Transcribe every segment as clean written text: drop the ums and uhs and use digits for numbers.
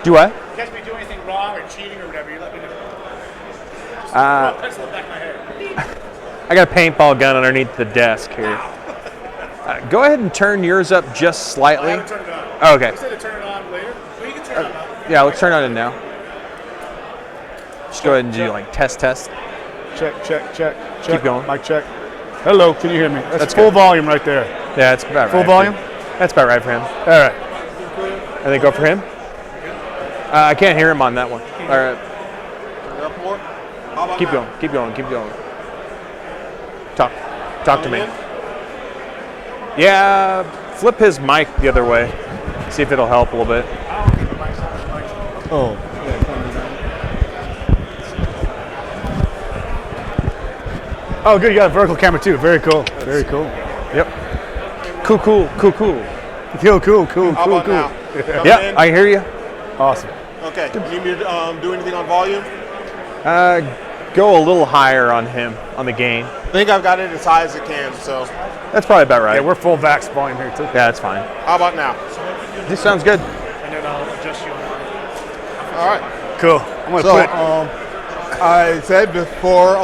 Do what? You catch me doing anything wrong or cheating or whatever, you let me know. Just Uh, throw a pencil in the back of my hair. I got a paintball gun underneath the desk here. Go ahead and turn yours up just slightly. I haven't turned it on. Oh, okay. You said to turn it on later? Well, you can turn it on now. Yeah, let's turn it on now. Just go ahead and do like test. Check. Keep going. Mic check. Hello, can you hear me? That's full good. volume right there. Yeah, that's about right. Full volume? That's about right for him. All right. I think go for him. I can't hear him on that one. All right. Up more? How about Keep now? going. Talk to me. Yeah, flip his mic the other way. See if it'll help a little bit. Oh. Oh, good. You got a vertical camera too. Very cool. Very cool. Yep. Cool. Cool. How about now? Coming Yeah, in? I hear you. Awesome. Okay. You need me to do anything on volume? Go a little higher on him, on the gain. I think I've got it as high as it can, so. That's probably about right. Yeah, we're full vax volume here too. Yeah, that's fine. How about now? This sounds good. And then I'll adjust you on All right. Cool. I'm gonna So, put it. I said before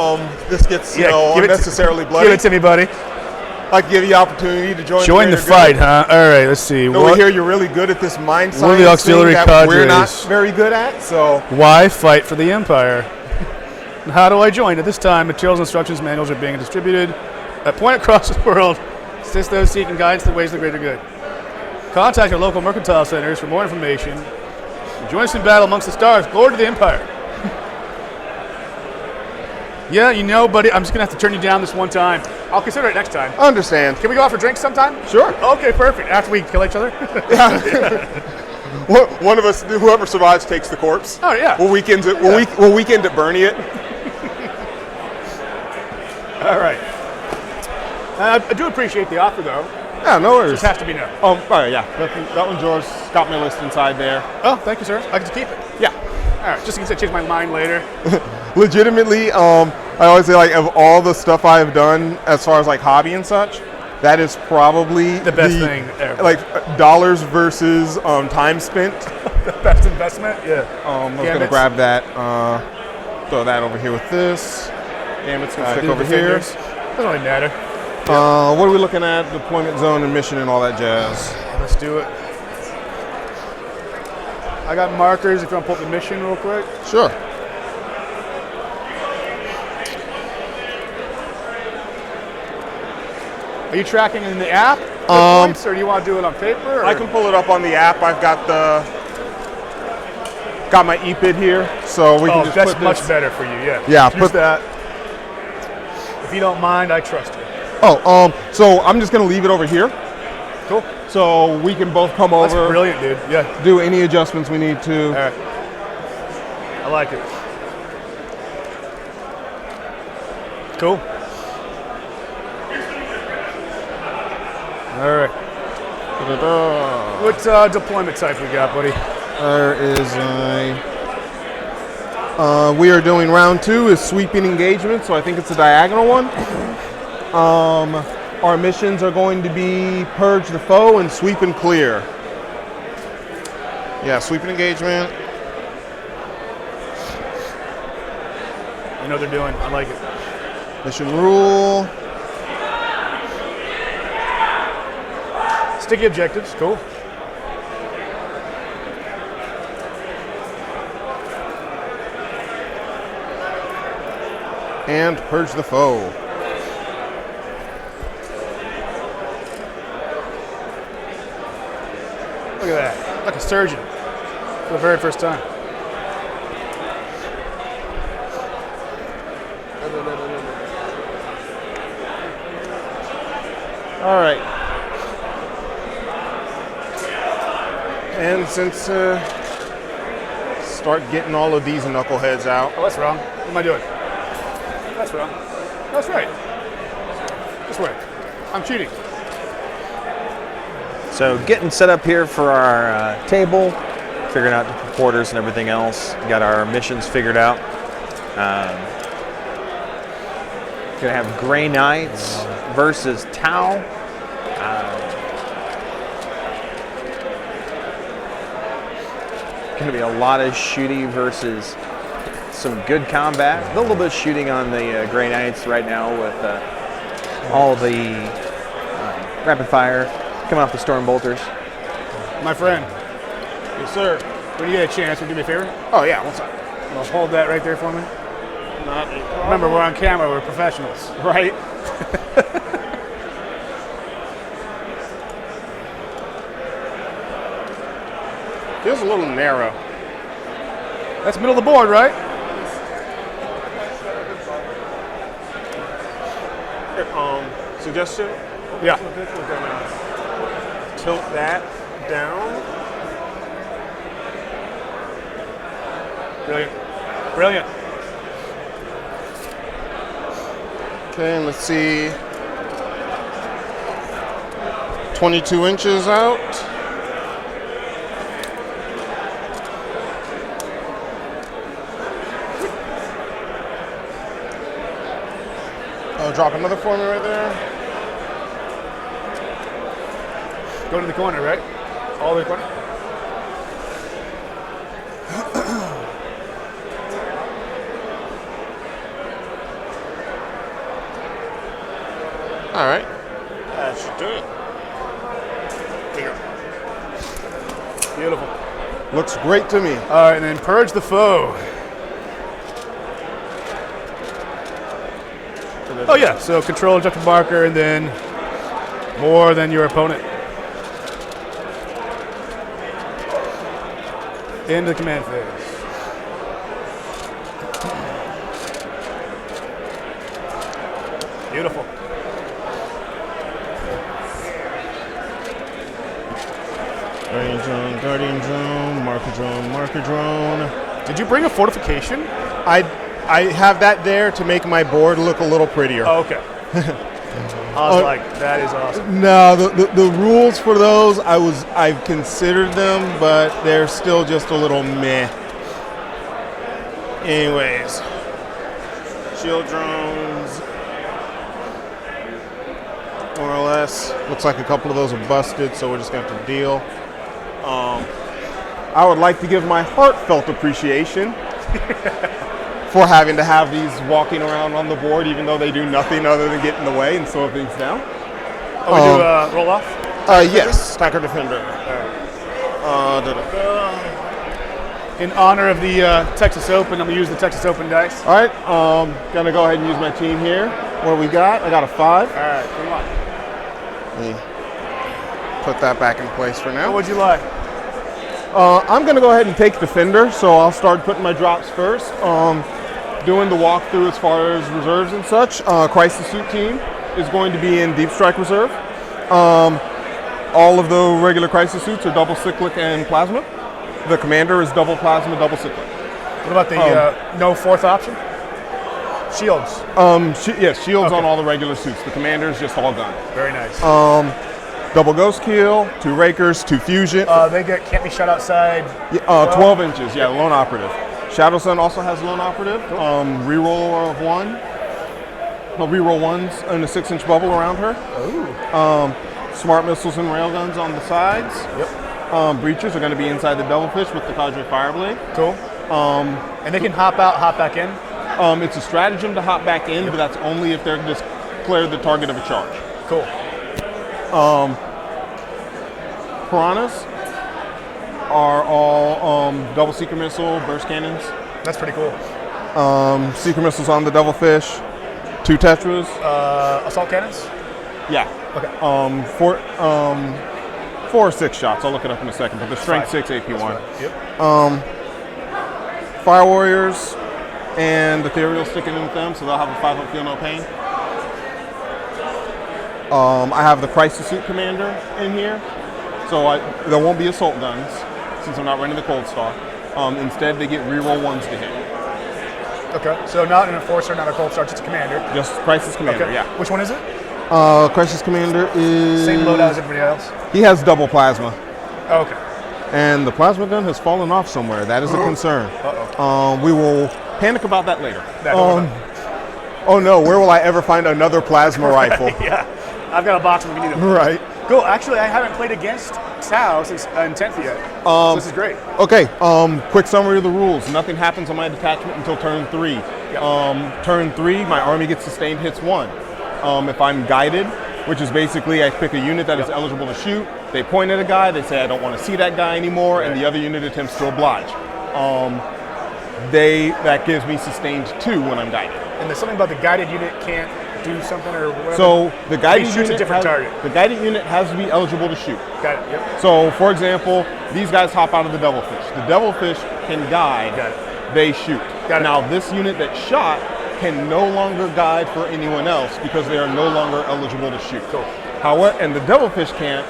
this gets give it unnecessarily bloody, Give it to me, buddy. I'd like to give you the opportunity to join Join the greater fight, good. huh? All right. Let's see. Over here, you're really good at this mind What are the science auxiliary thing that we're not cadres? very good at. So Why fight for the Empire? How do I join? At this time, materials and instructions manuals are being distributed at point across the world. Assist those seeking guidance to the ways of the greater good. Contact your local mercantile centers for more information. Join us in battle amongst the stars. Glory to the Empire. Yeah, you know, buddy, I'm just going to have to turn you down this one time. I'll consider it next time. I understand. Can we go out for drinks sometime? Sure. Okay, perfect. After we kill each other? One of us, whoever survives, takes the corpse. Oh, yeah. We'll weekend it. We'll weekend at Bernie it. All right. I do appreciate the offer, though. Yeah, no worries. Just has to be no. All right, yeah. That one's yours. Got my list inside there. Oh, thank you, sir. I get to keep it. Yeah. All right, just in case I change my mind later. Legitimately, I always say, like, of all the stuff I have done as far as like hobby and such, that is probably The best thing ever. Like dollars versus time spent. The best investment? Yeah. I was Gambits. gonna grab that. Throw that over here with this. Gambit's gonna stick over here. Doesn't really matter. What are we looking at? Deployment zone and mission and all that jazz. Let's do it. I got markers if you want to pull up the mission real quick. Sure. Are you tracking in the app? Points, or do you want to do it on paper? Or? I can pull it up on the app. I've got my EPID here, so we can just that's put much this. better for you. Yeah. Yeah, Use put that. If you don't mind, I trust you. So I'm just gonna leave it over here, Cool. so we can both come That's over, brilliant, dude. Yeah. do any adjustments we need to. All right. I like it. Cool. All right. Da-da-da. What deployment type we got, buddy? There is we are doing round 2 is sweeping engagement, so I think it's a diagonal one. Our missions are going to be purge the foe and sweep and clear. Yeah, sweeping engagement. I know they're doing. I like it. Mission rule. Sticky objectives. Cool. And purge the foe. Look at that. Like a surgeon. For the very first time. All right. And since start getting all of these knuckleheads out. Oh, that's wrong. What am I doing? That's wrong. That's right. This way. I'm cheating. So getting set up here for our table, figuring out the quarters and everything else. Got our missions figured out. Gonna have Grey Knights versus Tau. going to be a lot of shooty versus some good combat. A little bit of shooting on the Grey Knights right now with all the rapid fire coming off the Storm Bolters. My friend, Yes, sir. when you get a chance, would you do me a favor? Oh yeah, what's up? Well, hold that right there for me. Not a problem. Remember, we're on camera. We're professionals. Right. Feels a little narrow. That's middle of the board, right? Suggestion? Yeah. We're gonna tilt that down. Brilliant. Brilliant. Okay, and let's see. 22 inches out. Drop another for me right there. Go to the corner, right? All the way to the corner. All right. That should do it. Beautiful. Looks great to me. All right, and then purge the foe. Oh yeah, so control objective marker and then more than your opponent. Into the command phase. Beautiful. Guardian drone, marker drone. Did you bring a fortification? I have that there to make my board look a little prettier. Oh, okay. I was like, that is awesome. No, the rules for those, I've considered them, but they're still just a little meh. Anyways, shield drones, more or less. Looks like a couple of those are busted, so we're just gonna have to deal. I would like to give my heartfelt appreciation for having to have these walking around on the board, even though they do nothing other than get in the way and slow things down. Oh, we do roll off? Yes, Stacker Defender. In honor of the Texas Open, I'm going to use the Texas Open dice. All right, gonna go ahead and use my team here. What do we got? I got a 5. All right, come on. Let me put that back in place for now. What would you like? I'm gonna go ahead and take Defender, so I'll start putting my drops first. Doing the walkthrough as far as reserves and such. Crisis Suit team is going to be in Deep Strike Reserve. All of the regular Crisis Suits are double cyclic and plasma. The Commander is double plasma, double cyclic. What about the no fourth option? Shields. Yes, shields Okay. on all the regular suits. The Commander is just all gun. Very nice. Double Ghost Kill, 2 Rakers, 2 Fusion. They can't be shot outside. 12 inches, yeah, Lone Operative. Shadow Sun also has Lone Operative. Reroll of 1. Well, reroll 1s in a 6-inch bubble around her. Ooh. Smart Missiles and Railguns on the sides. Yep. Breachers are going to be inside the Devilfish with the Cadre Fireblade. Cool. And they can hop out, hop back in. It's a stratagem to hop back in, but that's only if they're declared the target of a charge. Cool. Piranhas are all double Seeker Missile, burst cannons. That's pretty cool. Seeker Missiles on the Devilfish, 2 Tetras. Assault cannons? Yeah. Okay. 4 or 6 shots. I'll look it up in a second, but the Strength 6 AP1. Right. Yep. Fire Warriors and Ethereal sticking in with them, so they'll have a 5-up Feel No Pain. I have the Crisis Suit Commander in here, so there won't be assault guns since I'm not running the Cold Star. Instead, they get reroll 1s to hit. Okay. So not an Enforcer, not a Cold Star, just a Commander. Just Crisis Commander, Okay. yeah. Which one is it? Crisis Commander is... Same loadout as everybody else? He has double plasma. Oh, okay. And the plasma gun has fallen off somewhere. That is a concern. Uh-oh. We will panic about that later. Don't Oh no, where will I ever find another plasma rifle? Yeah. I've got a box if we need them. Right. Cool. Actually, I haven't played against Tau since in 10th yet. So this is great. Okay, quick summary of the rules. Nothing happens on my detachment until turn 3. Turn 3, my army gets sustained hits 1. If I'm guided, which is basically I pick a unit that is eligible to shoot, they point at a guy, they say I don't want to see that guy anymore, and the other unit attempts to oblige. That gives me sustained 2 when I'm guided. And there's something about the guided unit can't do something or whatever. So the guided shoots unit a different target. The guided unit has to be eligible to shoot. Got it. Yep. So, for example, these guys hop out of the devilfish. The devilfish can guide. Got it. They shoot. Got it. Now, this unit that shot can no longer guide for anyone else because they are no longer eligible to shoot. Cool. However, and the devilfish can't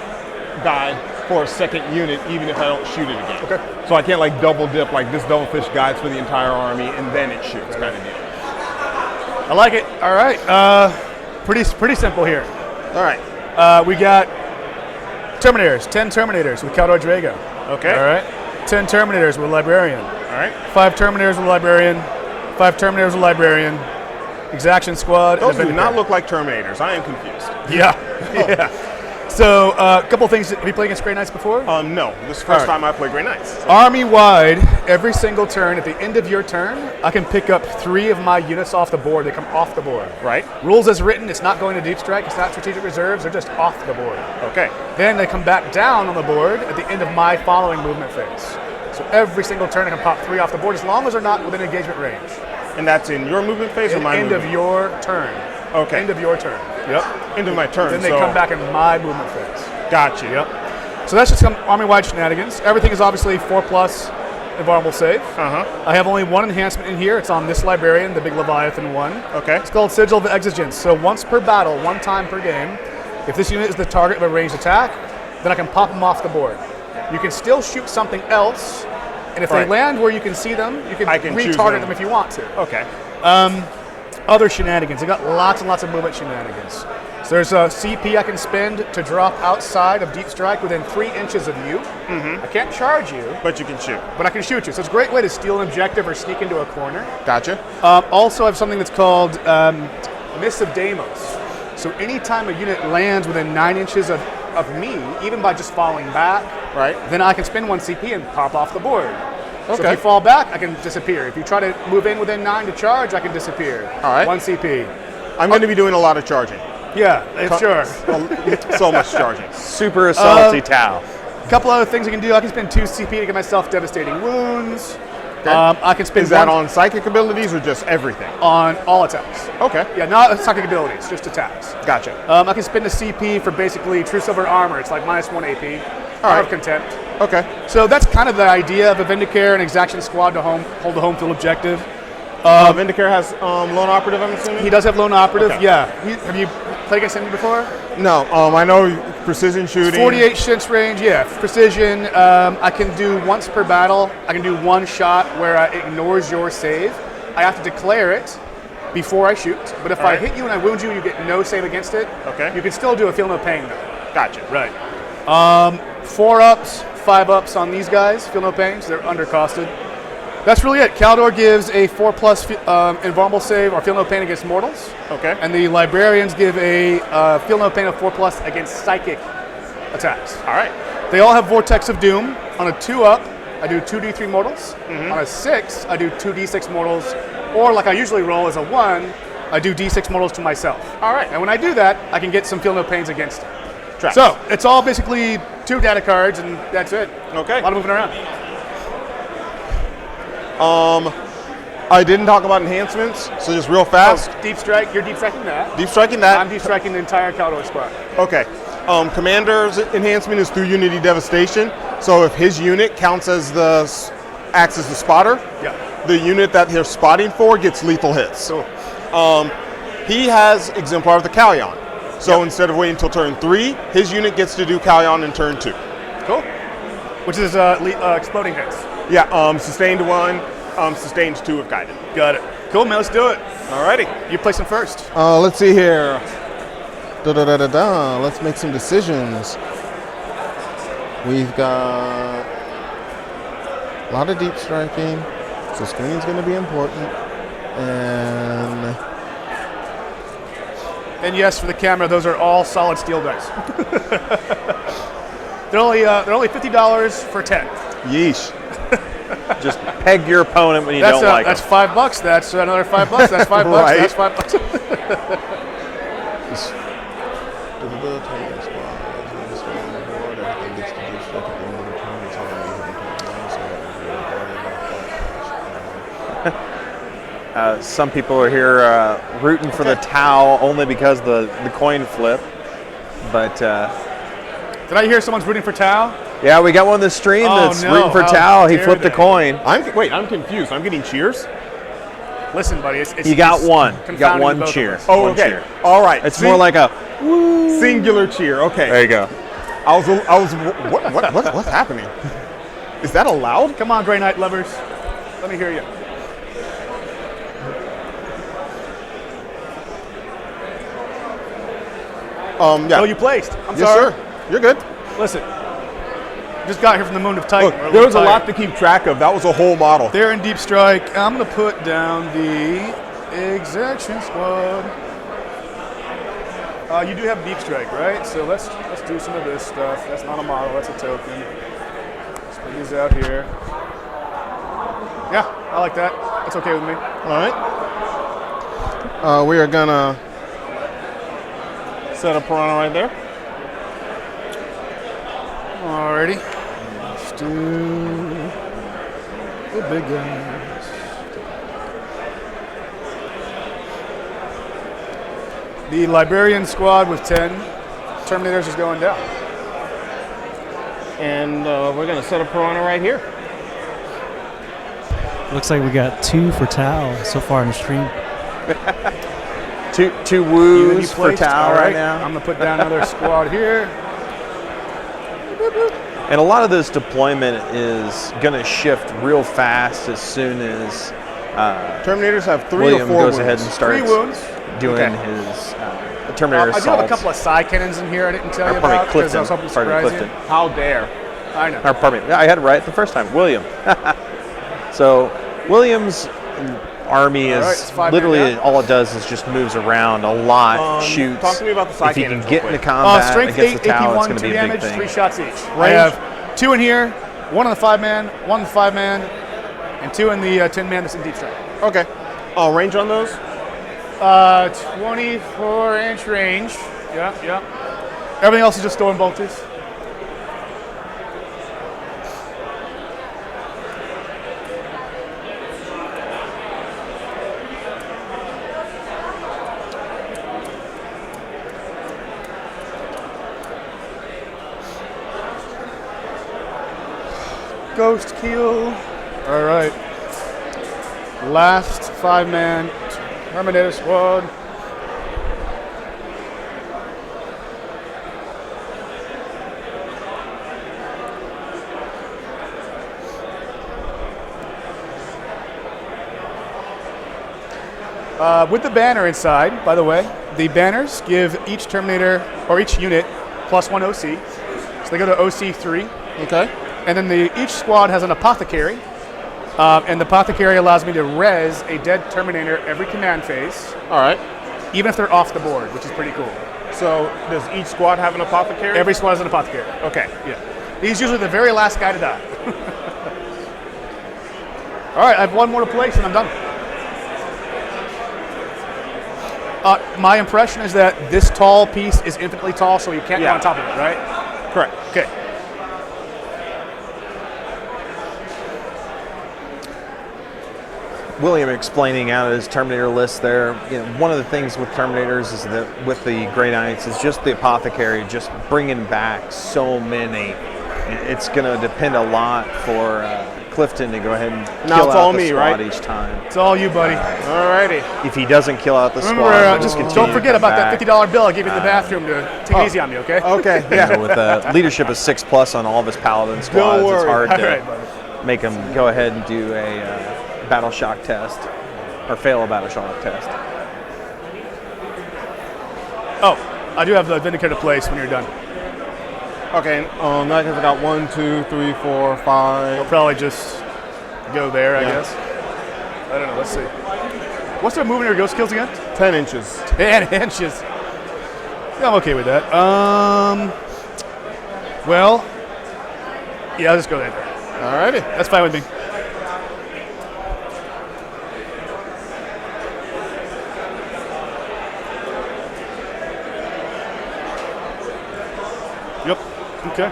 guide for a second unit even if I don't shoot it again. Okay. So I can't like double dip like this devilfish guides for the entire army and then it shoots kind of deal. I like it. All right. Pretty simple here. All right. We got Terminators, 10 Terminators with Caldor Drago. Okay. All right. 10 Terminators with Librarian. All right. 5 Terminators with Librarian. 5 Terminators with Librarian. Exaction Squad. Those and do not look like Terminators. I am confused. Yeah. Yeah. So, a couple things. Have you played against Grey Knights before? No. This is the first time I play Grey Knights. So. Army-wide, every single turn, at the end of your turn, I can pick up 3 of my units off the board. They come off the board. Right. Rules as written, it's not going to deep strike, it's not strategic reserves, they're just off the board. Okay. Then they come back down on the board at the end of my following movement phase. So every single turn I can pop 3 off the board as long as they're not within engagement range. And that's in your movement phase or my End movement? of your turn. Okay. End of your turn. Yep. End of my turn. Then they come back in my movement phase. Gotcha. Yep. So that's just some army-wide shenanigans. Everything is obviously 4+ invulnerable save. I have only 1 enhancement in here. It's on this Librarian, the big Leviathan one. Okay. It's called Sigil of Exigence. So once per battle, 1 time per game, if this unit is the target of a ranged attack, then I can pop them off the board. You can still shoot something else, and if they land where you can see them, you can retarget them if you want to. Okay. Other shenanigans. I got lots and lots of movement shenanigans. So there's a CP I can spend to drop outside of deep strike within 3 inches of you. I can't charge you, But you can shoot. but I can shoot you. So it's a great way to steal an objective or sneak into a corner. Gotcha. Also, I have something that's called Miss of Deimos. So anytime a unit lands within 9 inches of me, even by just falling back, Right. then I can spend 1 CP and pop off the board. So Okay. if you fall back, I can disappear. If you try to move in within 9 to charge, I can disappear. All right. 1 CP. I'm going to be doing a lot of charging. Yeah, sure. So much charging. Super salty Tau. A couple other things I can do. I can spend 2 CP to get myself devastating wounds. Okay. I can spend Is that 1 on psychic abilities or just everything? on all attacks. Okay. Yeah, not psychic abilities, just attacks. Gotcha. I can spend a CP for basically True Silver Armor. It's like -1 AP. Power of Contempt. Okay. So that's kind of the idea of a Vindicare and Exaction Squad to hold the home field objective. Vindicare has lone operative, I'm assuming? He does have lone operative, Okay. yeah. Have you played against him before? No. I know precision shooting. 48 shints range, yeah. Precision, I can do once per battle. I can do 1 shot where it ignores your save. I have to declare it before I shoot. But if I hit you and I wound you, you get no save against it. Okay. You can still do a Feel No Pain, though. Gotcha. Right. 4 ups, 5 ups on these guys. Feel No Pain, so they're undercosted. That's really it. Caldor gives a 4+ invulnerable save or Feel No Pain against mortals. Okay. And the Librarians give a Feel No Pain of 4+ against psychic attacks. All right. They all have Vortex of Doom. On a 2-up, I do 2d3 mortals. On a 6, I do 2d6 mortals. Or like I usually roll as a 1, I do d6 mortals to myself. All right. And when I do that, I can get some Feel No Pains against it. Traps. So it's all basically 2 data cards, and that's it. Okay. A lot of moving around. I didn't talk about enhancements, so just real fast. Deep strike. You're deep striking that. Deep striking that. I'm deep striking the entire Caldor squad. Okay. Commander's enhancement is through Unity Devastation. So if his unit acts as the spotter, Yeah. the unit that they're spotting for gets lethal hits. Cool. He has Exemplar of the Callion. So instead of waiting until turn 3, his unit gets to do Callion in turn 2. Cool. Which is exploding hits. Yeah, sustained 1, sustained 2 if guided. Got it. Cool, man. Let's do it. Alrighty. You place them first. Let's see here. Let's make some decisions. We've got a lot of deep striking, so screening's going to be important. And yes, for the camera, those are all solid steel dice. They're only $50 for 10. Yeesh. Just peg your opponent when you don't like That's them. $5. That's another $5. That's $5. Right. That's $5. Some people are here rooting for the towel only because the coin flip. But Did I hear someone's rooting for Tao? yeah, we got one in the stream that's no, rooting for how towel. He dare flipped a they. coin. I'm confused. I'm getting cheers. Listen, buddy, it's You got one. You got confounding one both of cheer. us. Oh, One okay. cheer. All right. It's more like a. singular cheer. Okay. There you go. I was. What's happening? Is that allowed? Come on, Grey Knight lovers. Let me hear you. Yeah. Oh, you placed. I'm yes, sorry. sir. You're good. Listen, just got here from the moon of Titan. Look, there was a lot to keep track of. That was a whole model. They're in deep strike. I'm going to put down the exaction squad. You do have deep strike, right? So let's do some of this stuff. That's not a model. That's a token. Let's put these out here. Yeah, I like that. That's okay with me. All right. We are gonna set a piranha right there. Alrighty. Let's do the big guys. The Librarian squad with 10 Terminators is going down. And we're gonna set a piranha right here. Looks like we got 2 for Tao so far in the stream. Two woos for Placed. towel All right now. I'm gonna put down another squad here. And a lot of this deployment is going to shift real fast as soon as Terminators have 3 William or 4 goes wounds. ahead and 3 starts wounds. doing Okay. his Terminator I do have a assaults. couple of side cannons in here I didn't tell you Or pardon about me, because I Clifton. was hoping to Pardon me, surprise Clifton. How dare? you. I know. Or pardon me. Yeah, I had it right the first time. William. So William's army is right, it's 5 literally man down. all it does is just moves around a lot, shoots. Talk to me about the side If he cannons can real get into quick. combat Strength against 8, the tower, it's AP1, going to 2 be a big damage, thing. 3 shots each. I Range? have 2 in here, 1 on the 5-man, 1 on the 5-man, and 2 in the 10-man that's in deep strike. Okay. Range on those? 24-inch range. Yeah. Everything else is just storm bolters. Ghost keel. All right. Last 5-man Terminator squad. With the banner inside, by the way, the banners give each Terminator or each unit +1 OC. So they go to OC 3. Okay. And then each squad has an apothecary. And the apothecary allows me to res a dead Terminator every command phase, All right. even if they're off the board, which is pretty cool. So does each squad have an apothecary? Every squad has an apothecary. Okay. Yeah. He's usually the very last guy to die. All right, I have 1 more to place and I'm done. My impression is that this tall piece is infinitely tall, so you can't go Yeah. on top of it, right? Correct. Okay. William explaining out his Terminator list there. One of the things with Terminators is that with the Grey Knights is just the apothecary, just bringing back so many. It's going to depend a lot for Clifton to go ahead and Now kill it's out all the me, squad right? each time. It's all you, buddy. Alrighty. If he doesn't kill out the squad, Remember, he'll just continue don't to forget come about back. that $50 bill I gave you in the bathroom to take it easy on me, okay? Okay. You know, with leadership of 6+ on all of his paladin squads, it's worry. hard All to right, buddy. make him go ahead and do a battle shock test or fail a battle shock test. Oh, I do have the Vindicator place when you're done. Okay. That means I got 1, 2, 3, 4, I'll 5. probably just go there, I Yeah. guess. I don't know, let's see. What's their movement or ghost kills again? 10 inches. 10 inches. Yeah, I'm okay with that. Well, Yeah, I'll just go there. All righty. That's fine with me. Yep. Okay.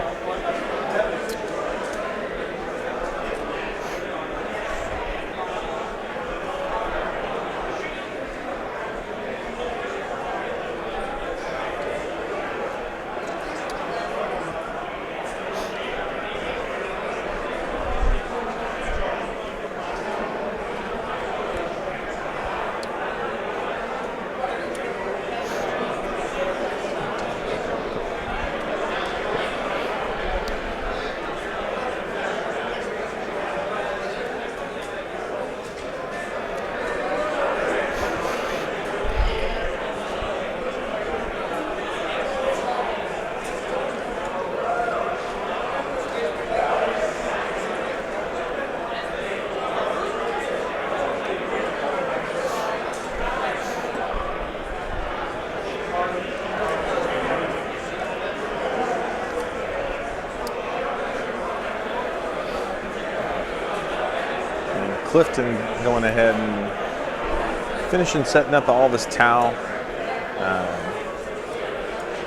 Clifton going ahead and finishing setting up all this towel.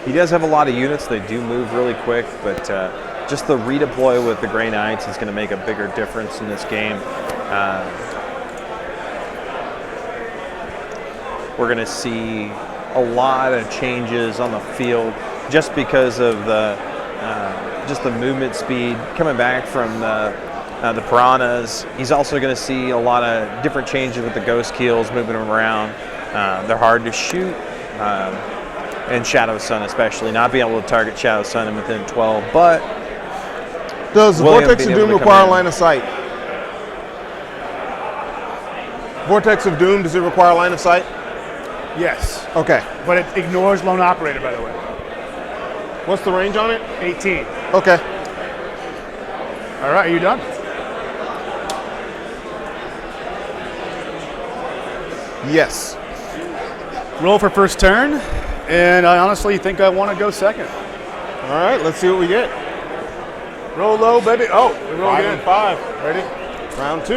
He does have a lot of units. They do move really quick, but just the redeploy with the Grey Knights is going to make a bigger difference in this game. We're going to see a lot of changes on the field just because of the just the movement speed coming back from the Piranhas. He's also going to see a lot of different changes with the Ghost Keels moving around. They're hard to shoot, and Shadow Sun especially, not being able to target Shadow Sun in within 12. But does William Vortex of being able Doom to come require in. line of sight? Vortex of Doom, does it require line of sight? Yes. Okay. But it ignores lone operator, by the way. What's the range on it? 18. Okay. All right, are you done? Yes. Roll for first turn, and I honestly think I want to go second. All right, let's see what we get. Roll low, baby. Oh, we roll 5 again. and 5. Ready? Round 2.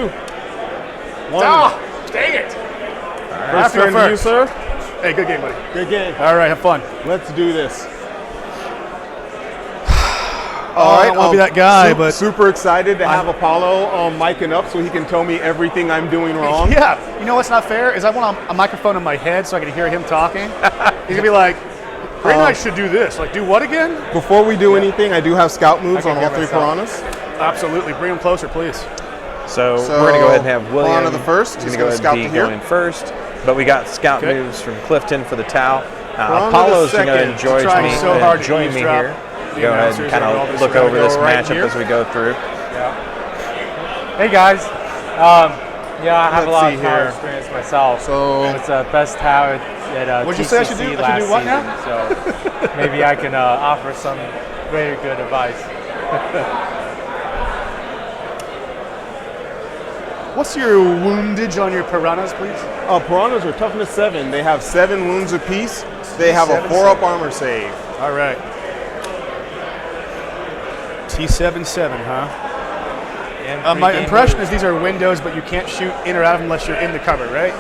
Dang it. First turn to you, sir. Hey, good game, buddy. Good game. All right, have fun. Let's do this. I don't want to be that guy, but super excited to have Apollo micing up so he can tell me everything I'm doing wrong. yeah. You know what's not fair is I want a microphone in my head so I can hear him talking. He's gonna be like, "Grey Knight should do this." Like, do what again? Before we do anything, I do have scout moves on all 3 Piranhas. Absolutely. Bring him closer, please. So we're going to go ahead and have William. Piranha the first. He's He's going to go gonna ahead and scout be to here. going first. But we got scout Okay. moves from Clifton for the towel. Piranha Apollo's the going to second. enjoy Trying me, so hard to join me eavesdrop. here. The Go ahead announcers and kind are all of just look gonna over go this right matchup here. as we go through. Hey guys, yeah, I have Let's a lot see of tower here. experience myself. So- it's the best tower at What'd you say I should do? TCC I last should do what season, now? so maybe I can offer some very good advice. What's your woundage on your Piranhas, please? Piranhas are toughness 7. They have 7 wounds apiece. They have a 4-up armor save. All right. T77, huh? And My pregame impression moves. is these are windows, but you can't shoot in or out of them unless you're in the cover, right?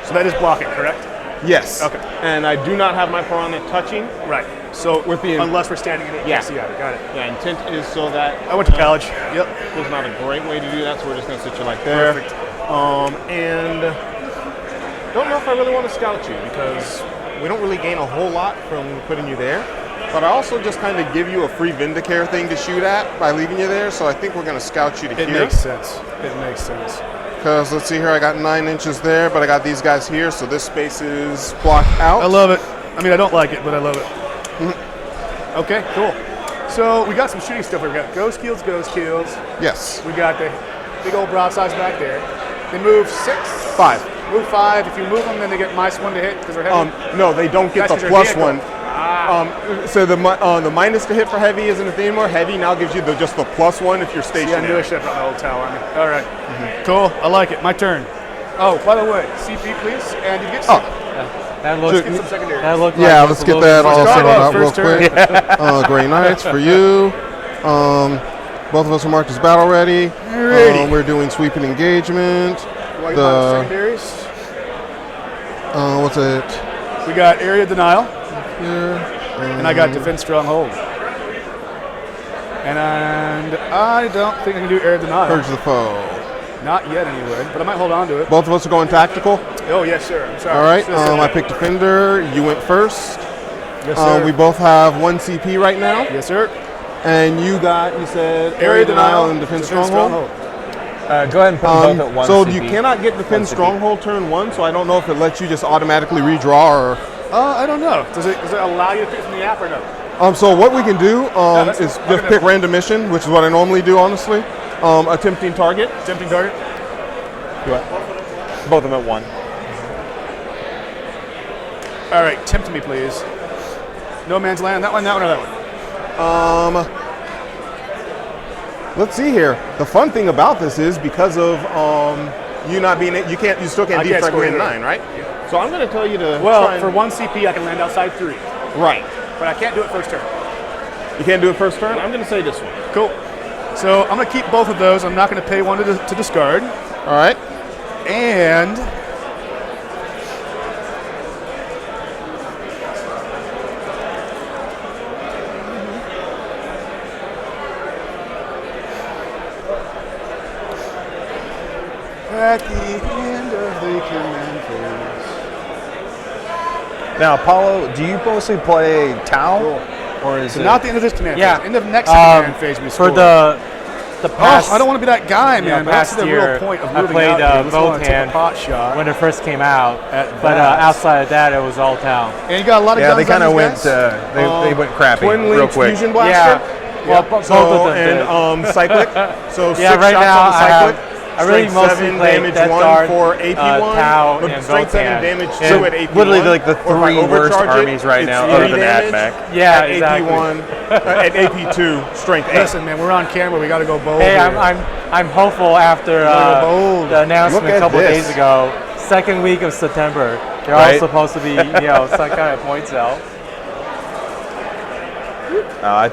So that is blocking, correct? Yes. Okay. And I do not have my Piranha touching. Right. So With the- unless we're standing in it, Yeah. see out. Got it. The intent is so that I went to college. Yep. there's not a great way to do that, so we're just going to sit you like there. Perfect. And don't know if I really want to scout you because we don't really gain a whole lot from putting you there. But I also just kind of give you a free Vindicare thing to shoot at by leaving you there, so I think we're going to scout you to It here. makes sense. It makes sense. Because let's see here, I got 9 inches there, but I got these guys here, so this space is blocked out. I love it. I mean, I don't like it, but I love it. Okay, cool. So we got some shooting stuff. We got Ghost Keels. Yes. We got the big old broadsides back there. They move 6. 5. Move 5. If you move them, then they get -1 to hit because they're heavy. No, they don't get That's the because they're +1. So the minus to hit for heavy isn't a thing anymore. Heavy now gives you just the +1 if you're Yeah, I knew I stationary. should have brought the old towel on me. All right. Cool. I like it. My turn. Oh, by the way, CP, please. And you get some. That looks, So- Get some secondary. that looked Yeah, like let's just a get little that bit- all Start settled off out real first turn. quick. Grey Knights for you. Both of us are marked as battle ready. Alrighty. We're doing sweeping engagement. The secondaries. What's it? We got area denial, Here. and I got defense stronghold. And I don't think I can do area denial. Purge the foe. Not yet, anyway. But I might hold on to it. Both of us are going tactical. Oh yes, sir. I'm sorry. All right. Should have said I that. picked defender. You went first. Yes, sir. We both have 1 CP right now. Yes, sir. And you said area denial and defense stronghold. Go ahead and put them both at 1 So CP. you cannot get defense 1 CP. stronghold turn 1. So I don't know if it lets you just automatically redraw or. I don't know. Does it allow you to pick from the app or no? So what we can do that's- is I'm just gonna- pick random mission, which is what I normally do, honestly. Attempting target. Tempting target. Both of them at 1. All right, tempt me, please. No man's land. That one, or that one. Let's see here. The fun thing about this is because of you not being, you still can't I deep can't strike score within either. 9, right? So I'm going to tell you to Well, try and, for 1 CP, I can land outside 3, right. but I can't do it first turn. You can't do it first turn. I'm going to say this one. Cool. So I'm going to keep both of those. I'm not going to pay one to discard. All right. And at the end of the command phase. Now, Apollo, do you mostly play Tau? Or is So it not the end of this command Yeah. phase. End of next command phase we For score. the past, I don't want to be that guy, you know, man. But that's past the year, real point of I moving played out here. Let's both wanna take a hand pot shot. when it first came out. At But bats. outside of that, it was all town. And you got a lot of Yeah, guns they kind on of these went. guys? They went crappy Twin real Leech quick. Fusion Yeah. Blaster. Well, both So, of them and did. cyclic. So Yeah, 6 right shots now on the I cyclic. I really Strength mostly 7, play damage Death 1 Guard, for AP1. Tau, No, and strength 7, Votan. damage And 2 at AP1. literally like the Or if I 3 worst overcharge it, armies right it's now, 3 other than damage AdMech. Yeah, at exactly. AP1, at AP2, strength 8. Listen, man, we're on camera. We got to go bold. Hey, here. I'm hopeful after bold. the announcement Look a at couple this. days ago. Second week of September, they're all Right. supposed to be, some kind of point cell. I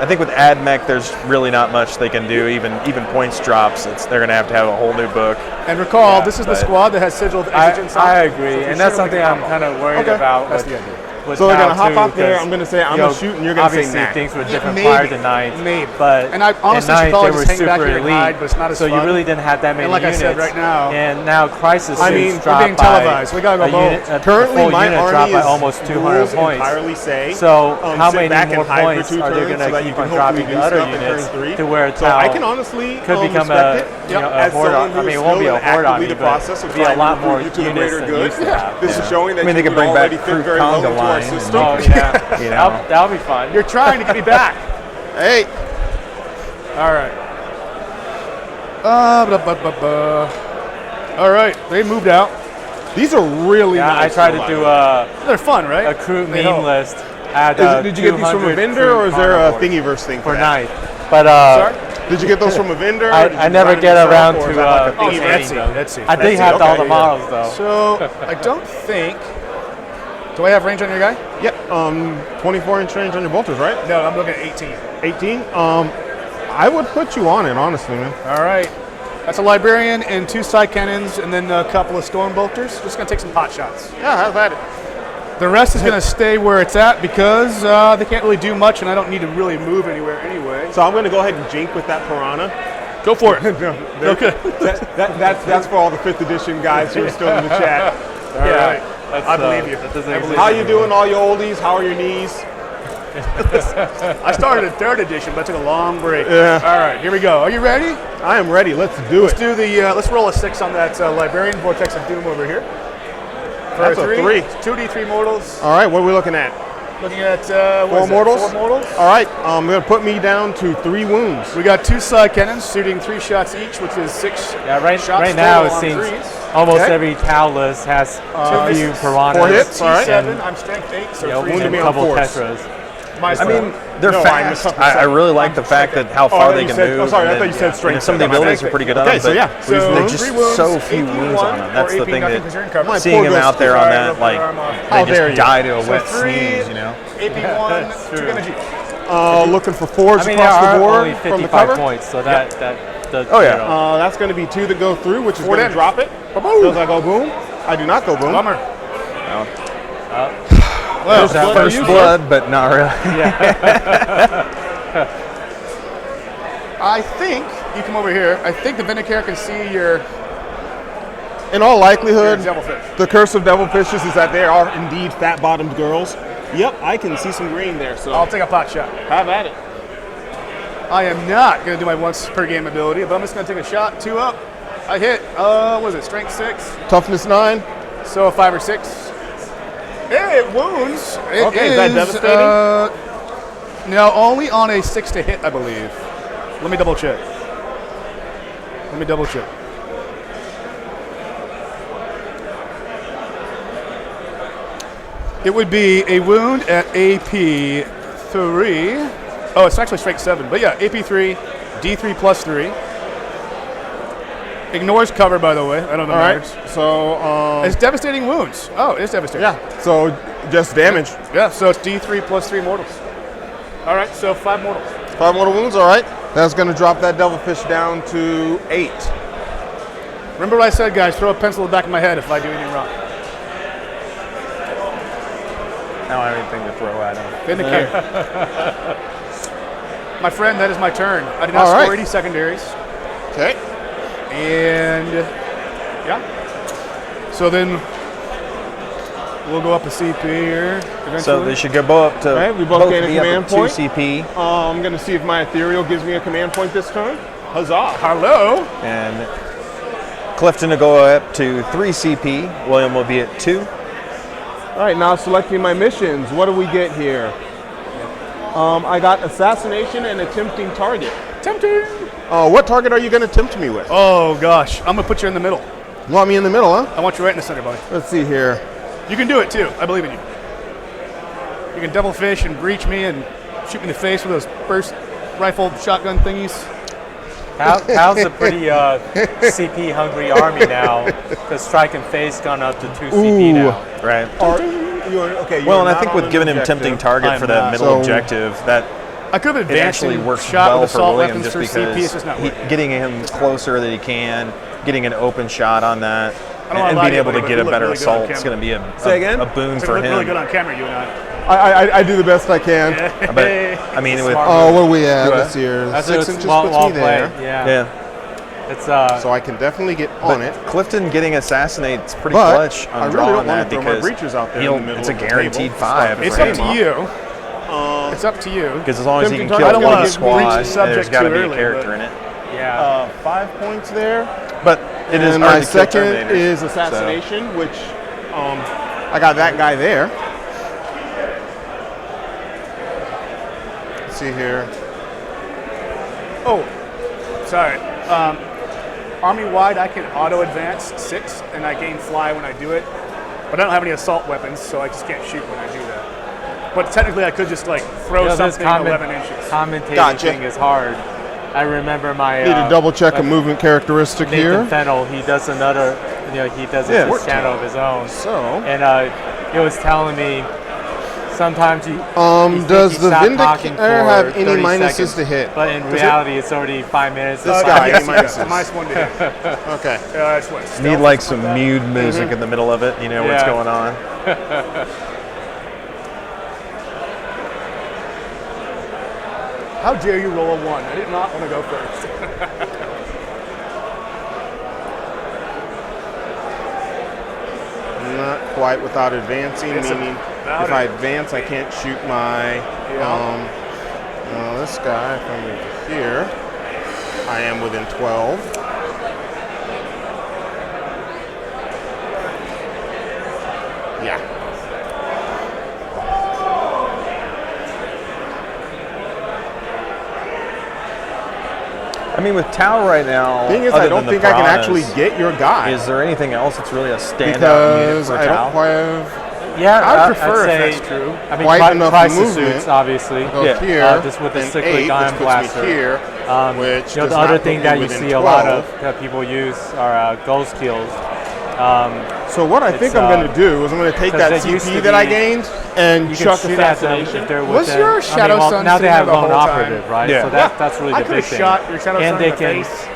think with AdMech, there's really not much they can do. Even points drops, they're going to have a whole new book. And recall, Yeah, this is the but- squad that has sigiled exigence on I it. agree, So if you and that's shoot 'em, they something can I'm pop kind off. of worried Okay, about. that's with, the idea. with So they're Tau going to hop too, off there. because, I'm going to say, I'm you going know, to shoot, and you're going to say obviously nah. things were different maybe, prior to ninth, maybe. but And I honestly in should ninth probably they were just hang back super here and elite, hide, but it's not as so you fun. really didn't have that many And like I units. said, right now- and now crisis I suits mean, we're dropped being televised. by We gotta go a bold. unit, a Currently, full my unit army dropped by is almost 200 rules points. entirely say. So how sit many back more and hide points for 2 are they turns going so to that you keep can on hopefully dropping do the other stuff in units turn 3. to where So Tau I can honestly could become respect a, it. a As horde someone army? I mean, it who's won't be still a in horde actively army, the but process of it'll be a trying to lot more recruit you to the units greater than good. used to have. This is showing that I mean, they you could would bring back already fit Fruit very well Conga into our line and- system. Oh yeah, You know? that'll be fun. You're trying to get me back. Hey, All right. All right, they moved out. these are really Yeah, nice. I tried to though, do by They're fun, right? a crew They meme help. list. At, the way. Did you get these from a 200 vendor, or is there a carnivores Thingiverse thing for that? ninth? But Sorry? Did you get those from a vendor? or did I you never design get them around yourself, or is to that like a Oh, Thingiverse? it's Etsy. I did Etsy, have all okay, the models though. So I don't think. Do I have range on your guy? Yep, 24-inch range on your bolters, right? No, I'm looking at 18. 18. I would put you on it, honestly, man. All right. That's a librarian and 2 side cannons, and then a couple of storm bolters. Just gonna take some pot shots. Yeah, how's that? The rest is gonna stay where it's at because they can't really do much, and I don't need to really move anywhere anyway. So I'm going to go ahead and jink with that piranha. Go for it. No, Okay. that's for all the 5th edition guys who are still in the chat. All right. I believe you. That doesn't I exist How you anymore. doing, all your oldies? How are your knees? I started in 3rd edition, but I took a long break. Yeah. All right, here we go. Are you ready? I am ready. Let's do Let's it. do the. Let's roll a 6 on that librarian vortex of doom over here. For That's a 3. 2d3 mortals. All right, what are we looking at? Looking at 4 mortals? 4 mortals. All right, I'm going to put me down to 3 wounds. We got 2 side cannons shooting 3 shots each, which is 6 Yeah, right shots now it total on seems threes. almost Okay. every Tau list has a few misses. piranhas. 4 hits, all right. T7, I'm strength 8, so 3 wounded and me a on couple force. tetras. I mean, they're No, I'm a fast. tougher I set. really like the fact that how I far thought they you can said- move. oh, sorry, I and thought you then, said strength some of the seven. abilities are pretty good on Okay, them, so but yeah. So there's just 3 wounds, so few AP wounds on them. That's or the AP thing nothing that 'cause you're in cover. My seeing poor him ghost out there on Sorry, that, I'll put like, your arm off. How they dare just you. die to a So wet 3 sneeze, you know? AP1, That's 2 true. energy. Looking for fours I mean, there across are the board only from the 55 cover. points, so that the Oh, yeah. you know, That's going to be 2 that go through, which is Four going to damage. drop it. Does I go boom? I do not go boom. Bummer. Well, First blood, but not really. I think you come over here. I think the Vindicare can see your In all likelihood, devilfish. the curse of devilfishes is that they are indeed fat-bottomed girls. Yep, I can see some green there, so I'll take a pot shot. have at it. I am not going to do my once per game ability, but I'm just going to take a shot. 2 up. I hit, what was it, strength 6? Toughness 9. So a 5 or 6. It wounds. It Okay, is that devastating? No, only on a 6 to hit, I believe. Let me double check. It would be a wound at AP 3. Oh, it's actually strength 7. But yeah, AP 3, D3 plus 3. Ignores cover, by the way. I don't know. All right, matters. so It's devastating wounds. Oh, it is devastating. yeah, so just damage. Yeah, so it's D3 plus 3 mortals. All right, so 5 mortals. 5 mortal wounds, all right. That's going to drop that devilfish down to 8. Remember what I said, guys. Throw a pencil in the back of my head if I do anything wrong. I don't have anything to throw at him. Vindicate. My friend, that is my turn. I did not All right. score any secondaries. Okay. And, yeah. So then we'll go up a CP here eventually. So they should go both up to Okay, we both gain a be up command at 2 point. CP. I'm going to see if my ethereal gives me a command point this turn. Huzzah. Hello. And Clifton will go up to 3 CP. William will be at 2. All right, now selecting my missions. What do we get here? I got assassination and a tempting target. Tempting. What target are you going to tempt me with? Oh, gosh. I'm going to put you in the middle. You want me in the middle, huh? I want you right in the center, buddy. Let's see here. You can do it, too. I believe in you. You can double fish and breach me and shoot me in the face with those burst rifle shotgun thingies. Hal's a pretty CP hungry army now. The strike and face gone up to 2 CP now. Right. Okay. Well, and I think with giving him tempting target for that middle So- objective, that I could have it advanced actually and works shot well with for assault William weapons just for CP. It's because just not working. getting him closer that he can, getting an open shot on that, don't wanna and lie being to you, able to but get we a look better really good on assault is camera. going to be Say again? a boon We for look really him. good on camera, you and I. I do the best I can. But I mean, with Oh, where are we at? Do I- Let's see here. That's 6 a inches well puts me played. there. Yeah. yeah, It's So I can definitely get but on it. Clifton getting assassinate's pretty But clutch I on really drawing don't wanna that throw my because breachers out there in the middle it's a of the guaranteed table. 5 It's for up him. to you. It's up to you. Because as long as he can Tempting kill target. I don't one wanna squad, breach the there's subject got to too be early, a character but- in it. yeah. 5 points there. But it is And hard my to kill second Terminators, is assassination, which I got that guy there. Let's see here. Oh, sorry. Army-wide, I can auto-advance 6, and I gain fly when I do it. But I don't have any assault weapons, so I just can't shoot when I do that. But technically, I could just, like, throw This something 11 inches. commentating Gotcha. thing is hard. I remember my Need to double check a like movement characteristic Nathan here. Fennel. He does another, he does Yeah. a channel of his own. So, And he was telling me sometimes you does the talking for Vindicator have any 30 minuses seconds, to hit? But in reality, it's already 5 minutes. This It's guy, like- any minuses? Minus 1 to hit. Okay. That's what. Need stealth like or some something mute music in the middle of it, you know what's Yeah. going on. How dare you roll a 1? I did not want to go first. Not quite without advancing, It's meaning about if I it. advance, I can't shoot my. This guy, if I move to here, I am within 12. Yeah. I mean, with Tau right now, Thing is, other I don't than the think I can piranhas, actually get your guy Is there anything else that's really a standout unit because for I Tau? don't quite have Yeah, I I'd prefer say, if that's true. I mean, quite enough crisis movement. suits, obviously. go Yeah. here. Just with the and cyclic 8, ion which puts blaster. me here, which the does other not thing put that me you within see a lot of 12. that people use are ghost kills. So what I think I'm going to do is I'm going to take 'cause that they used CP to that I be- gained and You can chuck shoot at them assassination. if they're Was within. your Shadow Sun now they sitting have there the lone whole time? operative, right? Yeah. So that's really I the could big have thing. shot your Shadow Sun And in they the can face.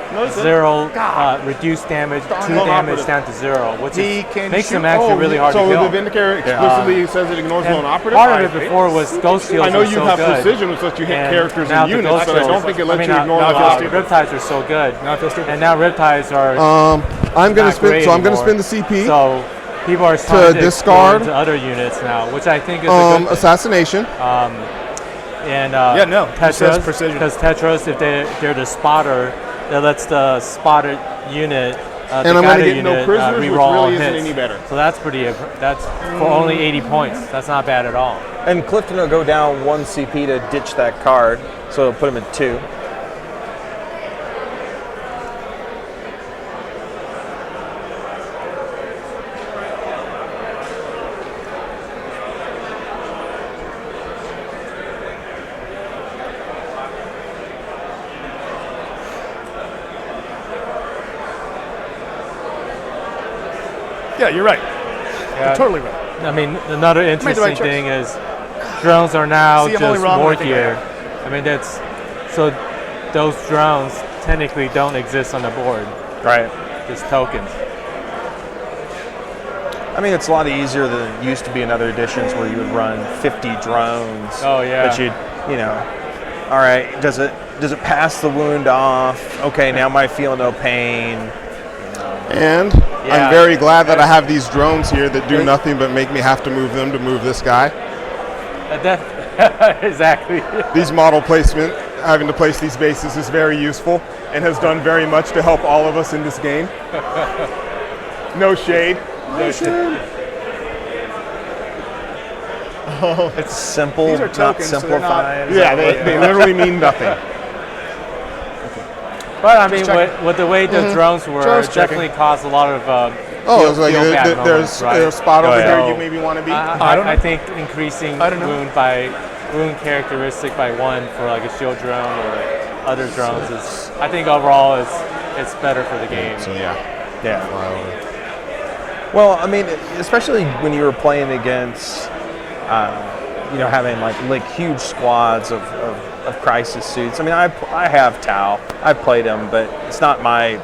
zero, reduce damage, 2 Lone damage operative. down to 0, which He is, can makes them shoot- actually really hard to So kill. the Vindicator explicitly says it ignores And lone operative? part of it before was Ghost Shields I know were you so have good. precision with such you hit And characters now and the units, Ghost but I don't Shields- think it lets you now- ignore now lone operative. Riptides are so good. Now I feel stupid. And now Riptides are I'm going not to spin. great So I'm going to anymore. spin the CP. So people are starting to discard, explore into other units now, which I think is a good thing. assassination. And no, it says Tetras, precision. because Tetras, if they're the spotter, that lets the spotted unit, the And I'm going to guided get no unit, prisoners, which reroll all really isn't hits. any better. So that's that's for only 80 points. That's not bad at all. And Clifton will go down 1 CP to ditch that card, so it'll put him at 2. Yeah, you're right. Yeah. You're totally right. I mean, another right interesting choice. thing is drones are now See, I'm only just wrong war when I think I gear. I mean, that's so those drones technically don't exist on the board, Right. just tokens. I mean, it's a lot easier than it used to be in other editions where you would run 50 drones. Oh, yeah. That all right, does it pass the wound off? Okay, now am I feel no pain? And Yeah. I'm very glad that I have these drones here that do nothing but make me have to move them to move this guy. Exactly. These model placement, having to place these bases is very useful and has done very much to help all of us in this game. No shade. It's simple, These are not tokens, so they're not- simplified. Yeah, they literally mean nothing. But I mean, checking. with the way the drones were, Just it definitely caused a lot of Oh, it's like feel bad there's moments, right? a spot over Oh, yeah. here you maybe want to be. I don't know. I think increasing I don't know. wound characteristic by 1 for like a shield drone or other drones is, I think overall it's better for the game. So yeah. Yeah. Well, I mean, especially when you were playing against, having like huge squads of crisis suits. I mean, I have Tau. I've played them, but it's not my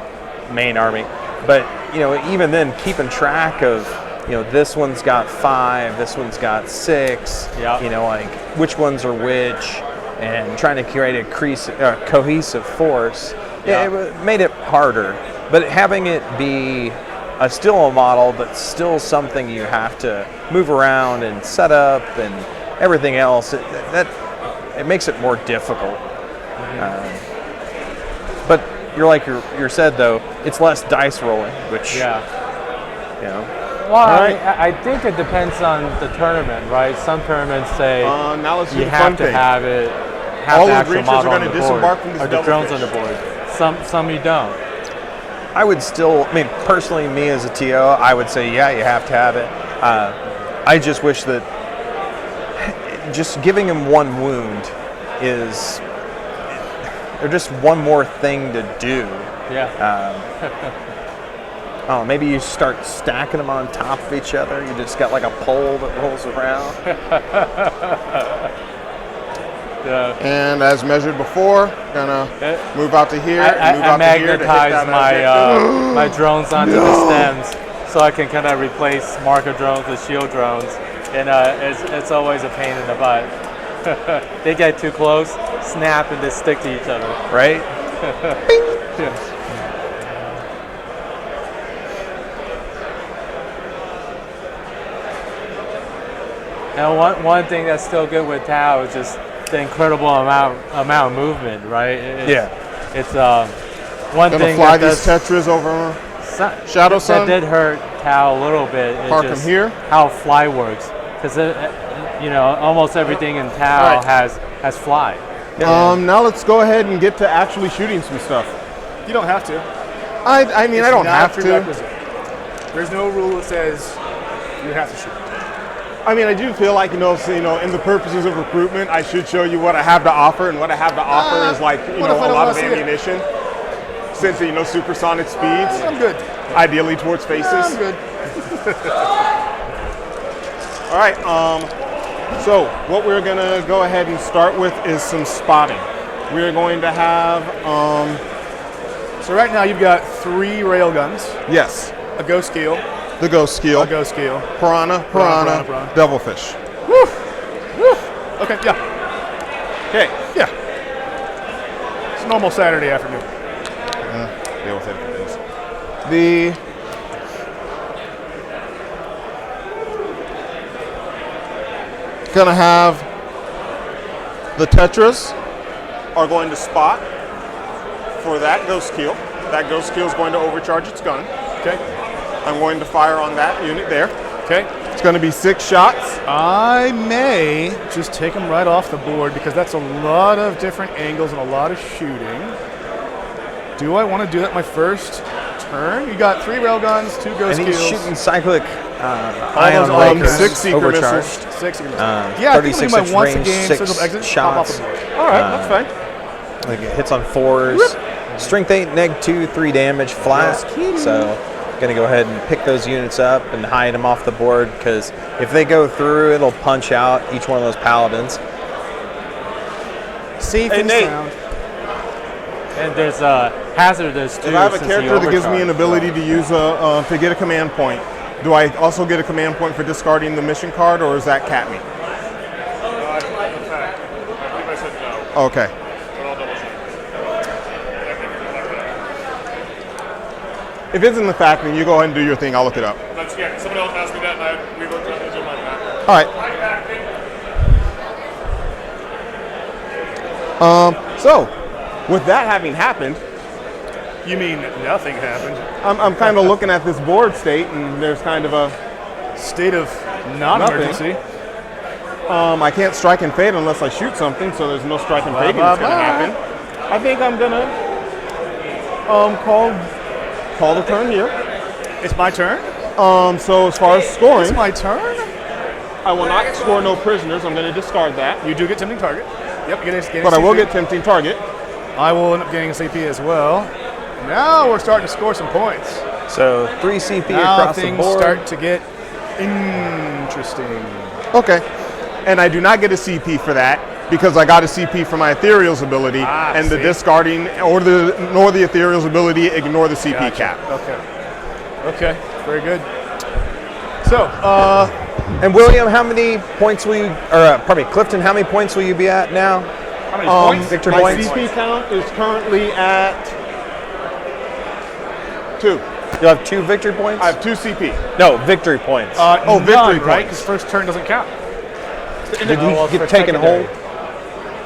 main army. But even then, keeping track of, this one's got 5, this one's got 6. Yeah. Like which ones are which, and trying to create a cohesive force. Yeah. It made it harder. But having it be still a model, but still something you have to move around and set up and everything else, it makes it more difficult. But you're said though, it's less dice rolling, which Well, I think it depends on the tournament, right? Some tournaments say Now let's do you the have fun to thing. have it. Have All the the actual breaches model are on gonna the disembark board, from this or the drones on the devilfish. board. Some you don't. I would still, personally, me as a TO, I would say, yeah, you have to have it. I just wish that just giving him 1 wound is, or just one more thing to do. Yeah. Maybe you start stacking them on top of each other. You just got like a pole that rolls around. And as measured before, gonna move out to here and move I out to here to hit magnetize that my objective. my drones onto the stems, so I can kind of replace marker drones with shield drones, and it's always a pain in the butt. They get too close, snap, and they stick to each other. Right? And one thing that's still good with Tau is just the incredible amount of movement, right? It's one Gonna thing fly that these does, Tetras over. Shadow Sun? that did hurt Tau a little bit. Is Park 'em just here. How fly works, because almost everything in Tau Right. has fly. Now let's go ahead and get to actually shooting some stuff. You don't have to. I mean, I don't have to. Prerequisite. There's no rule that says you have to shoot. I mean, I do feel like, in the purposes of recruitment, I should show you what I have to offer, and what I have to offer is like, what if I a don't lot wanna of see it? ammunition. Since, supersonic speeds. I'm good. ideally towards faces. I'm good. All right. So what we're gonna go ahead and start with is some spotting. We're going to have So right now you've got 3 rail guns, yes, a ghost keel, the ghost keel, piranha, Piranha. devilfish. Okay, yeah. Okay. Yeah. It's a normal Saturday afternoon. Deal with it. The gonna have the tetras are going to spot for that ghost keel. That ghost keel is going to overcharge its gun. Okay. I'm going to fire on that unit there. Okay. It's going to be 6 shots. I may just take them right off the board because that's a lot of different angles and a lot of shooting. Do I want to do that my first turn? You got 3 railguns, 2 ghost And he's keels. shooting cyclic those ion arms, breakers, 6 seeker overcharged. missiles. 6. Yeah, Yeah, I think I'm 36 doing my once a range, game 6 circle exit, shots. pop off the board. All right, that's fine. Like it hits on 4s. Strength 8, -2, 3 damage flat. So gonna go ahead and pick those units up and hide them off the board because if they go through, it'll punch out each one of those paladins. Safe Hey, and Nate. sound. And there's hazardous too. If I have a since character you that gives me an overcharge. ability to use to get a command point, do I also get a command point for discarding the mission card, or is that cap me? I believe I said no, Okay. but I'll double check. If it's in the fact, then you go ahead and do your thing. I'll look it up. That's, yeah, someone else asked me that, and I relooked up into my map. All right. So, with that having happened, You mean nothing happened? I'm kind of looking at this board state, and there's kind of a State of non-emergency. I can't strike and fade unless I shoot something, so there's no strike and fade that's going to happen. I think I'm gonna call the turn here. It's my turn? So as far as scoring, It's my turn? I will not score no prisoners. I'm going to discard that, You do get tempting target. Yep, you get a but I will CP. get tempting target. I will end up getting a CP as well. Now we're starting to score some points. So 3 CP Now across the things board. start to get interesting. Okay, and I do not get a CP for that because I got a CP for my Ethereal's ability, and the see. discarding nor the Ethereal's ability ignore the CP cap. Okay. Okay, very good. So, And William, how many points will you, or pardon me, Clifton, how many points will you be at now? how many points? Victor My points? CP count is currently at 2. You'll have 2 victory points? I have 2 CP. No, victory points. victory none, right? points. Because first turn doesn't count. Did well, you for get taken secondary. hold?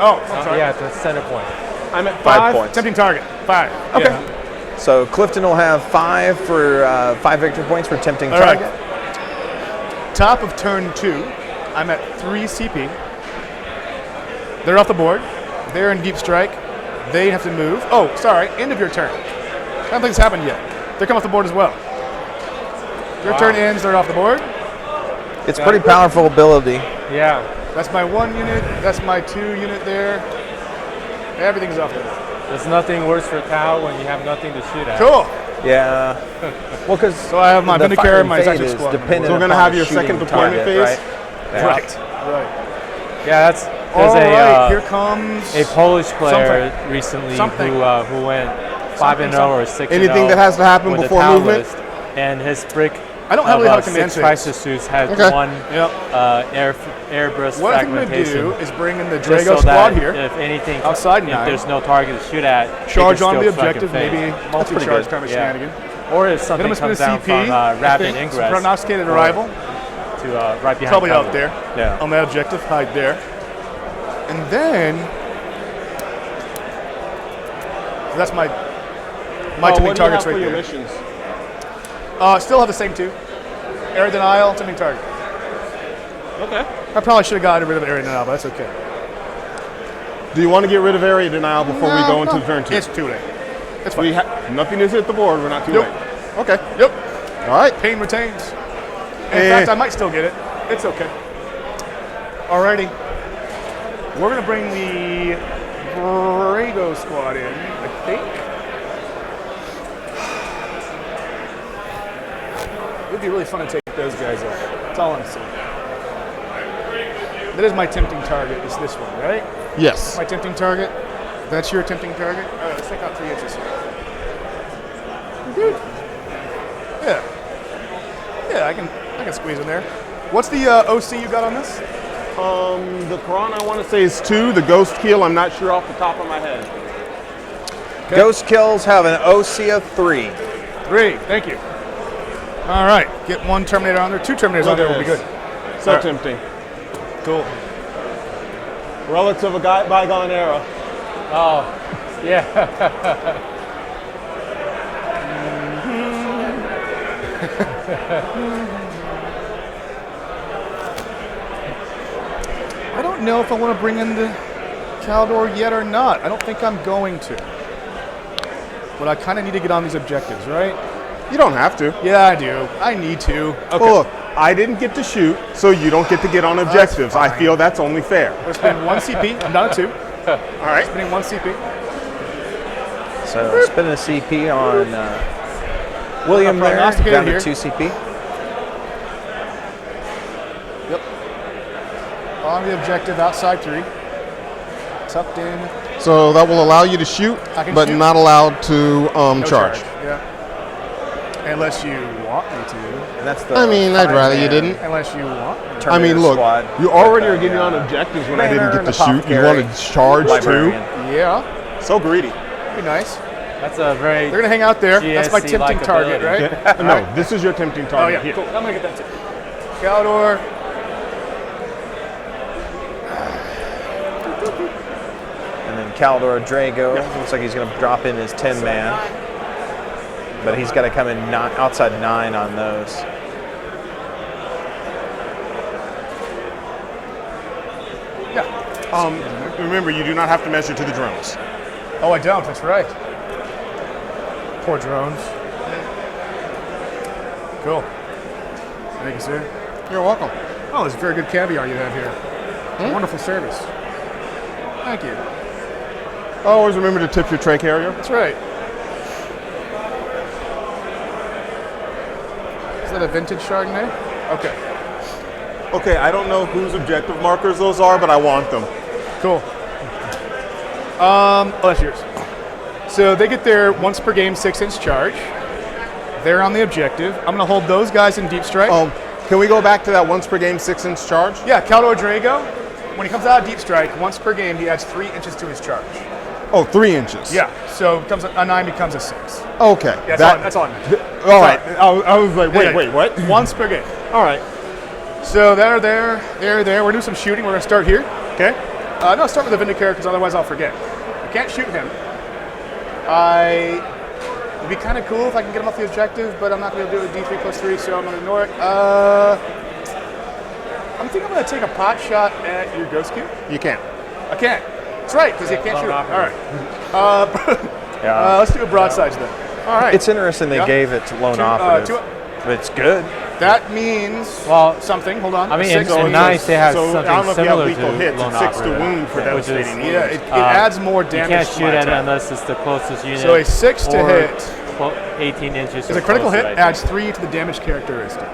Oh, I'm sorry. Yeah, the center point. I'm at 5 5 points. Tempting target, 5. Okay. Yeah. So Clifton will have 5 for 5 victory points for tempting All right. target. Top of turn 2, I'm at 3 CP. They're off the board. They're in deep strike. They have to move. Oh, sorry, end of your turn. I don't think it's happened yet. They come off the board as well. Your turn ends, they're off the board. It's pretty powerful ability. Yeah. That's my 1 unit, that's my 2 unit there. Everything's off the board. There's nothing worse for Tau when you have nothing to shoot at. Cool. Yeah. Well, because So I have my Vindicator and my Tactics Squad. dependent So we're gonna upon have your shooting second deployment target, phase? right? Right. Right. Yeah, there's All right, a here comes a Polish player something. recently Something. who went 5-0 or 6-0. Anything that has to happen with before the Tau movement? list, and his brick I don't have really have a of command 6 phase. crisis suits has Okay. 1 Yep. air burst What I'm going to fragmentation. do is bring in the Just Drago so squad that here. if anything, Outside if nine. there's no target to shoot at, they Charge can on the still strike objective, and fade. maybe multi-charge kind of Yeah. shenanigan. Or if Then something I'm going comes to down CP. from rapid ingress, Prognosticated or arrival. to right behind Probably cover. out there. Yeah. On that objective, hide there. And then that's my tempting targets right there. missions? Still have the same 2. Area denial, tempting target. Okay. I probably should have gotten rid of area denial, but that's okay. Do you want to get rid of area denial before we go into turn 2? It's too late. It's fine. Nothing is hit the board. We're not too Nope. late. Okay. Yep. All right. Pain retains. In fact, I might still get it. It's okay. Alrighty. We're going to bring the Drago squad in, I think. would be really fun to take those guys out. That's all I'm saying. That is my tempting target, is this one, right? Yes. My tempting target. That's your tempting target? All right, let's take out 3 inches here. Good. Yeah. Yeah, I can squeeze in there. What's the OC you got on this? The Quran I want to say is 2. The Ghost Kill, I'm not sure off the top of my head. Okay. Ghost Kills have an OC of 3. 3, thank you. All right, get 1 Terminator on there. 2 Terminators on there will be good. So All right. tempting. Cool. Relics of a bygone era. Oh, yeah. I don't know if I want to bring in the Caldor yet or not. I don't think I'm going to. But I kind of need to get on these objectives, right? You don't have to. Yeah, I do. I need to. Okay. Well, look, I didn't get to shoot, so you don't get to get on objectives. I fine. feel that's only fair. We're spending 1 CP. I'm down at 2. All right. Spending 1 CP. So spinning a CP on William there, Prognosticator down here. to 2 CP. Yep. On the objective, outside 3. Tucked in. So that will allow you to shoot, I can but shoot. not allowed to No charge. Yeah. Unless you want me to. And that's the I mean, I'd rather you 5-man didn't. Unless you want me to. I mean, Terminator look, squad you already with, are getting on yeah, objectives when I Banner didn't and get to shoot. You apothecary, want to charge librarian. too? Yeah. So greedy. Be nice. That's a very. They're gonna hang out there. That's my GSC tempting target, likability. right? No, this is your tempting Oh target. yeah, Here. cool. I'm gonna get that too. Caldor. And then Caldor Drago. Looks like he's going to drop in his 10-man. But he's got to come in outside 9 on those. Yeah. Remember, you do not have to measure to the drones. Oh, I don't. That's right. Poor drones. Cool. Thank you, sir. You're welcome. Oh, it's very good caviar you have here. Wonderful service. Thank you. Always remember to tip your tray carrier. That's right. Is that a vintage Chardonnay? Okay. Okay, I don't know whose objective markers those are, but I want them. Cool. Oh, that's yours. So they get their once per game 6-inch charge. They're on the objective. I'm going to hold those guys in deep strike. Can we go back to that once per game 6-inch charge? Yeah, Caldor Drago, when he comes out of deep strike, once per game, he adds 3 inches to his charge. Oh, 3 inches. Yeah, so it comes a 9 becomes a 6. Okay. Yeah, that's all I meant. All right. I was like, wait, what? Once per game. All right. So they're there. We're doing some shooting. We're going to start here. Okay. No, I'll start with the Vindicator because otherwise I'll forget. I can't shoot him. It'd be kind of cool if I can get him off the objective, but I'm not going to be able to do it with D3+3, so I'm going to ignore it. I'm thinking I'm going to take a pot shot at your Ghost Cube. You can't. I can't. That's right, because you can't shoot him. All right. Yeah. Let's do a broadsides then. All right. It's interesting they Yeah. gave it to lone Two- operative. But it's good. That means something. Hold on. I mean, A 6 in means- nice they have So I don't know something if you have similar lethal to hits. lone It's 6 to operative, wound for which is, devastating wounds. Yeah, it adds more you damage. can't to shoot my at it attack. unless it's the closest unit. So a 6 to or hit 18 inches. is or a critical closer, hit. I think. Adds 3 to the damage characteristic.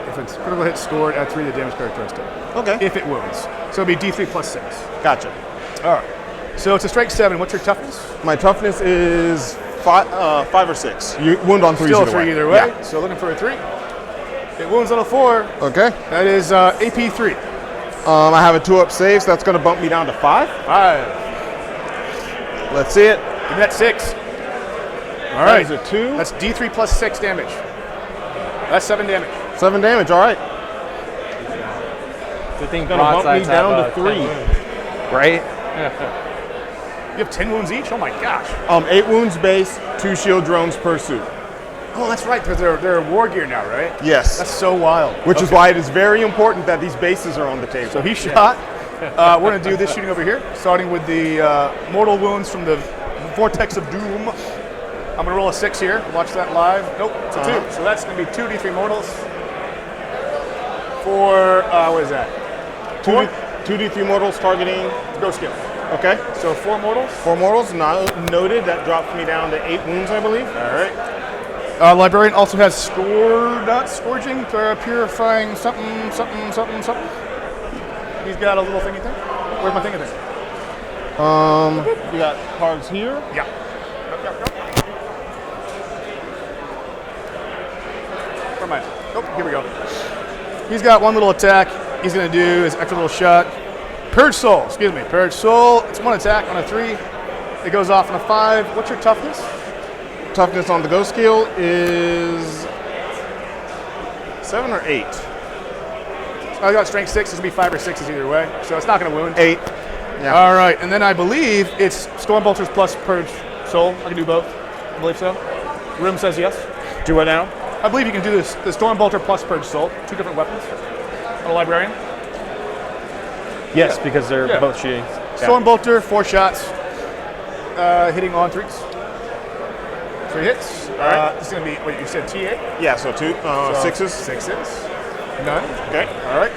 If it's critical hit scored, add 3 to the damage characteristic. Okay. If it wounds, so it'd be D3+6. Gotcha. All right. So it's a strike 7. What's your toughness? My toughness is 5 or 6. You wound on 3 Still a 3 either way. Yeah. So looking for a 3. It wounds on a 4. Okay. That is AP 3. I have a 2-up save, so that's going to bump me down to 5. 5. Let's see it. Give me that 6. All That right. is a 2. That's D3+6 damage. That's 7 damage. 7 damage. All right. Good thing Gonna bump me broadsides have, down to 10 3. wounds. Right? You have 10 wounds each? Oh my gosh. 8 wounds base, 2 shield drones per suit. Oh, that's right, because they're war gear now, right? Yes. That's so wild. Which is why it is very important that these bases are on the table. So he shot. We're going to do this shooting over here, starting with the mortal wounds from the Vortex of Doom. I'm going to roll a 6 here. Watch that live. Nope, it's a 2. So that's going to be 2 D3 mortals. For, what is that? 2d3 mortals targeting. Ghost skill. Okay. So 4 mortals. 4 mortals. Noted. That drops me down to 8 wounds, I believe. All right. Librarian also has scourging, purifying something. He's got a little thingy thing. Where's my thingy thing? You got cards here. Yeah. Yep. Where am I? Oh, here we go. He's got one little attack. He's going to do his extra little shot. Purge Soul. It's one attack on a 3. It goes off on a 5. What's your toughness? Toughness on the go skill is 7 or 8. I got strength 6. This will be 5 or 6 either way, so it's not going to wound. 8. Yeah. All right, and then I believe it's Storm Bolters plus Purge Soul. I can do both. I believe so. Room says yes. Do what now? I believe you can do this. The Storm Bolter plus Purge Soul. 2 different weapons. On a Librarian. Yes, because they're both shooting. Storm Bolter, 4 shots. Hitting on 3s. 3 hits. All right. This is going to be, what you said, T8? Yeah, so 2, 6s. 6s. None. Okay. All right.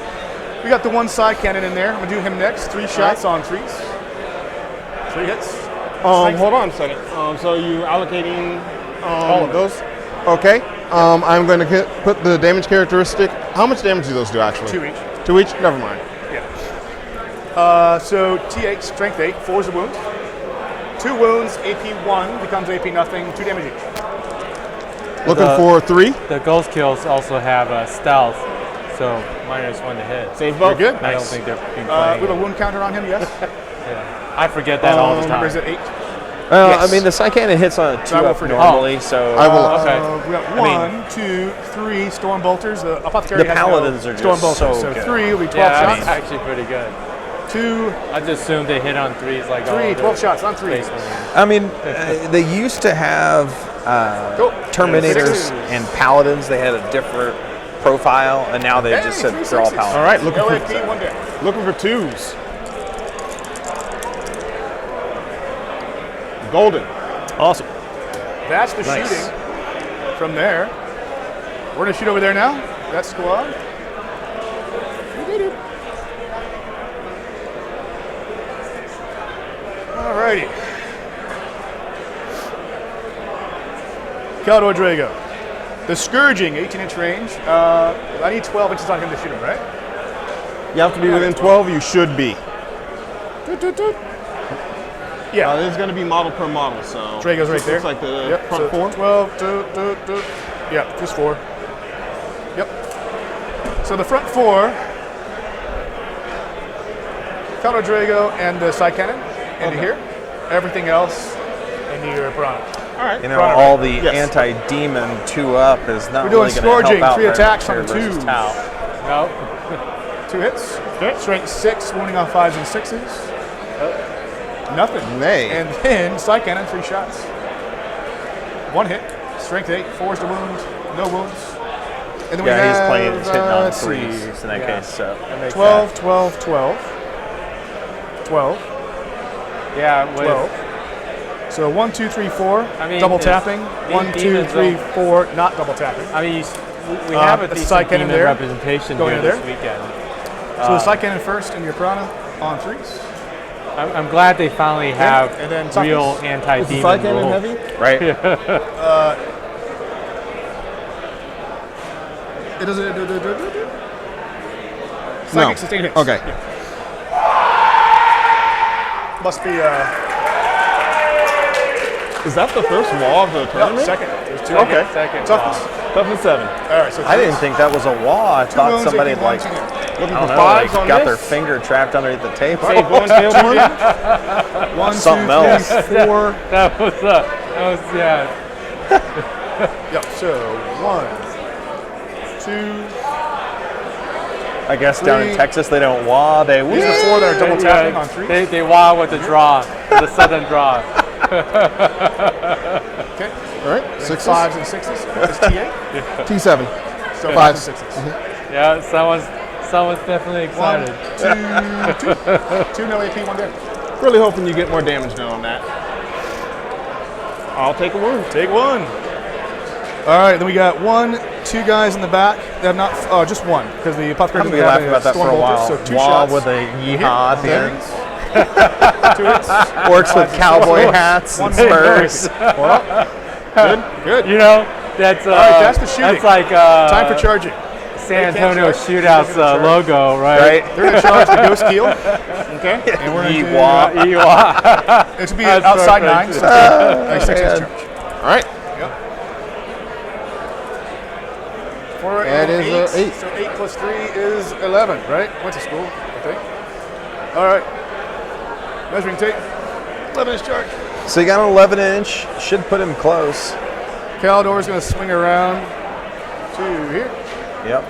We got the one side cannon in there. I'm going to do him next. 3 shots on 3s. 3 hits. Hold on a second. So you allocating All of those? Okay. I'm going to put the damage characteristic. How much damage do those do actually? 2 each. 2 each? Never mind. Yeah. So T8, strength 8, 4 is the wound. 2 wounds, AP 1 becomes AP nothing, 2 damage each. Looking for 3. The ghost kills also have stealth, so -1 to hit. Save both. Very good. I don't think they're being We playing. have a wound counter on him, yes. I forget that all the Remember, is time. it 8? I mean, the Psy Cannon hits on a 2 I will up forget. normally, so I will. Okay. We got I mean- 1, 2, 3 Storm Bolters. The Apothecary The has Paladins no are Storm just Bolters. so So good. 3 will be 12 Yeah, shots. that's actually pretty good. 2, I just assumed they hit on 3s like all 3, the 12 shots on 3. Space Marines. I mean, they used to have Cool. Terminators Sixes. and Paladins. They had a different profile, and now they just said 3 they're all sixes. Paladins. All right, looking No for AP, 1 damage. 2s. Golden. Awesome. That's the Nice. shooting from there. We're going to shoot over there now. That squad. Alrighty. Caldor Drago. The Scourging, 18-inch range. I need 12 inches on him to shoot him, right? You have to be within 12. You should be. Yeah. This is going to be model per model, so. Drago's right this there. looks like the Yep, front so 4. 12, yeah, just 4. Yep. So the front 4, Caldor Drago and the Psy Cannon into here. Everything else into your Piranha. All right. You know, all the anti-demon 2 up is not We're doing really going to Scourging, help out 3 very attacks much on here versus 2s. Tau. No. 2 hits. Strength 6, wounding on 5s and 6s. Nothing. Nay. And then Psy Cannon, 3 shots. 1 hit. Strength 8, 4 is the wound. No wounds. And then we Yeah, have, he's playing. He's hitting on let's see, 3s in that case. So That makes 12, sense. 12, 12. 12. Yeah, with 12. So 1, 2, 3, 4. I mean, double it's- tapping. the 1, 2, demons 3, don't- 4. Not double tapping. I mean, we have a the decent Psy Cannon demon there. representation Going here in this there. weekend. So the Psy Cannon first and your Piranha on 3s. I'm glad they finally have and then real toughness. anti-demon Psy Cannon rules. heavy? right. It doesn't. No. Psychic sustain hits. Okay. Must be Is that the first wall of the tournament? second. There's 2. Okay. Second Toughness. Toughness 7. All right. So I didn't think that was a wall. I thought wounds, somebody 18 like, wounds, Looking I for don't know, like 5s on got their this. finger trapped underneath the tape. Save 1, fail 1. 1, 2, Something else. 3, 4. That was yeah. Yep. So 1, 2. I guess down in 3. Texas they don't wah. They These are 4 that are double tapping on 3. They wow with the draw, the sudden draw. Okay. All right. 6, 6s. 5s and 6s. It's T8. T7. So 5s. 5s and 6s. Yeah, someone's definitely 1, excited. 2. 2 no AP, 1 damage. Really hoping you get more damage done on that. I'll take a wound. Take 1. All right, then we got 1, 2 guys in the back. They have not, just 1, because the Apothecary I'm doesn't gonna be have laughing a about that for Storm a Bolter, while. So 2 Wah shots. with a yeehaw at the There. end. 2 hits. Orcs with cowboy hats and One more. spurs. Good. You know, That's All right, that's the shooting. That's like Time for charging. San Antonio Shootouts logo, right? They're going to charge the ghost keel. Okay. And we're going to Ewok. It's going to be That's outside perfect. 9, so like 6 inch charge. All right. Yep. 4, That is 8. So 8 plus 3 is 11, right? Went to school, I think. All right. Measuring tape. 11 inch charge. So you got an 11 inch. Should put him close. Caldor's going to swing around to here. Yep.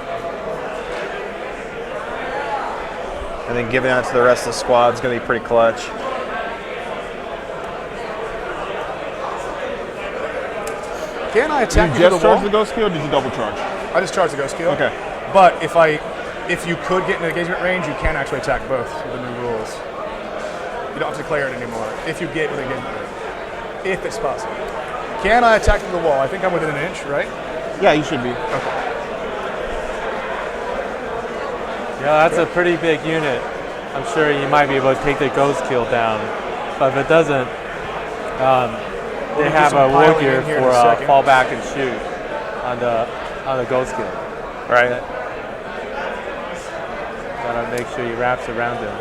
And then giving out to the rest of the squad is going to be pretty clutch. Can I attack Did you you to just the wall? charge the ghost key or did you double charge? I just charged the ghost keel. Okay. But if you could get in engagement range, you can actually attack both with the new rules. You don't have to declare it anymore if you get within engagement range. If it's possible. Can I attack through the wall? I think I'm within an inch, right? Yeah, you should be. Okay. Yeah, that's a pretty big unit. I'm sure you might be able to take the ghost kill down, but if it doesn't, they do have some a war piling gear in here in for a second. fall back and shoot on the ghost kill. Right. Gotta make sure he wraps around him.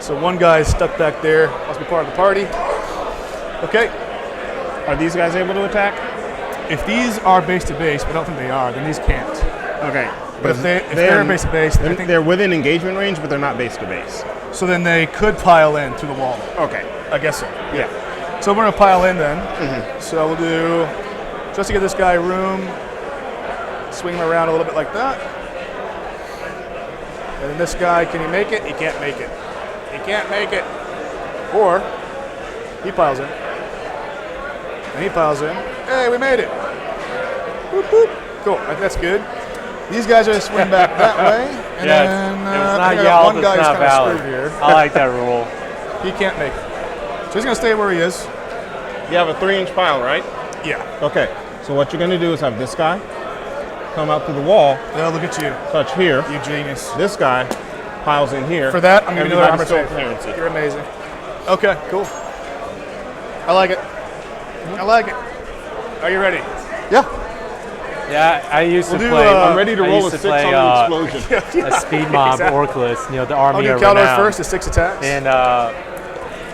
So one guy's stuck back there. Must be part of the party. Okay. Are these guys able to attack? If these are base to base, but I don't think they are, then these can't. Okay. But if they're base to base, I think they're within engagement range, but they're not base to base. so then they could pile in through the wall. Okay. I guess so. Yeah. So we're gonna pile in then. So we'll do, just to give this guy room, swing him around a little bit like that. And then this guy, can he make it? He can't make it. He can't make it. Or he piles in. And he piles in. Hey, we made it. Boop, boop. Cool, I think that's good. These guys are gonna swing back that way. And Yeah, then it's I not think I got yelled, one guy it's who's not kind of valid. screwed here. I like that rule. He can't make it. So he's gonna stay where he is. You have a 3-inch pile, right? Yeah. Okay. So what you're going to do is have this guy come out through the wall, Now look at you. touch here. You genius. This guy piles in here. For that, I'm giving you another armor Everybody's save. still clearance it. You're amazing. Okay, cool. I like it. I like it. Are you ready? Yeah. Yeah, I used to We'll do, play. I'm ready to I roll used a to 6 play, on the explosion. a speed mob Exactly. Orclus, the I'll army do of Caldor renown. first to 6 attacks.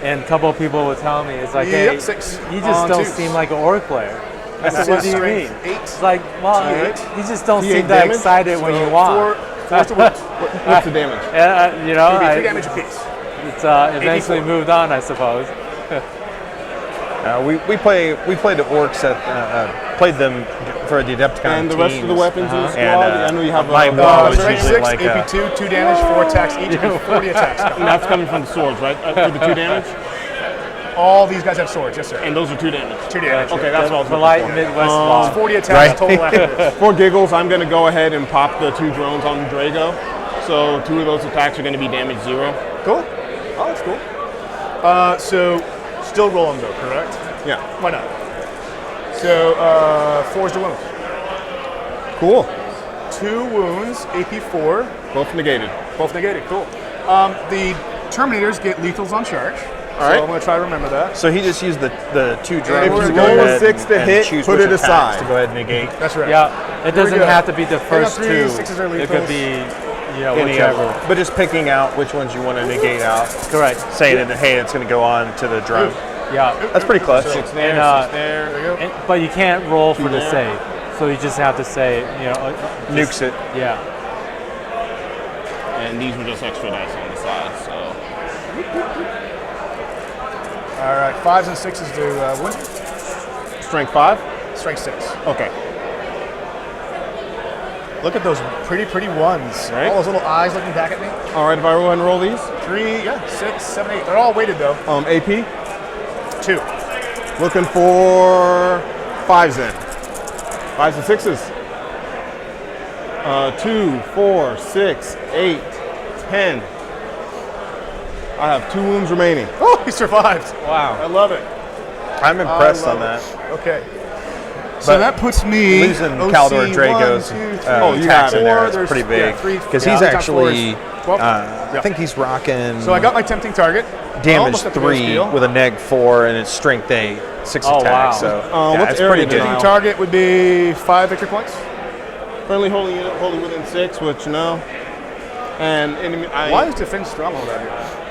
And a couple of people would tell me, it's like, Yep, hey, 6 you just on don't twos. seem like an orc player. I said, what do you mean? 8. It's like, well, T8. you just don't T8 seem that damage? excited when you want. 4 to win. What's the damage? You know, It'll be 3 I- damage apiece. it's eventually 84. moved on, I suppose. We played the orcs played them for the Adepticon And the rest of the teams. weapons in the squad, And, I know you have my a wall was Strength usually 6, like AP 2, 2 damage, 4 attacks each, and 40 attacks. and that's coming from the swords, right? For the 2 damage? All these guys have swords, yes sir. And those are 2 damage. 2 damage. Okay, that's what I was Polite looking for. Midwest law. 40 attacks total afterwards. For giggles, I'm going to go ahead and pop the 2 drones on the Drago. So 2 of those attacks are going to be damage 0. Cool. Oh, that's cool. So, still roll them though, correct? Yeah. Why not? So, 4's the wound. Cool. 2 wounds, AP 4, Both negated. both negated. Cool. The Terminators get lethals on charge. All right. So I'm going to try to remember that. So he just used the 2 drones. If you to go roll a ahead 6 to and hit, choose put which it attacks aside. to go ahead and negate. That's right. Yeah, it Here we doesn't go. have to be the got first 3, 2. 6s are It could lethals. be, Any of whichever. them. But just picking out which ones you want to negate out. Correct. Saying that, hey, it's going to go on to the drone. Yeah. That's pretty clutch. 6 there, And, 6 there. There you go. But you can't roll for the there. save. So you just have to say, Nukes it. Yeah. And these were just extra dice on the side, so. All right, 5s and 6s do wound. Strength 5? Strength 6. Okay. Look at those pretty ones. Right. All those little eyes looking back at me. All right, if I go ahead and roll these. 3, yeah, 6, 7, 8. They're all weighted though. AP, 2. looking for 5s then. 5s and 6s. 2, 4, 6, 8, 10. I have 2 wounds remaining. Oh, he survived. I Wow. love it. I'm impressed I on love that. it. Okay. So that puts me losing OC Caldor Drago's 1, 2, 3, tax in there 4. is There's pretty big three- because yeah, he's the top four is actually 12. I think he's rocking So I got my tempting target. damage Almost up to three steel. with a neg 4 and it's strength 8, 6 Oh, attack. wow. So what's it's area pretty good. denial? Tempting target would be 5 victory points. Friendly holy unit, holy within 6, which no. And enemy. Why is defense stronghold out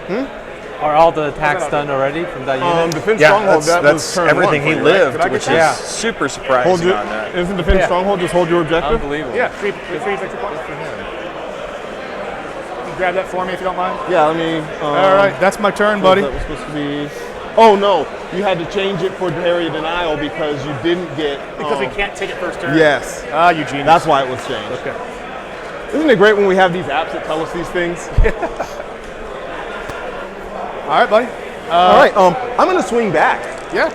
here? Are all the attacks done already from that unit? Defense Yeah, stronghold, that was that's turn everything 1 he for you, right? lived, Did I get which that? is super surprising Hold your, on that. isn't defense Yeah. stronghold just hold your objective? Unbelievable. Yeah, three victory points. Can you grab that for me if you don't mind? Yeah, let me. All right, that's my turn, buddy. That was supposed to be. Oh no, you had to change it for area denial because you didn't get. Because we can't take it first turn. Yes, Ah, you genius. that's why it was changed. Okay. Isn't it great when we have these apps that tell us these things? All right, buddy. All right, I'm gonna swing back. Yeah.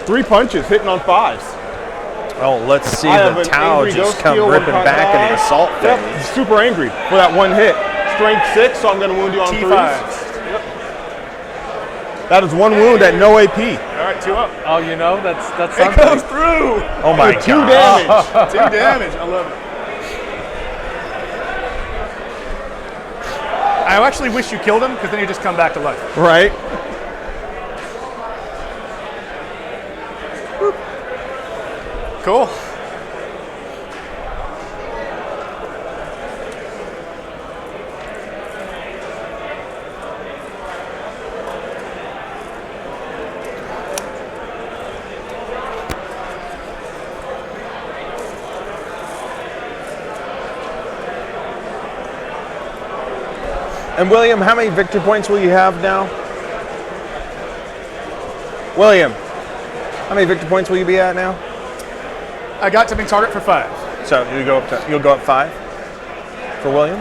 3 punches, hitting on 5s. Oh, let's see I have the an Tau angry just ghost come steel, ripping 1 back in the dodge. assault Yep, phase. super angry for that 1 hit. Strength 6, so I'm gonna wound you on 3s. T5s. That is 1 wound at no AP. All right, 2 up. Oh, you know, that's It something. goes through. Oh my 2 god. damage. 2 damage. I love it. I actually wish you killed him because then you just come back to life. Right. Cool. And William, how many victory points will you have now? William, how many victory points will you be at now? I got to be target for 5. So you'll go up 5 for William.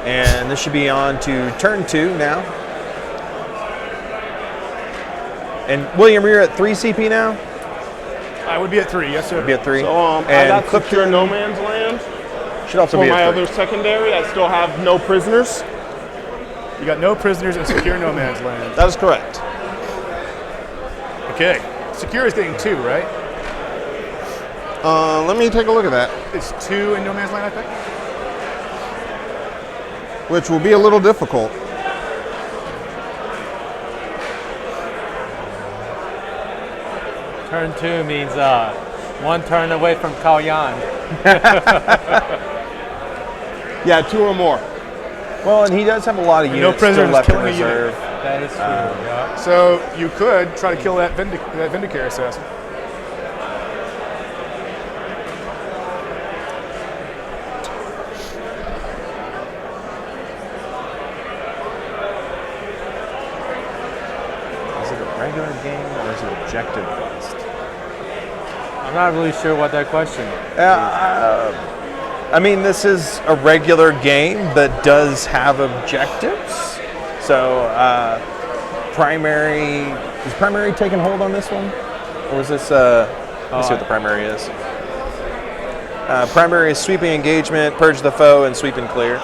And this should be on to turn 2 now. And William, you're at 3 CP now? I would be at 3. Yes, sir. Be at 3. So I and got Clifton secure no man's land should also for be my at 3. other secondary. I still have no prisoners. You got no prisoners and secure no man's land. That is correct. Okay. Secure is getting 2, right? Let me take a look at that, It's 2 in no man's land, I think. which will be a little difficult. Turn 2 means 1 turn away from Kao Yan. Yeah, 2 or more. Well, and he does have a lot of no units still prisoners left in killing a unit. reserve. That is true. Yeah. So you could try to kill that Vindicare assassin. Is it a regular game or is it objective based? I'm not really sure what that question is. I mean, this is a regular game that does have objectives. So, is primary taking hold on this one? Or is this, let me see what the primary is. Primary is sweeping engagement, purge the foe, and sweep and clear.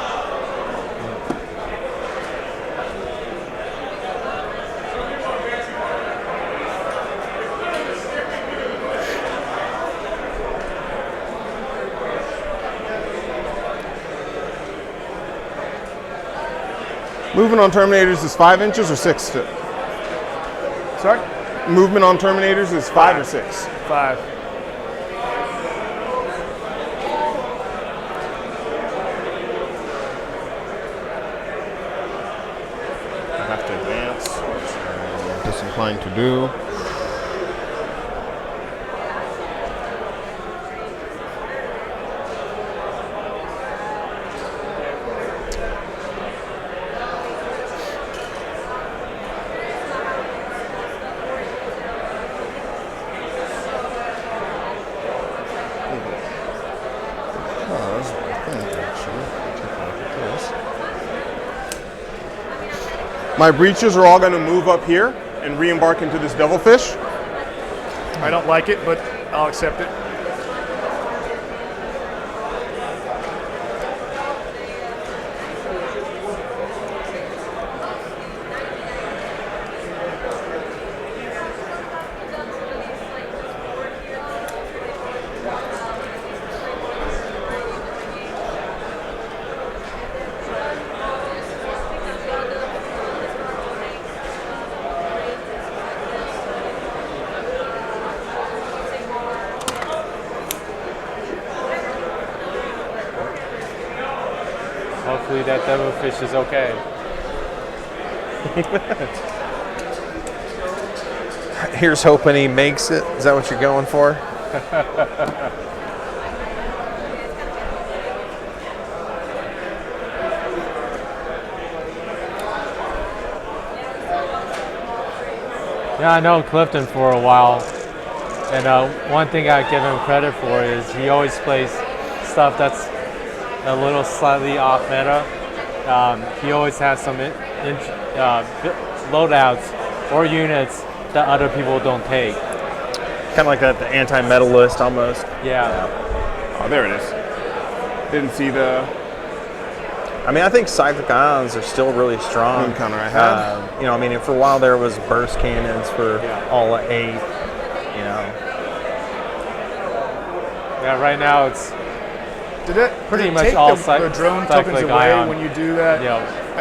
Movement on Terminators is 5 inches or 6? Sorry? Movement on Terminators is 5 or 6? 5. I have to advance, which I'm disinclined to do. Because I think actually, take a look at this. My breaches are all going to move up here and re-embark into this devilfish. I don't like it, but I'll accept it. Hopefully that devilfish is okay. Here's hoping he makes it. Is that what you're going for? Yeah, I know Clifton for a while, and one thing I give him credit for is he always plays stuff that's a little slightly off meta. He always has some loadouts or units that other people don't take. Kind of like that, the anti-medalist almost. Yeah. Oh, there it is. Didn't see the I mean, I think Cyclic Ions are still really strong. moon counter I had. You know, I mean, for a while there was burst cannons for all 8. You know. Yeah, right now it's pretty much take all the drone tokens away when you do that?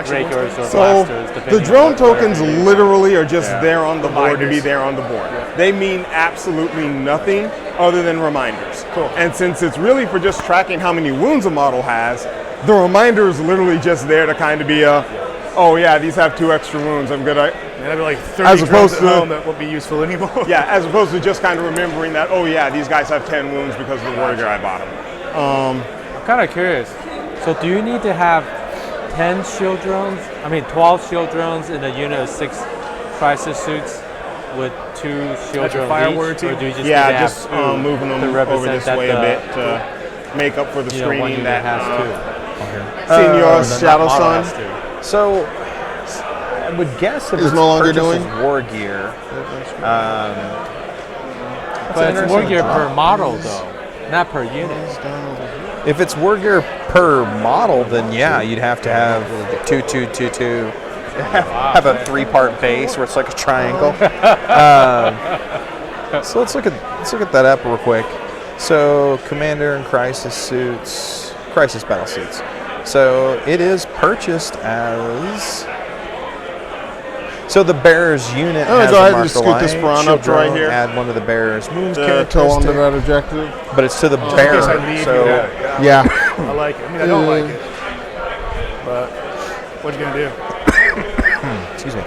Rakers or So blasters, the depending drone on tokens whatever. literally are just Yeah. there on the board to be Reminders. there on the board. They mean absolutely nothing other than reminders. Cool. And since it's really for just tracking how many wounds a model has, the reminder is literally just there to kind of be oh yeah, these have 2 extra wounds. I'm good. Man, that'd be like 30 As drones opposed at to- home that won't be useful anymore. Yeah, as opposed to just kind of remembering that, oh yeah, these guys have 10 wounds because of the warrior I bought them. I'm kind of curious. So do you need to have 10 shield drones? I mean, 12 shield drones in a unit of 6 crisis suits with 2 shield That's your drones fireword each? team? Or do you just need to Yeah, have just 2 moving them to over represent this that way the, a bit to make up for the one screening unit that has 2? Senor The Shadow model Sun. has 2. So I would guess if Is it's no longer purchased doing? as war gear. But it's war gear per model, though, not per unit. If it's war gear per model, then yeah, you'd have to have 2, 2, 2, 2. Have a 3-part base where it's like a triangle. So let's look at that up real quick. So commander and crisis battle suits. So it is purchased as. So the bearer's unit has go a ahead and marker just scoot this light, prawn shield up right drone, here. Add one of the bearer's moves toe onto characteristic, that objective. but it's to the I bearer. leave So you that. Yeah. I like it. I mean, I don't like it. But what you gonna do? excuse me.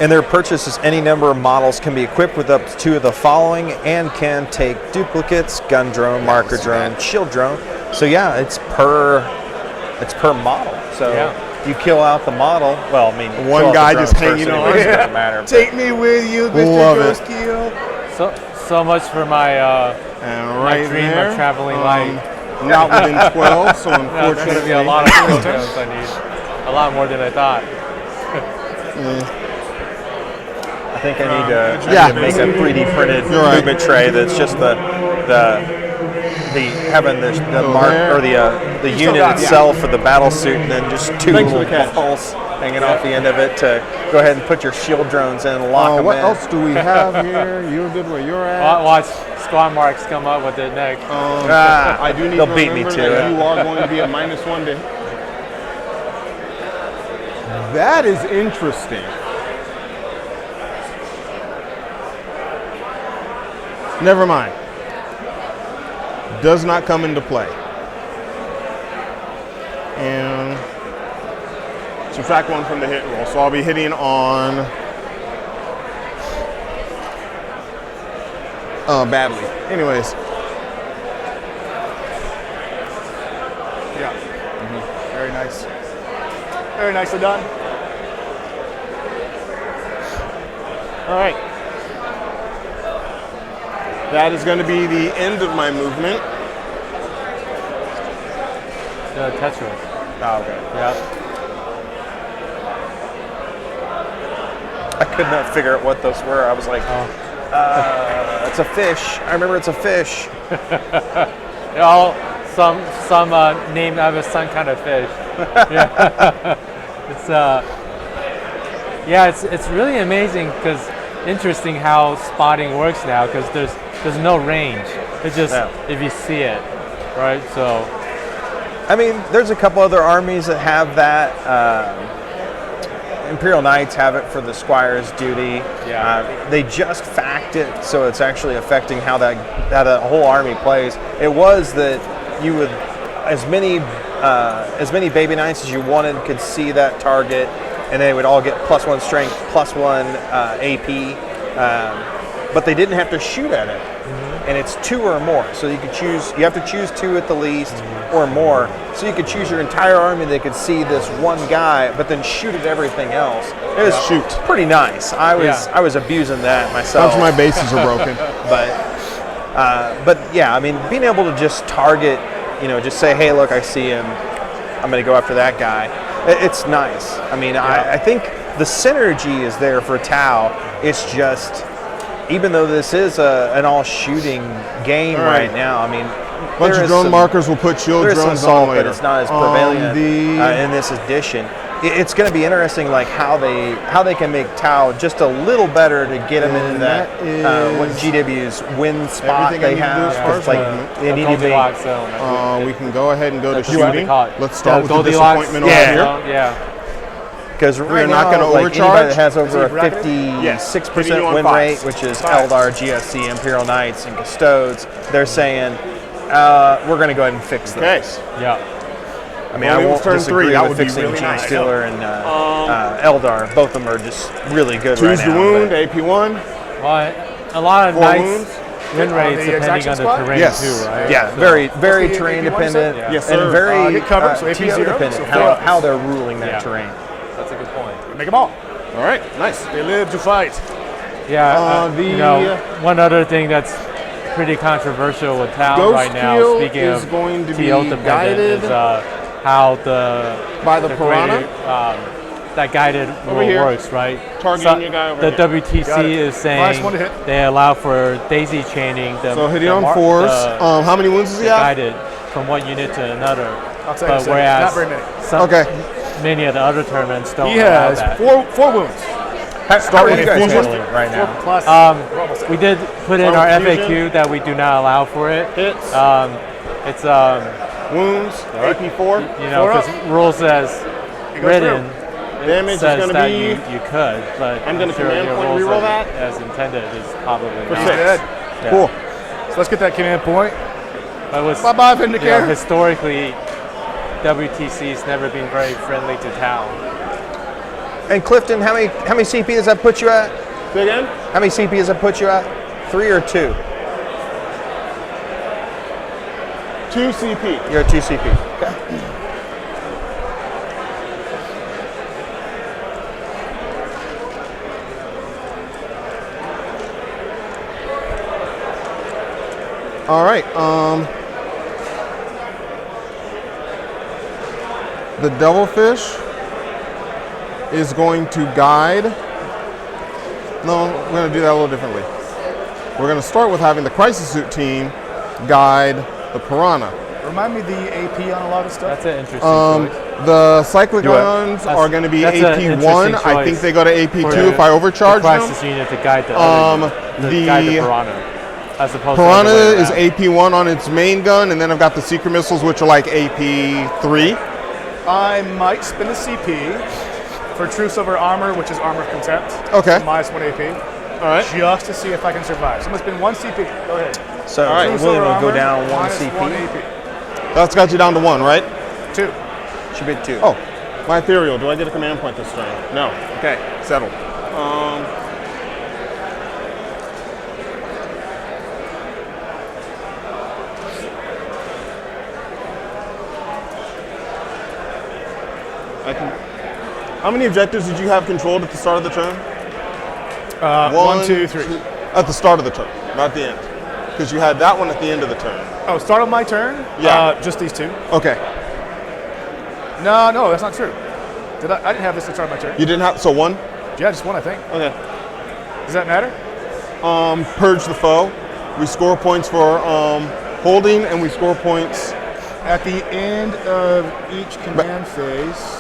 And their purchases, any number of models can be equipped with up to 2 of the following and can take duplicates, gun drone, marker drone, shield drone. So yeah, it's per model. So you kill out the model. Well, I mean, One kill out guy the just drone hanging first on. anyway, so it doesn't matter. Take me with you, Mr. Love it. Ghostkeel. So much for my And my right dream there, of traveling light. not within 12, so That's going to unfortunately. be a lot of shield drones I need. A lot more than I thought. I think I need to make a 3D printed You're right. movement tray that's just the having the mark there. or the unit itself of the battle suit, and then just 2 Thanks for little the catch. balls hanging off the end of it to go ahead and put your shield drones in and lock them What in. else do we have here? You're good where you're at. Watch squad marks come up with it next. I do need They'll to beat me remember to that it. you are going to be at -1 to. That is interesting. Never mind. Does not come into play. And subtract 1 from the hit roll. So I'll be hitting on badly. Anyways. Yeah. Very nice. Very nicely done. All right. That is going to be the end of my movement. Tetris. Oh, okay. Yeah. I could not figure out what those were. I was like, it's a fish. I remember it's a fish. Some named after some kind of fish. Yeah. It's really amazing because interesting how spotting works now because there's no range. It's just if you see it, right? So. I mean, there's a couple other armies that have that. Imperial Knights have it for the Squire's duty. Yeah. They just fact it, so it's actually affecting how that whole army plays. It was that you would as many baby knights as you wanted could see that target, and they would all get +1 strength, +1 AP, but they didn't have to shoot at it. And it's 2 or more, so you could choose. You have to choose 2 at the least, or more. So you could choose your entire army. They could see this one guy, but then shoot at everything else. It was pretty nice. I was abusing that myself. Bunch of my bases are broken. But yeah, I mean, being able to just target, just say, hey, look, I see him. I'm going to go after that guy. It's nice. I mean, I think the synergy is there for Tau. It's just, even though this is an all-shooting game right now, I mean, bunch of drone markers will put shield drones on later. But it's not as prevalent in this edition. It's going to be interesting, like how they can make Tau just a little better to get them into that what GW's win spot they have. As like they need to be. We can go ahead and go to shooting. Let's start with the disappointment over here. Yeah. Because we're not going to overcharge. Anybody that has over a bracket? 56% win rate, which is Eldar, GSC, Imperial Knights, and Custodes, they're saying we're going to go ahead and fix this. Yeah. I mean, I won't disagree with fixing Gene Stealer and Eldar. Both of them are just really good right now. Choose the wound, AP1. Well, a lot of Knights win rates the depending on the terrain too, right? Yeah, very terrain dependent, Yes, and very get covered, so AP TO 0, dependent. so How they're ruling that terrain. That's a good point. Make them all. All right, nice. They live to fight. Yeah, one other thing that's pretty controversial with Tau right now, speaking is of going to be TO dependent, is how the Piranha that guided rule works, right? Targeting your guy over the here. WTC is saying they allow for daisy chaining. So hitting on 4s. How many wounds does he have? Guided from one unit to another. I'll tell But you, whereas not very many. many of the other tournaments don't He allow has that. four wounds. How are you guys handling it right now? Plus, We did put in our FAQ that we do not allow for it. Hits. It's wounds. AP4. because rules says written. Damage is says going to that be. you could, but I'm going to sure command your point rules reroll that. as intended is probably For not. 6. Yeah. Cool. so let's get that command point. But with, Bye-bye, Vindicator. historically, WTC's never been very friendly to Tau. And Clifton, how many CP does that put you at? Say again? How many CP does that put you at? 3 or 2? 2 CP. You're at 2 CP. Okay. All right. The Devilfish is going to guide. No, we're going to do that a little differently. We're going to start with having the Crisis Suit team guide the Piranha. Remind me the AP on a lot of stuff. That's an interesting choice. The Cyclogons are going to be that's an AP1. interesting I think choice they go to AP2 for if I overcharge the them. crisis unit to guide the other, guide the Piranha. As opposed Piranha to the other way is around. AP1 on its main gun, and then I've got the Secret Missiles, which are like AP3. I might spin a CP for True Silver Armor, which is Armor of Contempt. Okay. Minus 1 AP. All right. Just to see if I can survive. So I'm going to spin 1 CP. Go ahead. So All right. William Silver will go Armor, down 1 minus CP. 1 AP. That's got you down to 1, right? 2. Should be 2. Oh, my Ethereal. Do I get a command point this turn? No. Okay, settled. How many objectives did you have controlled at the start of the turn? 1, 2, 3. At the start of the turn, not the end. Because you had that one at the end of the turn. Oh, start of my turn? Yeah. Just these 2. Okay. No, that's not true. I didn't have this at the start of my turn. You didn't have, so 1? Yeah, just 1, I think. Okay. Does that matter? Purge the foe. We score points for holding, and we score points. At the end of each command phase,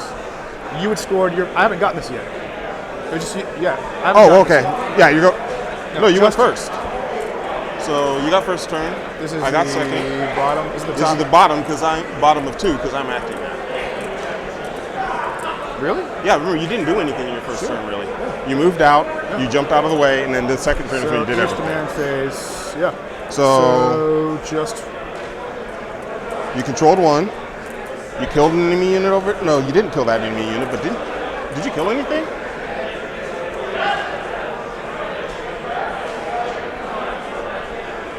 you would score your. I haven't gotten this yet. I haven't gotten Okay. this Yeah, you go. No, you went just- first. So you got first turn. This is I got the second. bottom. This is the This top. is the bottom because I'm bottom of 2 because I'm acting now. Really? Yeah, remember, you didn't do anything in your first turn, really. You moved out, you jumped out of the way, and then the second turn is when you did first everything. command phase. Yeah. So just you controlled one. You killed an enemy unit over. No, you didn't kill that enemy unit, but did you kill anything?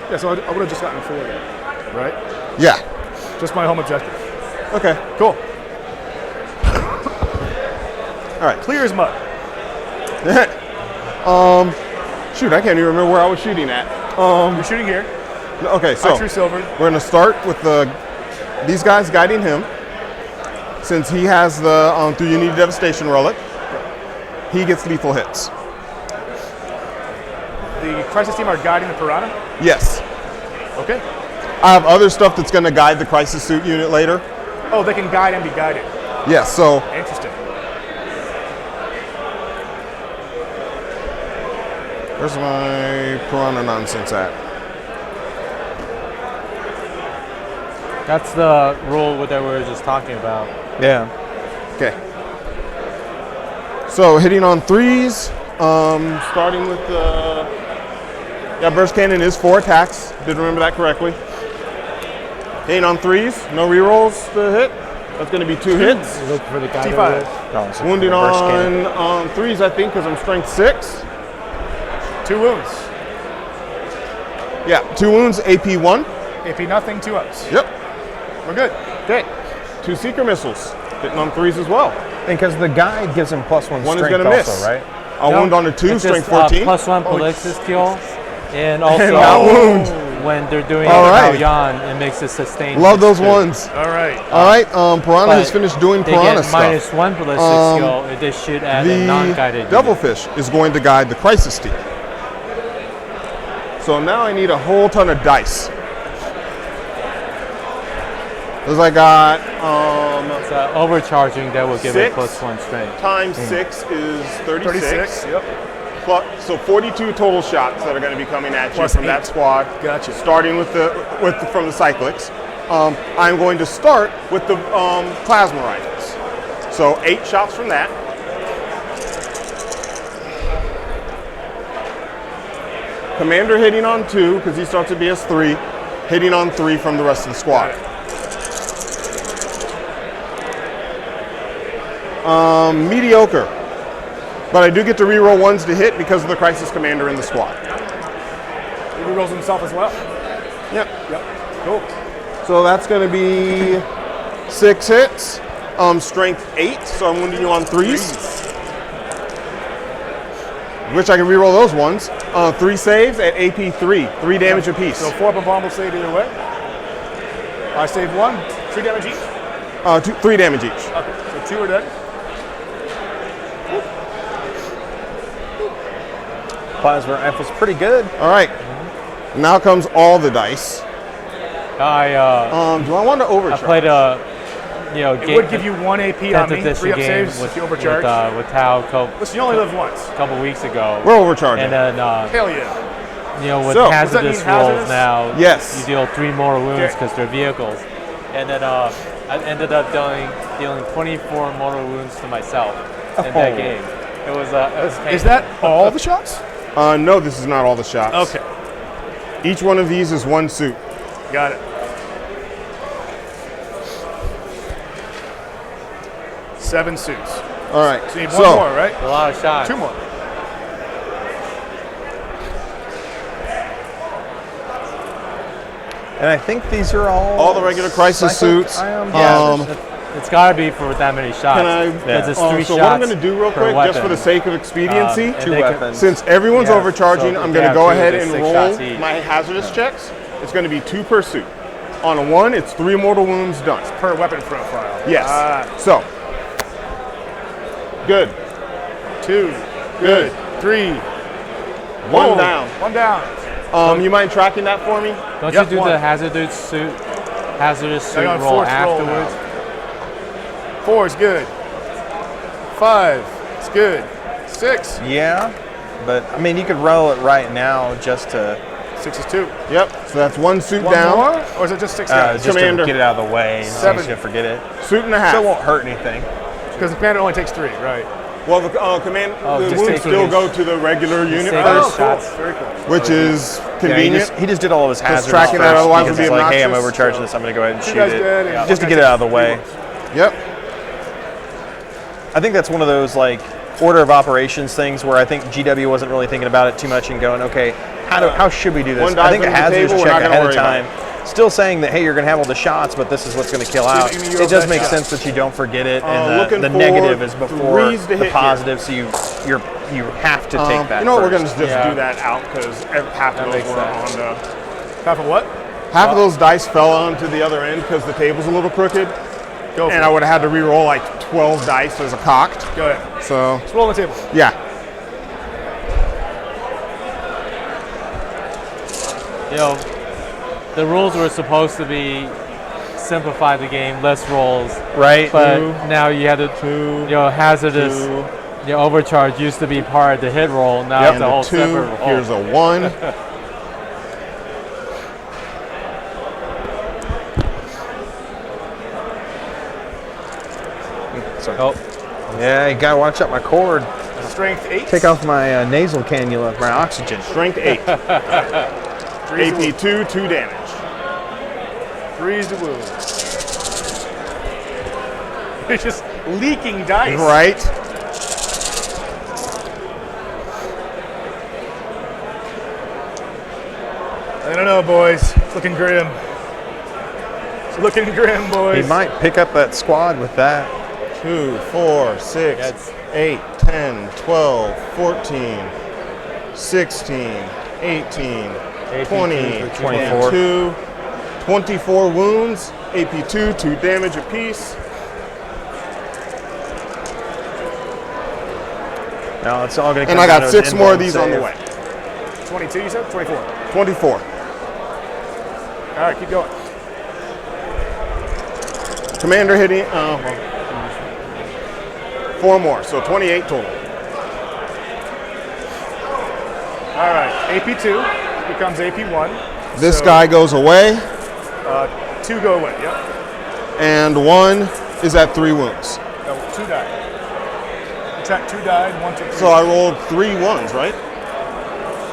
yeah. So I would have just gotten 4 there, right? Yeah. Just my home objective. Okay. Cool. All right. Clear as mud. Shoot, I can't even remember where I was shooting at. You're shooting here. Okay, so True silver. we're gonna start with these guys guiding him. Since he has the 3 Unity Devastation relic, he gets lethal hits. The crisis team are guiding the piranha. Yes. Okay. I have other stuff that's gonna guide the crisis suit unit later. Oh, they can guide and be guided. Yes. So Interesting. where's my piranha nonsense at? That's the rule that we were just talking about. Yeah. Okay. So hitting on 3s, starting with the burst cannon is 4 attacks. Did remember that correctly. Hitting on 3s, no rerolls to hit. That's going to be 2 hits. Look for the guy. T5. No, it's a Wounded reverse cannon. on 3s, I think, because I'm strength 6. 2 wounds. Yeah, 2 wounds, AP 1. AP nothing, 2 ups. Yep. We're good. Okay. 2 seeker missiles, hitting on 3s as well. And because the guide gives him +1 One is strength going to miss. also, right? A wound on a 2, It's strength just, 14. +1 ballistic skill, and also not wound. when they're doing All right. Yan, it makes it sustained. Love those too. ones. All right. All right, Piranha But has finished doing They Piranha get stuff. -1 ballistic skill if they shoot at a non-guided The unit. Devilfish is going to guide the crisis team. So now I need a whole ton of dice. Because I got It's overcharging that will give it 6 +1 strength. times 6 is 36. 36. Yep. Plus, so 42 total shots that are going to be coming at you Plus from 8. that squad. Gotcha. Starting from the cyclics. I'm going to start with the plasma rifles. So 8 shots from that. Commander hitting on 2 because he starts at BS3. Hitting on 3 from the rest of the squad. Mediocre. But I do get to reroll 1s to hit because of the crisis commander in the squad. He rerolls himself as well. Yep. Yep. Cool. So that's going to be 6 hits. Strength 8, so I'm wounding you on 3s. Which I can reroll those ones. 3 saves at AP 3. 3 damage apiece. So 4 bomb will save either way. I save 1. 3 damage each. 3 damage each. Okay. So 2 are dead. Plasma rifle's pretty good. All right. Now comes all the dice. Do I want to overcharge? I played a, It would give you 1 AP on 10th me. 3 edition up game saves with, if you overcharge. with Tau Listen, you only live once. a couple weeks ago. We're overcharging. And then, Hell yeah. with So- hazardous Does that mean rolls hazardous? now, Yes. you deal 3 more wounds Okay. because they're vehicles. And then I ended up dealing 24 mortal wounds to myself in that game. It was painful. Is that all the shots? No, this is not all the shots. Okay. Each one of these is 1 suit. Got it. Seven suits. All right. So you need 1 more, right? a lot of shots? 2 more. And I think these are all the regular crisis cyclic suits. ions? It's got to be for that many shots. Can I? Because it's 3 So shots what I'm going to do real per quick, just for weapon. the sake of expediency, And 2 they can- weapons. since everyone's Yeah, overcharging, so I'm if going they to go have 2, ahead it's and 6 roll shots each. my hazardous checks. It's going to be 2 per suit. On a 1, it's 3 mortal wounds done. Per weapon profile. Yes. Ah, So. Good. 2. Good. 3. 1 down. 1 down. You mind tracking that for me? Don't Yep, you do 1. the hazardous suit Hang on, roll 4th roll afterwards? now. 4 is good. 5 is good. 6. Yeah, but I mean, you could roll it right now just to 6 is 2. Yep. So that's 1 suit 1 down. more? Or is it just 6 down? just Commander. to get it out of the way in 7. case you forget it. Suit and a half. So it won't hurt anything. Because the commander only takes 3, right? Well, the command the just wounds taking still his- go to the regular unit taking first, his shots. Very cool. which is Yeah, convenient. he just did all of his hazards tracking first that otherwise because would be it's like, hey, I'm obnoxious. overcharging this. I'm going to go ahead and shoot guys it. dead and Just to one get guy it out of the takes way. 3 Yep. I think that's one of those like order of operations things where I think GW wasn't really thinking about it too much and going, okay, how should we do this? One I dies think a under the hazards table, we're check not gonna ahead of worry about time. Still saying that, hey, you're going to have all the shots, but this is what's going to kill out. give me your It does best make shot. sense that you don't forget it, and looking the for negative is before threes to the hit here. positive, so you have to take that. You know what? We're first. going to just Yeah. do that out because half of those makes were on sense. the. Half of what? Half of those dice fell onto the other end because the table's a little crooked, Go for and it. I would have had to re-roll like 12 dice as a cocked. Go ahead. So Let's roll on the table. yeah, You know, the rules were supposed to be simplify the game, less rolls, right? but now you had to, hazardous, overcharge used to be part of the hit roll. Now it's and a whole a 2. separate roll. Here's a 1. Sorry. Oh, Yeah, you got to watch out my cord. Strength 8. Take off my nasal cannula, my oxygen. Strength 8. AP 2, 2 damage. 3's the wound. It's just leaking dice. Right. I don't know, boys. It's looking grim. It's looking grim, He boys. might pick up that squad with that. 2, 4, 6, That's- 8, 10, 12, 14, 16, 18, 20, 24. 22, 24 wounds, AP2, 2 damage apiece. No, it's all going to And come I got down to 6 an more of inbound these on the save. way. 22, you said? 24. 24. All right, keep going. Commander hitting, 4 more, so 28 total. All right, AP2 becomes AP1. This So, guy goes away, 2 go away, yep. and 1 is at 3 wounds. No, 2 died. Attack 2 died, 1 took 3. So I rolled 3 ones, right?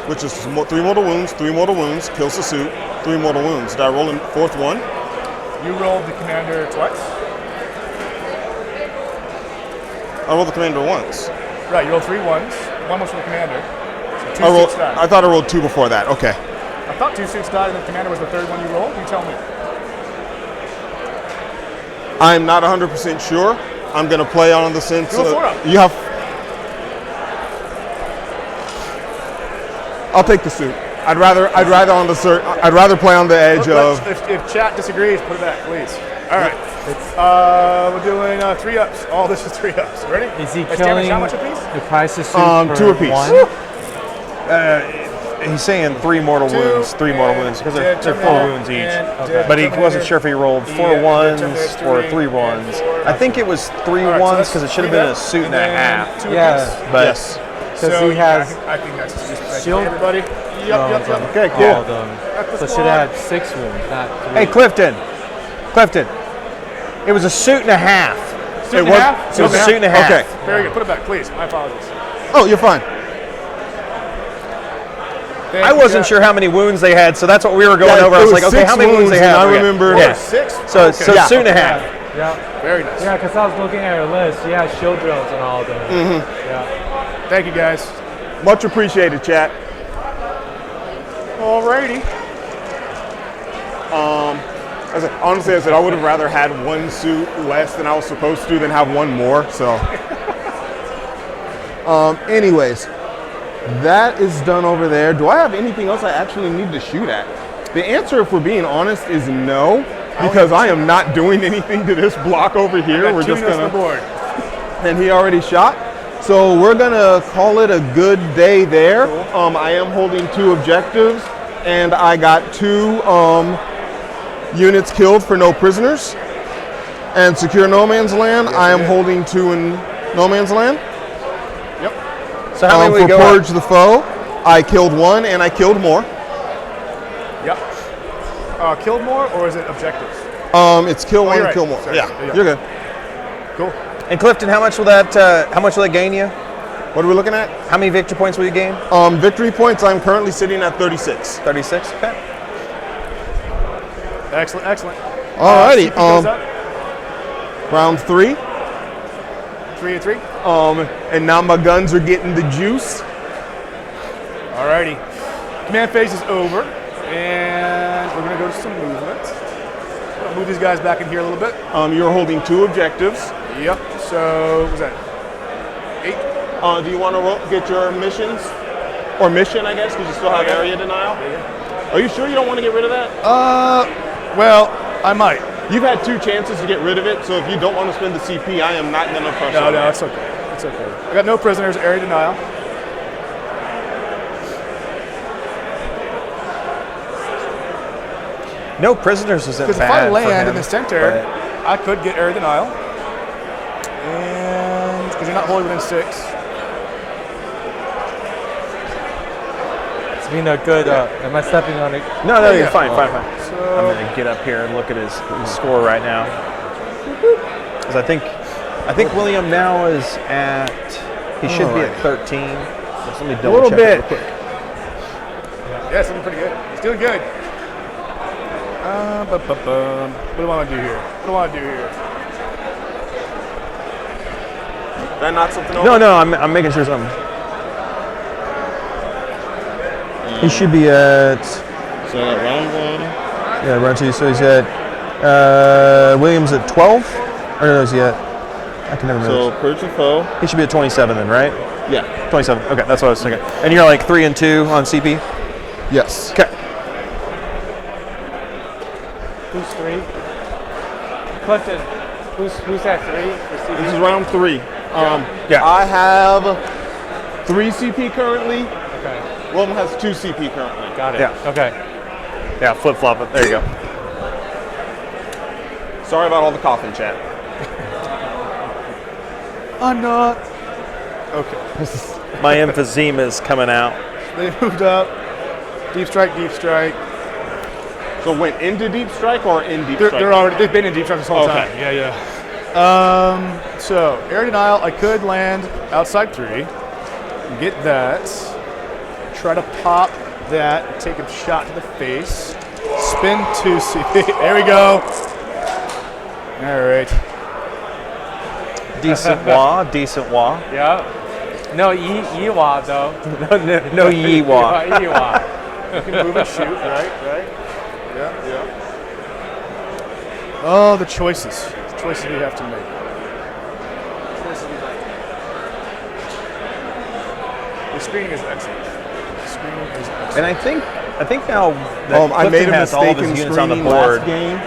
Which is 3 mortal wounds, 3 mortal wounds, kills the suit, 3 mortal wounds. Did I roll a 4th one? You rolled the commander twice. I rolled the commander once. Right, you rolled 3 ones. 1 was for the commander. So 2 I suits died. thought I rolled 2 before that. Okay. I thought 2 suits died and the commander was the 3rd one you rolled. You tell me. I'm not 100% sure. I'm going to play on the sense Do a of 4-up. you have. I'll take the suit. I'd rather play on the edge of. If chat disagrees, put it back, please. All right. We're doing 3-ups. All this is 3-ups. Ready? is he Let's damage killing how much apiece? the crisis suit 2 apiece. one? He's saying 3 mortal 2 wounds, 3 mortal and wounds, because dead they're 4 Terminator wounds each. and Okay. dead But he Terminator. wasn't sure if he rolled 4 Yeah, ones Terminator's or 3 3 and ones. 4. I think it was 3 All right, so ones that's because it should have 3 been a up, suit and a then half. 2 Yeah. apiece. But Yes. Because So, he has I think that's just shield- everybody. Yep. Okay, all cool. of them. That's the So should squad. have 6 wounds, not 3. hey, Clifton, it was a suit and a half. Suit and a was- half? It was a suit and a half. Okay. Very good. Put it back, please. My apologies. Oh, you're fine. Thank I you, wasn't chat. sure how many wounds they had, so that's what we were going Yeah, over. I it was was like, okay, 6 how many wounds they wounds, have? and I Okay. remember- Yeah. 6? So Okay. suit and a half. Yeah. Very nice. Yeah, because I was looking at her list. She has shield drones and all of them. Yeah. Thank you, guys. Much appreciated, chat. Alrighty. Honestly, I said I would have rather had 1 suit less than I was supposed to than have 1 more. So, anyways, that is done over there. Do I have anything else I actually need to shoot at? The answer, if we're being honest, is no, because I am not doing anything to this block over here. Got We're 2 just notes on gonna. the board. And he already shot. So we're gonna call it a good day there. I am holding 2 objectives, and I got 2 units killed for no prisoners. And secure no man's land. I am holding 2 in no man's land. So how many we For go purge the foe, I killed 1 and I killed more. Yep. Killed more, or is it objectives? It's kill 1, you're right. kill more. Sorry. Yeah, Yeah. you're good. Cool. And Clifton, how much will that gain you? What are we looking at? How many victory points will you gain? Victory points, I'm currently sitting at 36. 36. Okay. Excellent, excellent. Alrighty. CP goes up. Round 3. 3-3. And now my guns are getting the juice. Alrighty. Command phase is over, and we're gonna go to some movement. I'll move these guys back in here a little bit. You're holding 2 objectives. Yep. So what was that 8? Do you want to get your missions? Or mission, I guess, because you still have area denial? Are you sure you don't want to get rid of that? Well, I might. You've had 2 chances to get rid of it, so if you don't want to spend the CP, I am not going to press No, on it. it's okay. It's okay. I got no prisoners. Area denial. No prisoners isn't bad. Because if I for land him, in the center, but- I could get area denial. And because you're not wholly within 6. It's been a good. Am I stepping on it? No, Yeah. you're fine. I'm So gonna get up here and look at his score right now. Because I think William now is at. He should be at 13. So let me double little check bit. real quick. yeah, something pretty good. It's doing good. What do I want to do here? Did I knock something over? No, I'm making sure something. He should be at. So round 1. Yeah, round 2. So he's at. William's at 12? Or no, is he at? I can never remember. So purge the foe. He should be at 27 then, right? Yeah. 27. Okay, that's what I was thinking. And you're like 3 and 2 on CP? Yes. Okay. Who's 3? Clifton. Who's at 3? This is round 3. Yeah. I have 3 CP currently. Okay. William has 2 CP currently. Got it. Yeah. Okay. Yeah, flip flop it. There you go. Sorry about all the coughing chat. I'm not. Okay. My emphysema is coming out. They moved up. Deep strike, deep strike. So went into deep strike or in deep strike? They've been in deep strike this whole Okay. time. Yeah. So air denial, I could land outside 3, get that, try to pop that, take a shot to the face, spin 2 CP. There we go. All right. Decent wah, decent wah. Yeah. No Ewa though. No yee wah. Ewa. You can move and shoot, right? Yeah. Oh, the choices. The choices we have to make. The screening is excellent. And I think now that I made Clifton a has all of mistake in his units on the screening board. last game.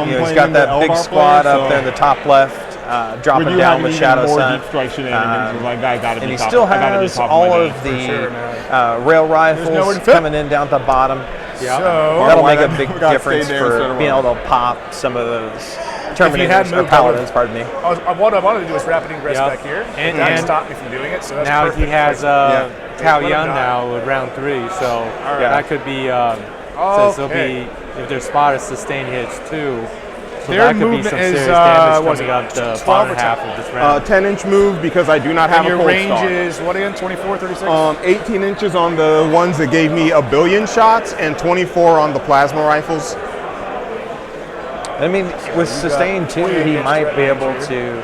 He's playing got in the that big Eldar squad player, up there in the top left, dropping When you down have with even Shadow more Sun. deep strike shenanigans, like, I gotta And be he top, still I gotta be has top all my of game. the sure, rail nowhere rifles to fit. coming in down at the bottom. Yeah. So That'll Why make a that big got stayed difference there instead for of being running. able to pop some of those had Terminators or moved, Paladins, pardon me. what I wanted to do was rapid ingress Yeah. back here, And- that and stopped me from doing it. So that's Now perfect. he has Yeah. Tao Let him Yun die. now with round 3, so that could be. Since there'll Okay. be if their spot is sustained hits too, so Their that could be movement some is, serious damage was coming it up the 12 bottom or half 10? of this round. 10-inch move because I do not have And a your cold range start. is what again? 24, 36? 18 inches on the ones that gave me 1 billion shots and 24 on the plasma rifles. I mean, with Sustain too, he might be able to.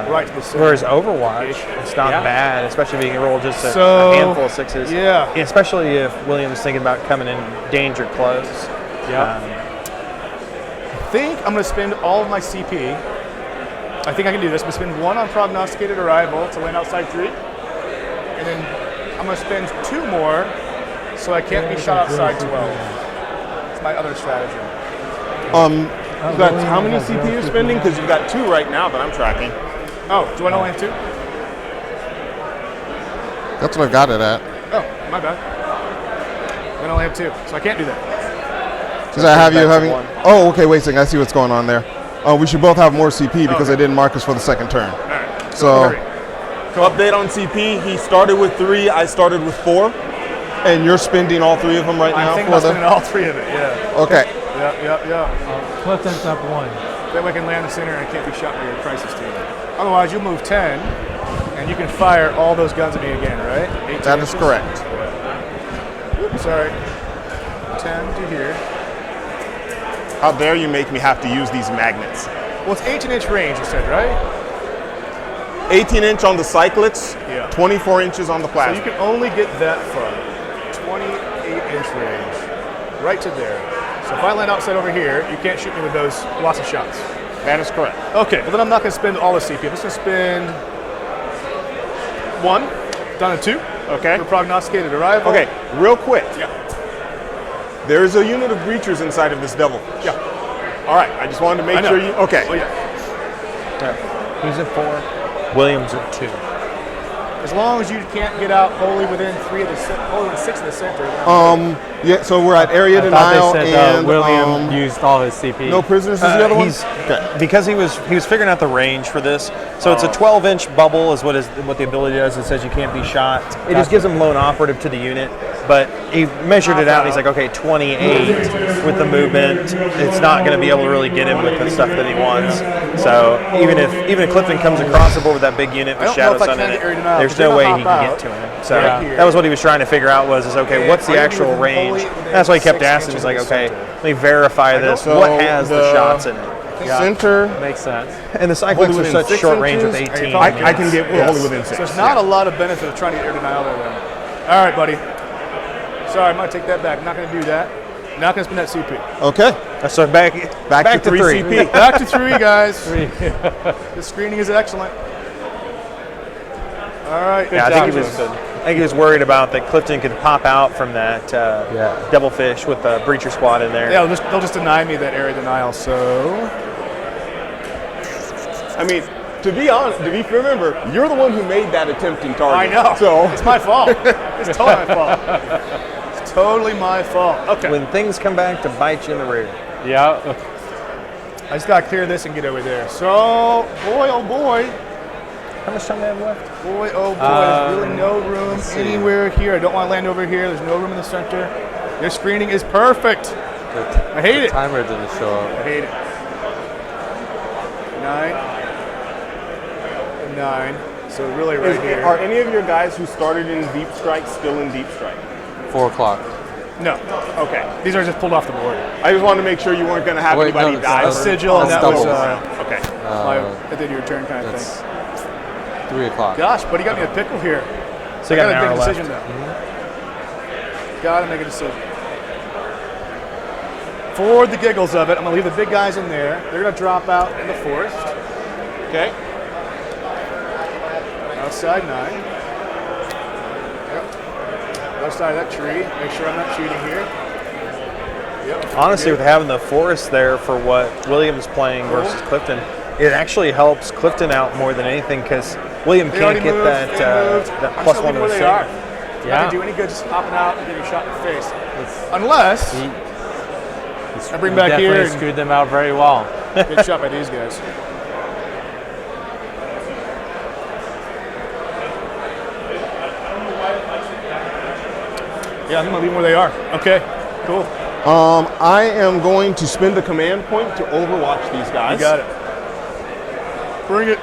Right to the center. Whereas Overwatch, it's not Yeah. bad, especially if you can roll just a So, handful of 6s. yeah. Especially if William's thinking about coming in danger close. Yeah. I think I'm going to spend all of my CP. I think I can do this. I'm going to spend 1 on prognosticated arrival to land outside 3. And then I'm going to spend 2 more so I can't be shot outside 12. That's my other strategy. That's how many CP you're spending? Because you've got 2 right now that I'm tracking. Oh, do I only have 2? That's what I've got it at. Oh, my bad. I only have 2, so I can't do that. Because I have you back to having. 1. Oh, okay. Wait a second. I see what's going on there. We should both have more CP because Okay. I didn't mark us for the second turn. All right. So So update on CP, he started with 3, I started with 4. And you're spending all 3 of them right I now think for I'm the... spending all 3 of it, yeah. okay. Yeah. Clifton's up 1. That way I can land the center and I can't be shot by your crisis team. Otherwise, you'll move 10, and you can fire all those guns at me again, right? 18 That is inches? correct. Oops, sorry. 10 to here. How dare you make me have to use these magnets? Well, it's 18-inch range, you said, right? 18-inch on the cyclics, Yeah. 24 inches on the So plasma. you can only get that far. 28-inch range. Right to there. So if I land outside over here, you can't shoot me with those lots of shots. That is correct. Okay, well then I'm not going to spend all the CP. I'm just going to spend 1, down to 2. Okay. For prognosticated arrival. Okay, real quick. Yeah. There is a unit of breachers inside of this devil. Yeah. All right, I just wanted to I make know. sure you. Okay. Oh, yeah. Who's at 4? Williams at 2. As long as you can't get out wholly within 6 of the center. then Yeah. So we're at area I denial thought they said and William used all his CP. no prisoners is the other one. He's because he was figuring out the range for this. So it's a 12-inch bubble is what the ability does. It says you can't be shot. It just gives him lone operative to the unit. But he measured it out and he's like, okay, 28 with the movement. It's not going to be able to really get him with the stuff that he wants. So even if Clifton comes across the board with that big unit I with don't know Shadow if I Sun can in get area it, denial, there's 'cause no they're way gonna he hop can out. get to him. So Right that was what he was trying to figure out was okay, what's the are you actual within range? wholly within That's why he kept 6 asking. He's like, inches of the okay, center? let me verify this. So What has the shots in it? Center. Makes sense. And the cyclics Wholly are within such 6 short range with inches? 18. I can get wholly within 6. So there's not a lot of benefit of trying to get air denial there then. All right, buddy. Sorry, I might take that back. I'm not going to do that. Not going to spend that CP. Okay. So back to 3 CP. Back to 3, guys. The screening is excellent. All right. Yeah, I think he was worried about that Clifton could pop out from that devilfish with the breacher squad in there. Yeah, they'll just deny me that area denial. So I mean, to be honest, remember, you're the one who made that attempting target. I know. So it's my fault. It's totally my fault. It's totally my fault. Okay. When things come back to bite you in the rear. Yeah. I just got to clear this and get over there. So, boy, oh boy. How much time do they have left? Boy, oh boy, there's really no room anywhere here. I don't want to land over here. There's no room in the center. Their screening is perfect. I hate it. Timer didn't show I up. hate it. 9. So really right here. Are any of your guys who started in deep strike still in deep strike? 4 o'clock. No. Okay. These are just pulled off the board. I just wanted to make sure you weren't going to have Wait, anybody no, die. A sigil, and that double. was Okay. at the end of your turn kind of That's thing. 3 o'clock. Gosh, but he got me a pickle here. So I you got gotta an hour make a left. decision though. Gotta make a decision. For the giggles of it, I'm gonna leave the big guys in there. They're gonna drop out in the forest. Okay. Outside 9. Yep. Left side of that tree. Make sure I'm not shooting here. Yep. Honestly, with having the forest there for what William's playing versus Clifton, it actually helps Clifton out more than anything because William They can't already get moved. that They moved. that I'm plus just one to where the they are. save. Not Yeah. gonna do any good just hopping out and getting shot in the face. Unless I bring back Definitely here and screwed them out very well. get shot by these guys. Yeah, I'm gonna leave them where they are. Okay, cool. I am going to spend a command point to overwatch these guys. You got it. Bring it.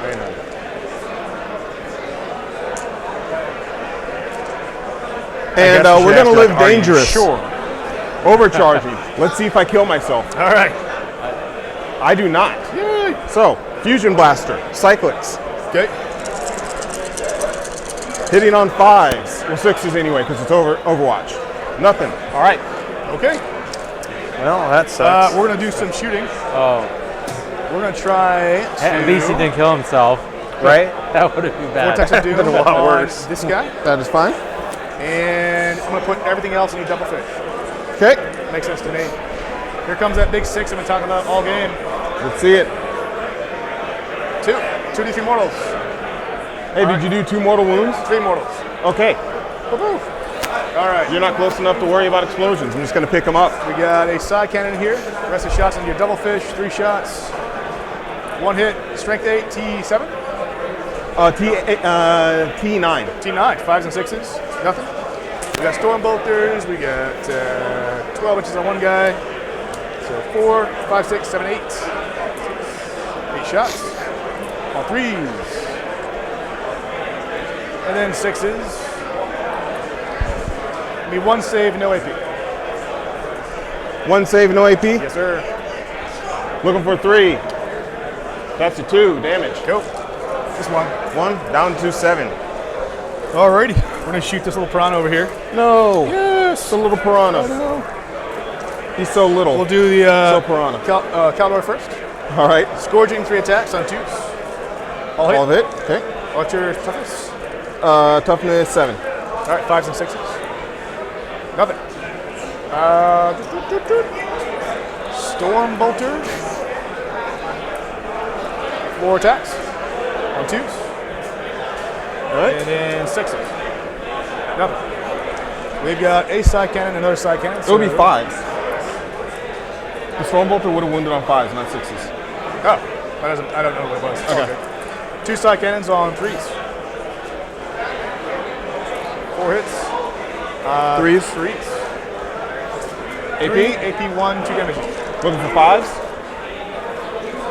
Very nice. And I guess you we're should going to ask, live like, are you dangerous. sure? Overcharging. Let's see if I kill myself. All right. I do not. Yay. So, Fusion Blaster, Cyclics, Okay. hitting on 5s. Well, 6s anyway, because it's Overwatch. Nothing. All right. Okay. Well, that sucks. We're gonna do some shooting. Oh. We're gonna try. At least he didn't kill himself. right? That would have been bad. Vortex of Doom Been a lot on worse. this guy, That is fine. and I'm gonna put everything else in a double fish. Okay. Makes sense to me. Here comes that big 6 I've been talking about all game. Let's see it. 2 D3 mortals. Hey, did you do 2 mortal wounds? 3 mortals. Okay. All right. You're not close enough to worry about explosions. I'm just going to pick them up. We got a side cannon here. The rest of the shots into your double fish. 3 shots. 1 hit. Strength 8. T7. T9. T9. 5s and 6s. Nothing. We got storm bolters. We got 12 inches on one guy. So So 4, 5, 6, 7, 8. 8 shots. All threes. And then sixes. Be one save, no AP. One save, no AP. Yes, sir. Looking for 3. That's a 2. Damage. Go. Just one. 1 down to 7. Alrighty. We're gonna shoot this little piranha over here. No. Yes. It's a little piranha. Oh, no. He's so little. We'll do the so piranha. Caldor first. All right. Scourging 3 attacks on 2s. All hit. All of it. Okay. What's your toughness? Toughness 7. All right, 5s and 6s. Nothing. Storm Bolter. 4 attacks on 2s. All right. And then 6s. Nothing. We've got a side cannon, another side cannon. It would be 5s. The Storm Bolter would have wounded on 5s, not 6s. Oh, I don't know what it was. Okay. 2 side cannons on 3s. 4 hits. 3s. 3s. AP. 3, AP 1, 2 damage. Looking for 5s.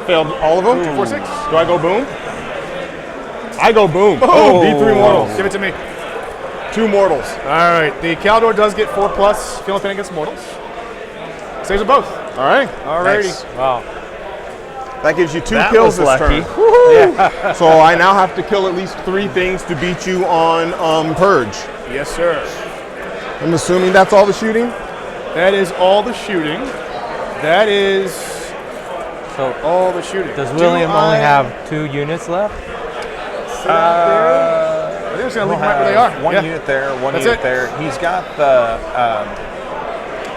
Failed all of them. 2, 4, 6. Do I go boom? I go boom. Oh, D3 mortals. Give it to me. 2 mortals. All right, the Caldor does get 4+, feeling pain against mortals. Saves them both. All right. Alrighty. Nice. Wow. That gives you 2 That kills was this lucky. turn. So I now have to kill at least 3 things to beat you on Purge. Yes, sir. I'm assuming that's all the shooting. That is all the shooting. That is So all the shooting. does Do William only I have 2 units left? sit out there? I think I'm just gonna leave them right where they are. One Yeah. unit there, one That's unit it. there. He's got the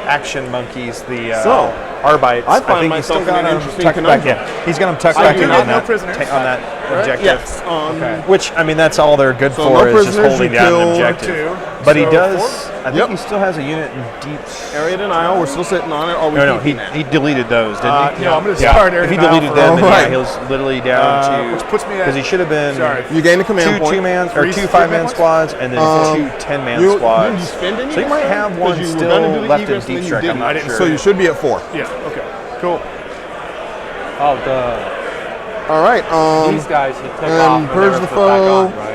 action monkeys, the So, Arbites. I find think he's still myself in got an them interesting tucked back in. conundrum. He's got them tucked I back do in get on no that, prisoners. on that objective. Yes. Which, I mean, that's all they're good So for no is just prisoners, holding you down an kill objective. 2. But he So does, 4. I think Yep. he still has a unit in deep. Area denial. We're still sitting on it. Are we No, keeping that? he deleted those, didn't he? No, I'm gonna Yeah. start area If he denial deleted for them, then all yeah, right. he was literally down to, which puts me at- because he should have been Sorry. You gain a command 2 point. 2-man or 2 3 5-man points? squads, and then 2 10-man You squads. spend any So you this might turn? have 'Cause one you were still gonna do the left in egress and deep then you strike. I'm didn't. not sure. So you should be at 4. Yeah. Okay. Cool. Oh, the All right. these guys he took and off and purge never the put back foe. on, right?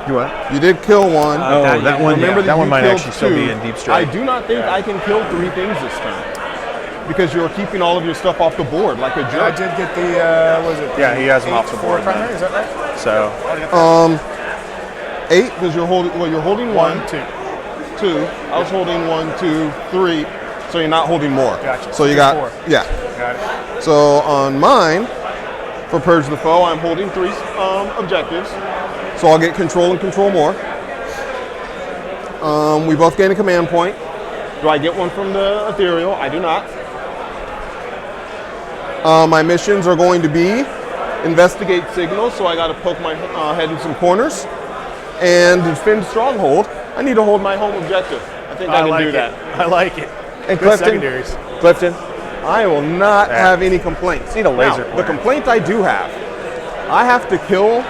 You what? You did kill one. Oh, that that you- one. Remember Yeah, that one you might killed actually still be 2. in deep I strike. do not think I can kill 3 things this turn because you're keeping all of your stuff off the board like a I jerk. did get the what is it? Yeah, he has them off the 8 for board primary. then. Is that right? So 8 because you're holding. Well, you're holding 1, 1, 2. 2. I was holding 1, 2, 3. So you're not holding more. Gotcha. So you Just got 4. yeah. Got it. So on mine, for Purge the Foe, I'm holding 3 objectives. So I'll get control and control more. We both gain a command point. Do I get one from the ethereal? I do not. My missions are going to be investigate signals, so I got to poke my head in some corners. And defend stronghold, I need to hold my home objective. I think I can like do it. that. I like it. and Good secondaries. Clifton, I will not have any complaints. Need a laser Now, the pointer. complaint I do have, I have to kill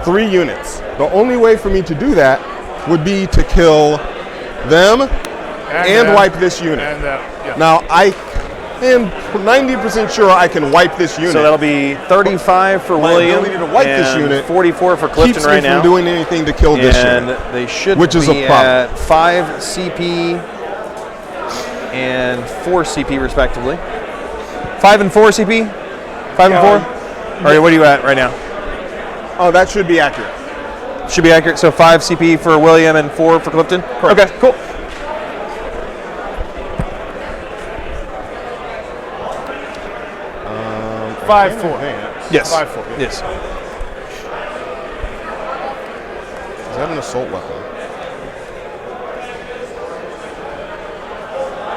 3 units. The only way for me to do that would be to kill them and wipe this unit. And yeah. Now, I am 90% sure I can wipe this unit. so that'll be 35 for My William, ability to wipe this and unit 44 for Clifton keeps right me now. from doing anything to kill this and unit. they should which is a be problem. at 5 CP and 4 CP respectively. 5 and 4 CP? 5 and 4? All right, what are you at right now? Oh, that should be accurate. Should be accurate. So 5 CP for William and 4 for Clifton? Correct. Okay, cool. Um, 5-4. Yes. 5-4. Yeah. Yes. Is that an assault weapon?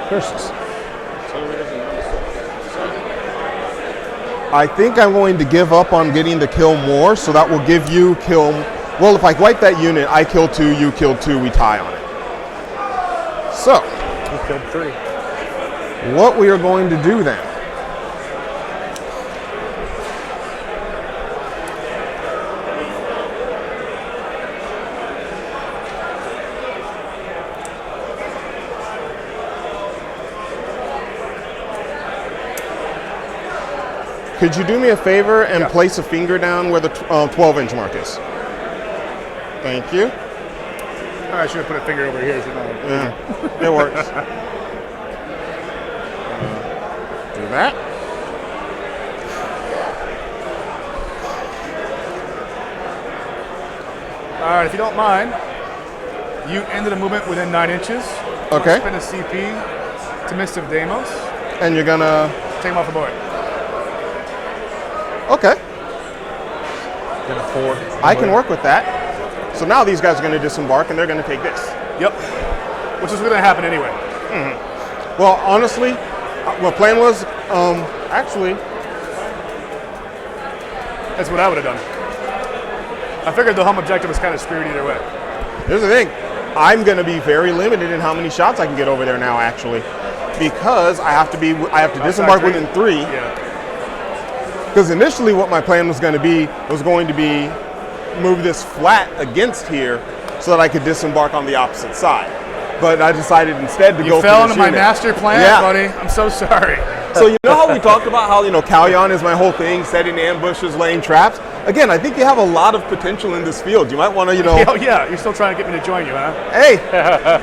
Curses. I think I'm going to give up on getting to kill more, so that will give you kill. Well, if I wipe that unit, I kill 2, you kill 2, we tie on it. So, You killed 3. what we are going to do then? Could you do me a favor and Yeah. place a finger down where the 12-inch mark is? Thank you. I should have put a finger over here. Yeah, it works. Do that. All right, if you don't mind, you ended a movement within 9 inches. Okay. Spin a CP to Mr. Damos. And you're gonna. Take him off the board. Okay. Gonna forward. I can work with that. So now these guys are gonna disembark and they're gonna take this. Yep. Which is going to happen anyway. Well, honestly, my plan was actually. That's what I would have done. I figured the home objective was kind of screwed either way. Here's the thing. I'm going to be very limited in how many shots I can get over there now, actually, because I have to disembark within 3. Yeah. Because initially, what my plan was going to be move this flat against here so that I could disembark on the opposite side. But I decided instead to go. You fell for into this my unit. master plan, Yeah. buddy. I'm so sorry. So you know how we talked about how Calyon is my whole thing, setting ambushes, laying traps. Again, I think you have a lot of potential in this field. You might want to, Oh yeah, you're still trying to get me to join you, huh? Hey,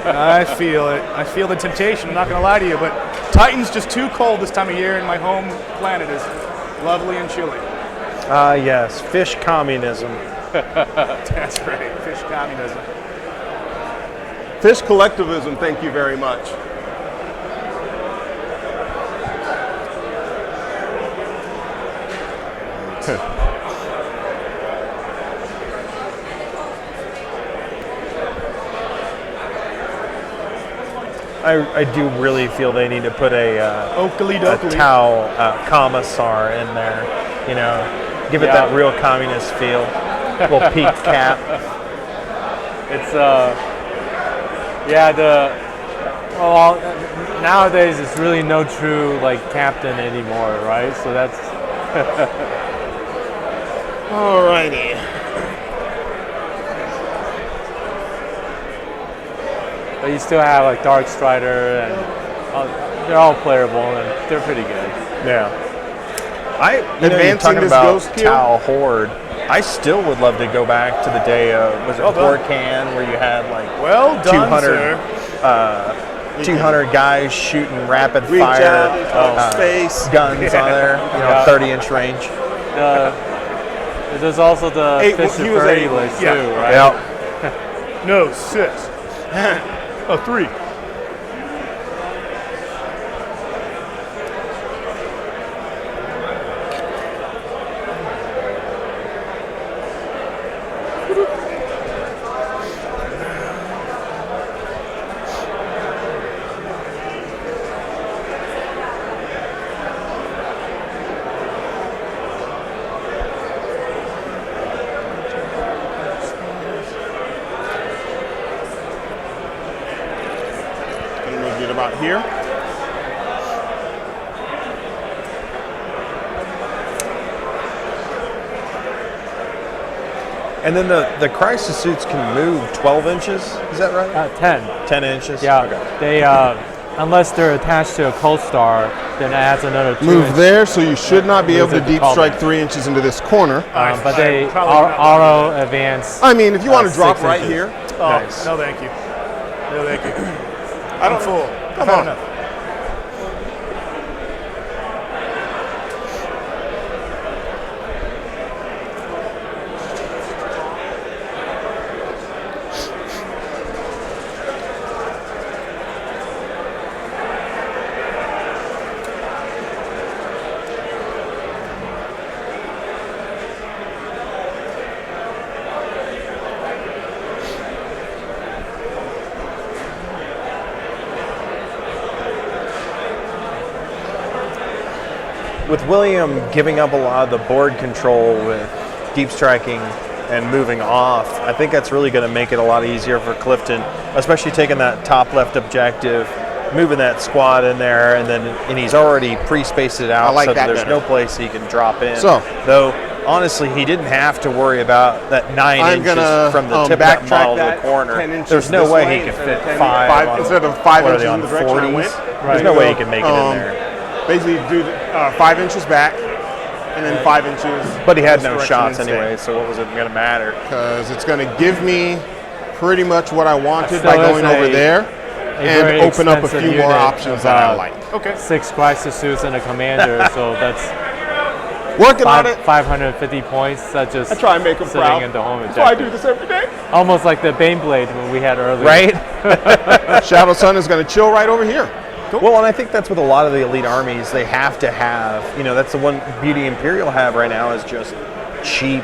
I feel it. I feel the temptation. I'm not going to lie to you, but Titan's just too cold this time of year, and my home planet is lovely and chilly. Yes, fish communism. That's right. Fish communism. fish collectivism. Thank you very much. I do really feel they need to put a Oakley a dokley. Tau commissar in there. Give it that real communist feel. Little peaked cap. It's nowadays it's really no true captain anymore, right? So that's Alrighty. but you still have Dark Strider and they're all playable and they're pretty good. Yeah. You're Advancing talking this about ghost kill? Tau Horde. I still would love to go back to the day of, was it Well done. Horcan, where you had Well done, 200 sir. 200 guys shooting rapid Reach fire out, space. guns on there, 30-inch range. There's also the Eight, Fish he and was Furry eight. list Yeah. too, right? Yep. No, 6. 3. Gonna move it about here. And then the crisis suits can move 12 inches, is that right? 10. 10 inches? Yeah. Okay. They unless they're attached to a cold star, then it adds another 2 Move inches. there, so you should not be able Moves to it to deep color. strike 3 inches into this corner. But they probably not auto advance. I mean, if you want to 6 drop right inches. here, Oh, Nice. no, thank you. No, thank you. I'm full. I've Come had on. enough. With William giving up a lot of the board control with deep striking and moving off, I think that's really going to make it a lot easier for Clifton, especially taking that top left objective, moving that squad in there, and he's already pre-spaced it out, I like so that there's better. no place he can drop in. So- though honestly, he didn't have to worry about that 9 I'm inches gonna from the tip of that backtrack model to that the corner. 10 inches There's no this way way he could instead fit of 10 five on, instead of 5 what are inches they, in on the direction I 40s? went. There's no way he can make it in there. Basically, do 5 inches back, and then 5 inches. But he had this no direction shots instead. anyway, so what was it going to matter? Because it's going to give me pretty much what I wanted Still by going is over a there and very open up a expensive few more unit options that I of, like. Okay. 6 crisis suits and a commander, so that's Working on it. 550 points. That just I try and make him sitting proud. in the home That's why I objective. do this every day. Almost like the Baneblade when we had earlier. Right? Shadow Sun is going to chill right over here. Well, and I think that's with a lot of the elite armies. They have to have, that's the one beauty Imperial have right now is just cheap,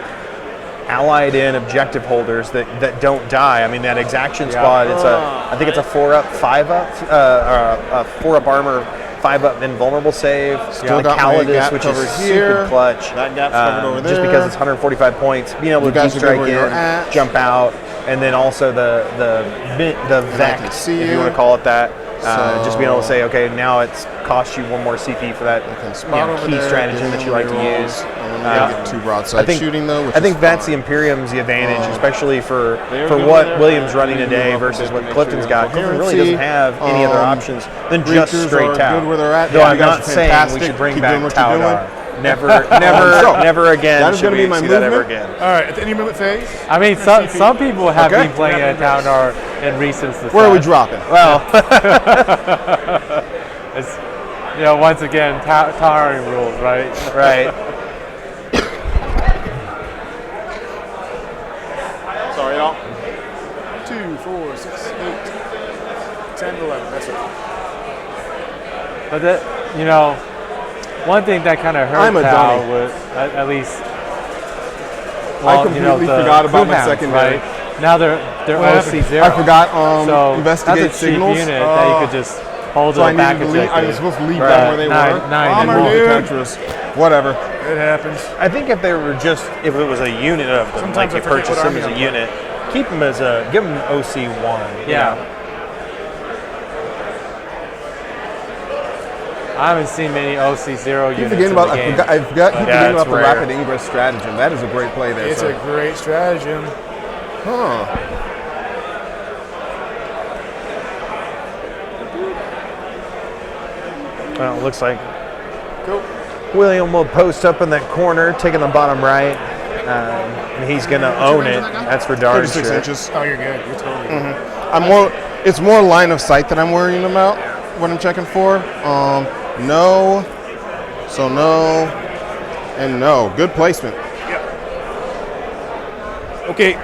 allied in objective holders that don't die. I mean, that exaction squad, I think it's a 4-up, 5-up, or a 4-up armor, 5-up invulnerable save. Still the got my Calidus, gap which is covered super here. clutch. That gap's covered over Just there. because it's 145 points, being able You to guys deep are good strike where you're in, at. jump out, and then also the I can Vect, see if you. you want to call it that. Just being able to So- say, okay, now it's cost you 1 more CP for that Spot over key there, stratagem that you like to rerolls. use. I'm going to get 2 broadside shooting though, which I think is that's the fine. Imperium's the advantage, especially for They're good what there. Williams running today Move up a versus bit what to make Clifton's sure got. there's Clifton really doesn't have any other options than just Breachers straight are Tau. good where they're at. Though Yeah, I'm you guys not are saying we fantastic. should bring Keep back doing what you're Tau doing. Dar. Never again that is should gonna we be my see that ever movement. again. All right, at the any movement phase. I mean, some people have Okay. been playing at Town Dar in recent society. Where are we dropping? Well, It's, once again, towering rules, right? right. Sorry, y'all. 2, 4, 6, 8, 10, 11. That's it. But that, one thing that kind of I'm hurt a Tau dummy. was at least. I completely the forgot about my crewhounds, secondary. Right? Now they're OC0. I forgot so investigate that's a cheap signals. unit that you could just hold So I them back needed to leave. I was supposed to leave them Right. where they Nine- were. nine Bomber, and dude. one. Tetris. Whatever. It happens. I think if it was a unit of them, Sometimes like I you forget purchase what them army as a I'm unit, keep them as give them OC1. Yeah. I haven't seen many OC0 Keep units forgetting in about. the game. I forgot. Keep Yeah, forgetting it's about the rare. rapid ingress stratagem. That is a great play there. It's sir. a great stratagem. Huh. Well, it looks like Cool. William will post up in that corner, taking the bottom right. And he's going to own it. That's for darn 36 sure. inches. Oh, you're good. You're totally good. I'm more. It's more line of sight that I'm worrying about. What I'm checking for. No. So no. And no. Good placement. Okay.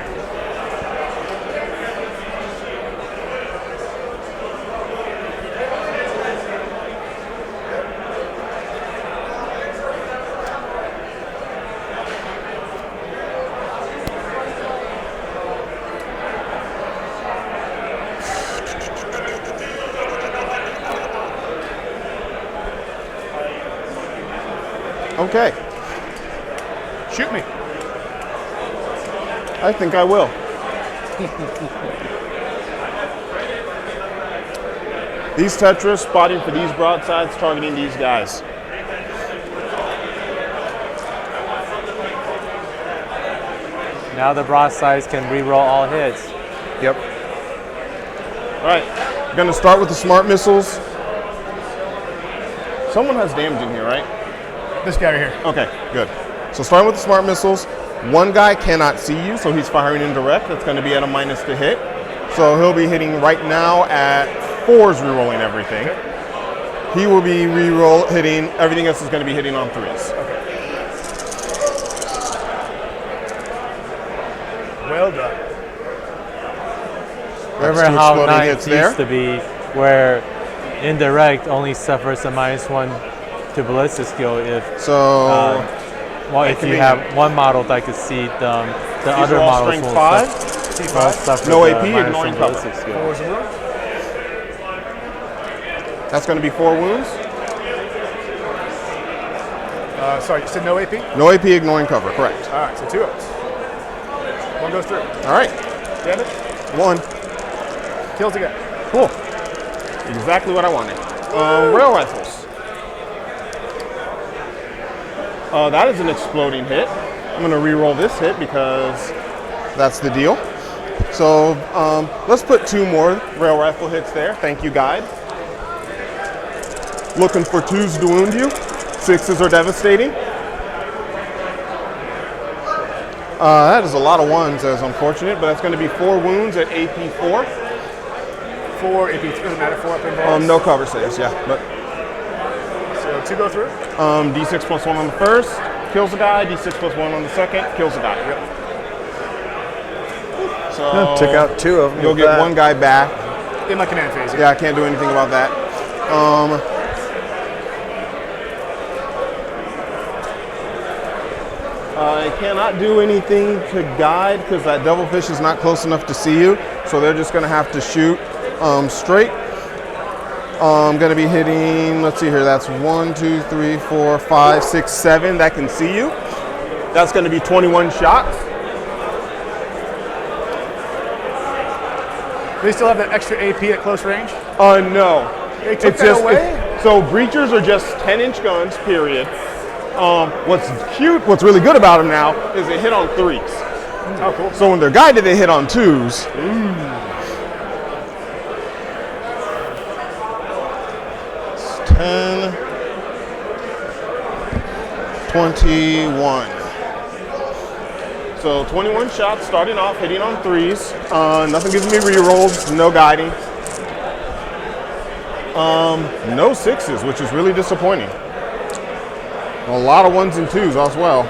Okay. Shoot me. I think I will. These Tetris spotting for these broadsides, targeting these guys. Now the broadsides can re-roll all hits. Yep. All right. Gonna start with the smart missiles. Someone has damage in here, right? This guy right here. Okay, good. So starting with the smart missiles, one guy cannot see you, so he's firing indirect. That's going to be at a minus to hit. So he'll be hitting right now at 4s, rerolling everything. He will be hitting everything else is going to be hitting on 3s. Well done. Remember two how exploding nice hits used there. to be, where indirect only suffers a -1 to ballistic skill if So if you have one model that could see them, the other all models strength will 5. suffer No the AP, -1 ignoring cover. ballistic skill. Fours and room. That's going to be 4 wounds. Sorry, you said no AP? No AP, ignoring cover. Correct. All right, so 2 ups. One goes through. All right. Damage. 1. Kills the guy. Cool. Exactly what I wanted. Rail rifles. That is an exploding hit. I'm going to re-roll this hit because that's the deal. So let's put 2 more rail rifle hits there. Thank you, guide. Looking for 2s to wound you. 6s are devastating. That is a lot of ones. That's unfortunate, but that's going to be 4 wounds at AP4. 4 AP3, doesn't matter, 4 up in No cover saves, yeah. But So 2 go through? D6 plus 1 on the first, kills the guy. D6 plus 1 on the second, kills the guy. Yep. So Took out 2 of them. you'll with get that. 1 guy back. In my command phase, Yeah, I can't do anything about that. I cannot do anything to guide because that devilfish is not close enough to see you. So they're just going to have to shoot straight. I'm going to be hitting, let's see here, that's 1, 2, 3, 4, 5, 6, 7 that can see you. That's going to be 21 shots. They still have that extra AP at close range? No. They took that away? So breachers are just 10-inch guns, period. What's really good about them now is they hit on 3s. Oh, cool. So when they're guided, they hit on 2s. It's 10, 21. So 21 shots starting off, hitting on 3s. Nothing gives me rerolls, no guiding. No 6s, which is really disappointing. A lot of 1s and 2s as well.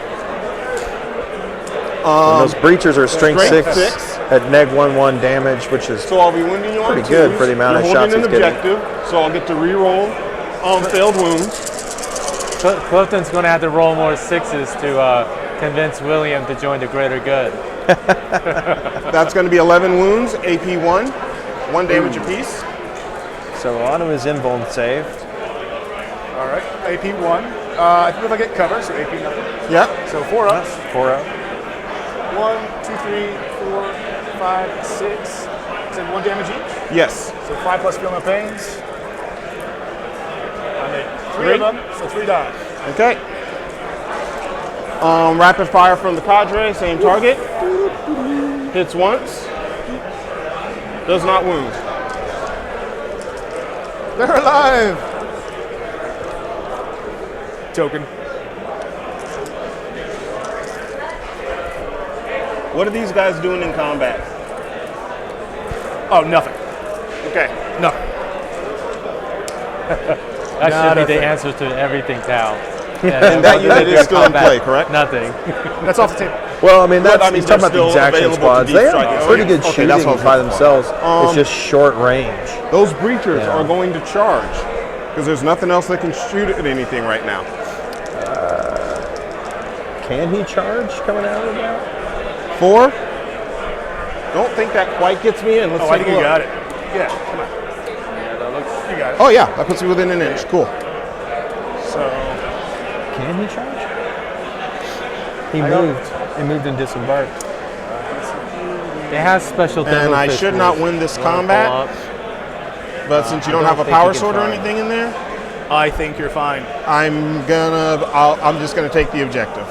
And those breachers are strength Strength 6 6. at neg 1/1 damage, which is So I'll be wounding you on pretty 2s. good for the amount of You're shots holding he's an getting. objective, so I'll get to re-roll failed wounds. Clifton's going to have to roll more 6s to convince William to join the greater good. That's going to be 11 wounds, AP1, 1 damage apiece. so Autumn is invuln saved. All right, AP1. I think if I get cover, so AP nothing. Yep. So 4 up. 4 up. 1, 2, 3, 4, 5, 6. Is that 1 damage each? Yes. So 5 plus feel no pains. I made 3 Three. of them, so 3 die. Okay. Rapid fire from the cadre, same target. Hits once. Does not wound. They're alive! Token. What are these guys doing in combat? Oh, nothing. Okay, nothing. That Not should a be the thing. answer to everything, Tal. And that unit is still in play, correct? Nothing. That's off the table. Well, I mean, that's, But, I mean, he's talking about they're the still exaction available to squads. deep They strike. have Oh, pretty yeah. good Okay, shooting that's what I was by looking for. themselves. It's just short range. Those breachers Yeah. are going to charge because there's nothing else that can shoot at anything right now. Can he charge coming out of that? 4. Don't think that quite gets me in. Let's Oh, I take think a you look. got it. Yeah, come on. You got it. Oh yeah, that puts me within an inch. Cool. So, Can he charge? He moved. He moved and disembarked. It has special And I devilfish should not rules. win this You wanna pull combat. up? But since you I don't have a don't think power you can sword or try. anything in there, I think you're fine. I'm just gonna take the objective.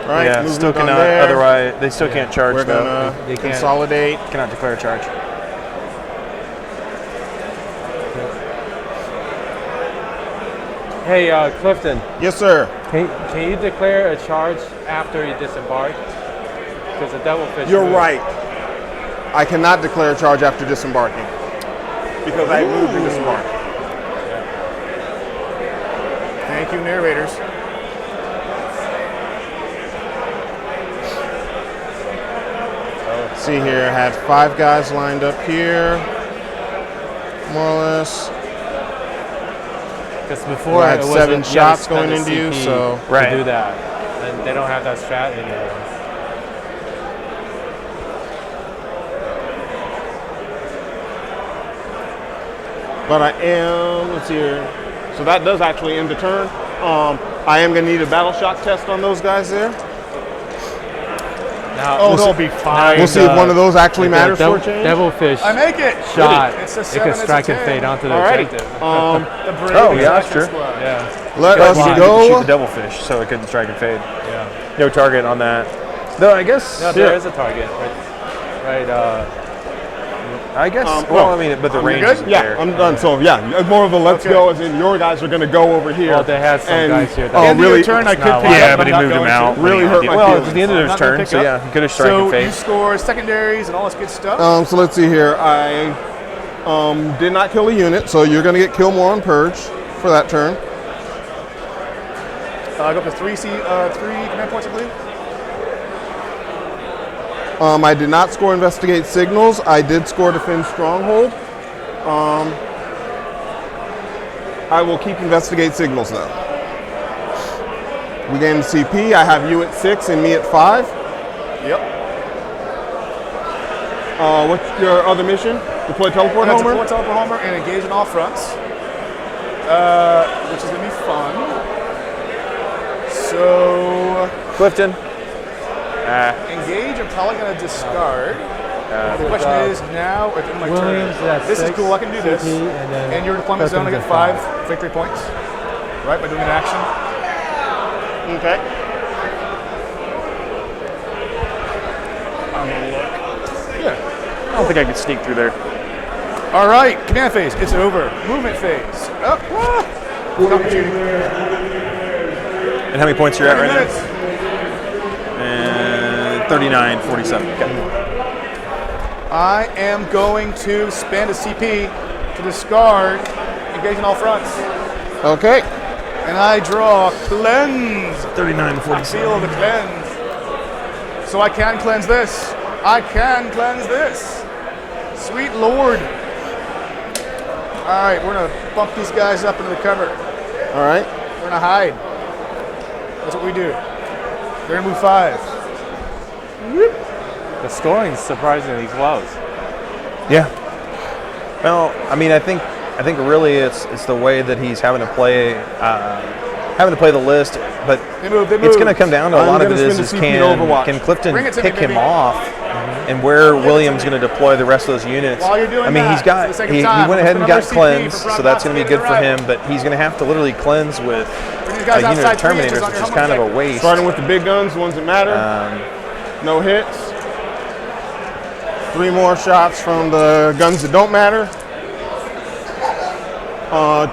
All right, Yeah, movement still on cannot. there. Otherwise, they still can't charge We're though. gonna They can't. consolidate. Cannot declare a charge. Hey, Clifton, Yes, sir. can you declare a charge after you disembark? Because the devilfish. You're moves. right. I cannot declare a charge after disembarking because I moved and disembarked. Thank you, narrators. Let's see here. I had 5 guys lined up here, more or less. Because before I had it was 7 you had to shots spend going a into you, CP so Right. to do that, and they don't have that strat anymore. but I am. Let's see here. So that does actually end the turn. I am going to need a battle shock test on those guys there. Now, Oh, they'll be fine. We'll see if one of those actually matters for a change. Devilfish I make it. shot. It's a It 7, can it's a strike and 10. fade onto the Alrighty. objective. The brave Oh, yeah, that's extraction true. squad. Yeah. Let But us you could go. shoot the devilfish, so it couldn't strike and fade. Yeah. No target on that. Though I guess. No, there is a target. Right. I guess. Well, I mean, but the range good? is Yeah, there. I'm done. So yeah, more of a let's Okay. go, as in your guys are going to go over here. Well, they had some and, guys here that- Oh, End of your really? turn, I could not pick like- up, Yeah, but he I'm moved not him going out. to. Really hurt my Well, feelings. it's the end of I'm his not gonna turn, pick so up. yeah, he could have struck So in you face. score secondaries and all this good stuff. So let's see here. I did not kill a unit, so you're going to get kill more on purge for that turn. I go up to three command points, I believe. I did not score investigate signals. I did score defend stronghold. I will keep investigate signals though. We gained CP. I have you at 6 and me at 5. Yep. What's your other mission? Deploy teleport That's a homer. full teleport homer and engage on all fronts, which is gonna be fun. So Clifton. engage, I'm probably gonna discard. The question is now at the end of my Williams turn. at This is 6, cool. I can do this. CP, and then your deployment zone, I get Clifton's 5 at victory points. Right, by doing an action. Okay. Yeah. I don't think I could sneak through there. All right, command phase. It's over. Movement phase. Up. Opportunity. And how many points you're at 30 right minutes. now? And 39.47. Okay. I am going to spend a CP to discard engage on all fronts. Okay. And I draw cleanse. 39.47. Feel the cleanse. So I can cleanse this. I can cleanse this. Sweet Lord. All right, we're gonna bump these guys up into the cover. All right. We're gonna hide. That's what we do. They're gonna move 5. The scoring's surprisingly close. Yeah. Well, I mean, I think really it's the way that he's having to play the list, but They move. it's going to come down to a I'm lot of it gonna is spend the CP to Overwatch. can Clifton Bring it to me, pick him baby. off, and where William's going to deploy the rest of those units. While you're doing I mean, that, he's got for the sake of he time, went I'm ahead and gonna got spend another CP cleanse, for so that's going to be good Brock for Boston him. But he's going to have to literally cleanse with Bring these a guys unit of outside 3 inches Terminators, on which your is kind of a helmet waste. Starting with the big guns, the ones that matter. No hits. 3 more shots from the guns that don't matter.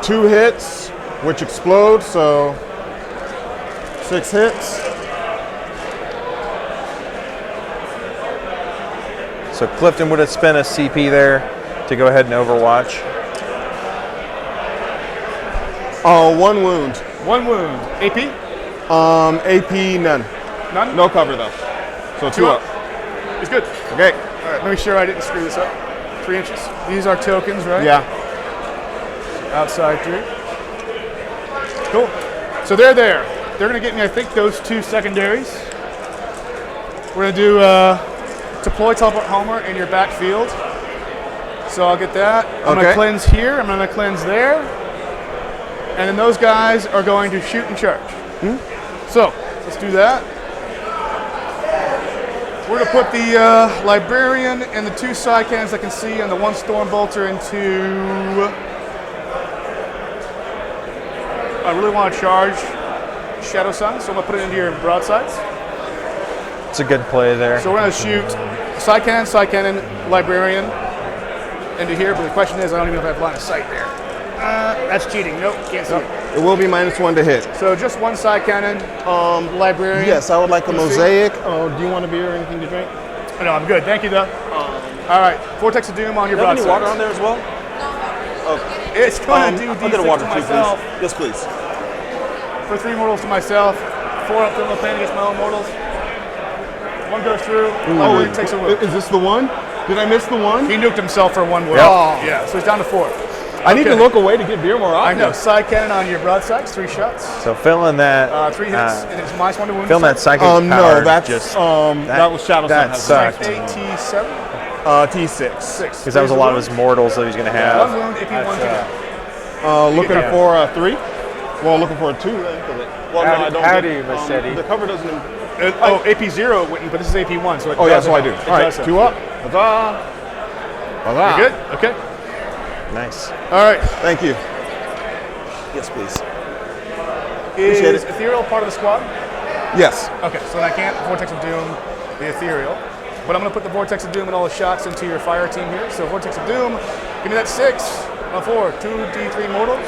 2 hits, which explode, so 6 hits. So Clifton would have spent a CP there to go ahead and Overwatch. 1 wound. 1 wound. AP? AP, none. None? No cover though. So 2 up. It's good. Okay. All right, make sure I didn't screw this up. 3 inches. These are tokens, right? Yeah. Outside 3. Cool. So they're there. They're going to get me, I think, those 2 secondaries. We're going to do deploy teleport homer in your backfield. So I'll get that. I'm going to Okay. cleanse here. I'm going to cleanse there. And then those guys are going to shoot and charge. So let's do that. We're going to put the librarian and the 2 side cannons I can see and the 1 storm bolter into. I really want to charge Shadow Sun, so I'm going to put it into your broadsides. It's a good play there. So we're going to shoot side cannon, librarian into here, but the question is I don't even know if I have line of sight there. That's cheating. Nope, can't see it. It will be -1 to hit. So just 1 side cannon, librarian. Yes, I would like a Can you see? mosaic. Oh, do you want a beer or anything to drink? No, I'm good. Thank you, though. All right, Vortex of Doom on your Do you have any broadsides. water on there as well? It's going to do I'll D6 get a water to too, myself. please. Yes, please. For 3 mortals to myself. 4 up thermal pain against my own mortals. 1 goes through. It takes a wound. Is this the one? Did I miss the one? He nuked himself for 1 wound. Oh. Yeah, so he's down to 4. I need to Okay. look away to get beer more I often. know. Side cannon on your broadsides, 3 shots. So filling that 3 hits, and it's -1 to wound. filling that psychic no, power that's just that was Shadow Sun. that has sucked. Strength 8, T7. T6. 6. because that was a lot of his mortals that he was going to 1 have. wound, AP 1 to Looking for a 3. Well, looking for a 2 then. Well, no, I don't. How get- do you, Machete? The cover doesn't. AP 0 wouldn't, but this is AP 1, so it Oh yeah, does so I it. do. It All right, does it. 2 up. Huzzah! Huzzah! You good? Okay. Nice. All right. Thank you. Yes, please. Is Ethereal part of the squad? Yes. Okay, so then I can't Vortex of Doom, the Ethereal. But I'm going to put the Vortex of Doom and all the shots into your fire team here. So Vortex of Doom, give me that 6 on 4, 2d3 mortals.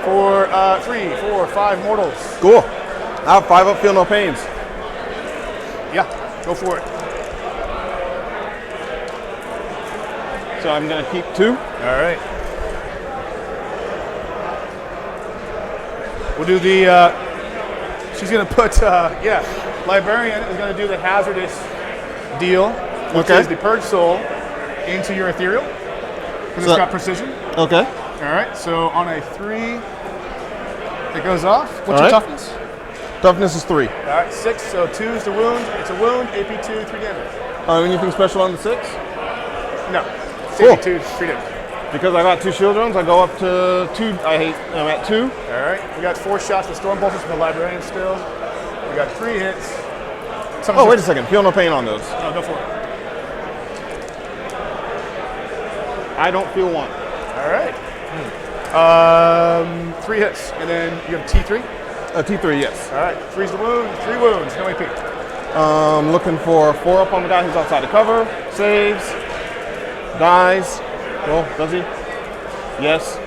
For 3, 4, 5 mortals. Cool. I have 5 up, feel no pains. Yeah, go for it. So I'm gonna keep 2. All right. We'll do the, she's going to put, Librarian is going to do the hazardous deal, which is the Purge Soul into your Ethereal. Because it's got precision. Okay. All right, so on a 3, it goes off. What's your toughness? Toughness is 3. All right, 6, so 2 is the wound. It's a wound, AP 2, 3 damage. Anything special on the 6? No, Cool. AP 2, 3 damage. Because I got 2 shield drones, I go up to 2. I'm at 2. All right, we got 4 shots with Storm Bolters from the Librarian still. We got 3 hits. Oh, wait a second. Feel no pain on those. No, go for it. I don't feel 1. All right. 3 hits, and then you have T3. T3, yes. All right, freeze the wound, 3 wounds, no AP. Looking for 4 up on the guy who's outside of cover. Saves. Dies. Well, does he? Yes.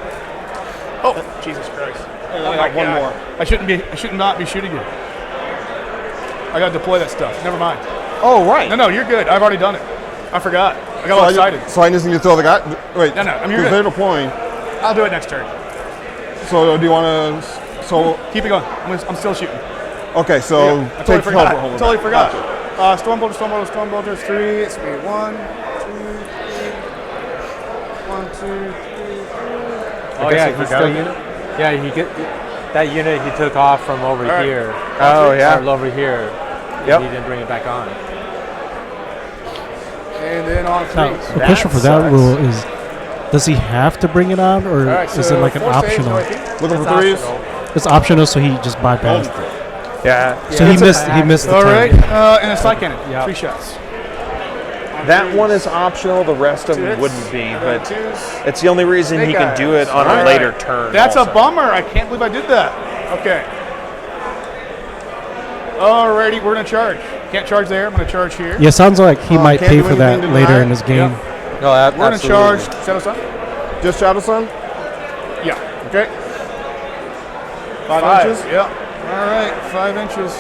Oh, Jesus Christ. And I got 1 more. I should not be shooting you. I gotta deploy that stuff. Never mind. Oh, right. No, you're good. I've already done it. I forgot. I got all excited. So I just need to throw the guy? Wait. No, I mean, because you're good. they're deploying. I'll do it next turn. So do you want to? So keep it going. I'm still shooting. Okay, so I totally forgot. Totally forgot. Storm Bolter, Storm Bolter, Storm Bolter. 3. It's me. 1, 2, 3. 1, 2, 3, 4. Oh yeah, he still unit. Yeah, he get that unit he took off from over here. Oh yeah, or over here. Yep. He didn't bring it back on. And then on 3. Now, the question for that rule is, does he have to bring it on, or is it like an optional? Looking for 3s. It's optional, so he just bypassed it. Yeah. So he missed the All turn. right, and a side cannon. 3 shots. That one is optional. The rest of them wouldn't be, but it's the only reason he can do it on a later turn. That's also. a bummer. I can't believe I did that. Okay. Alrighty, we're gonna charge. Can't charge there. I'm gonna charge here. Yeah, sounds like he might pay for that later in his game. No, we're gonna charge Shadow Sun. Just Shadow Sun? Yeah. Okay. 5 inches? Yeah. All right, 5 inches.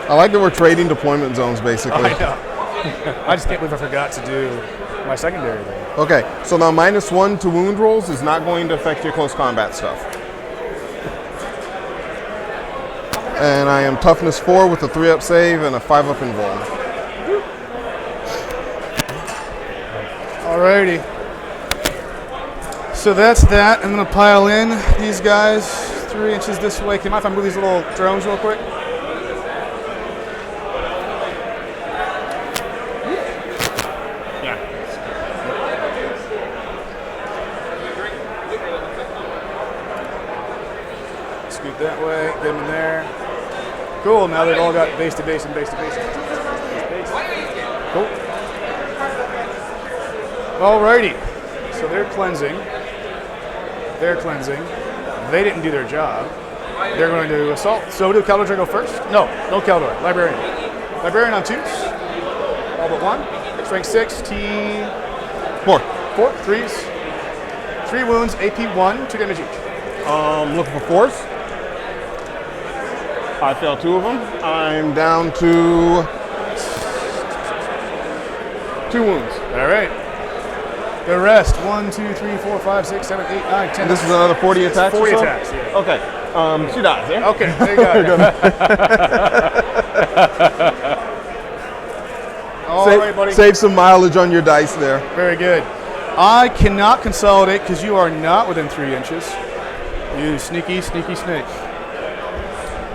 I like that we're trading deployment zones, basically. I know. I just can't believe I forgot to do my secondary there. Okay, so now -1 to wound rolls is not going to affect your close combat stuff. And I am toughness 4 with a 3-up save and a 5-up invuln. Alrighty. So that's that. I'm gonna pile in these guys 3 inches this way. Can you mind if I move these little drones real quick? Scoot that way, get them in there. Cool, now they've all got base to base and base to base. Cool. Alrighty, so they're cleansing. They're cleansing. They didn't do their job. They're going to assault. So do Caldor go first? No Caldor, Librarian. Librarian on 2s. All but 1. Strength 6, T... 4, 3s. 3 wounds, AP 1, 2 damage each. Looking for 4s. I failed 2 of them. I'm down to 2 wounds. All right. The rest, 1, 2, 3, 4, 5, 6, 7, 8, 9, 10. And this is another 40 attacks. 40 or so? attacks, yeah. Okay. She dies there. Okay, there you go. All right, buddy. Save some mileage on your dice there. Very good. I cannot consolidate because you are not within 3 inches. You sneaky, sneaky snake.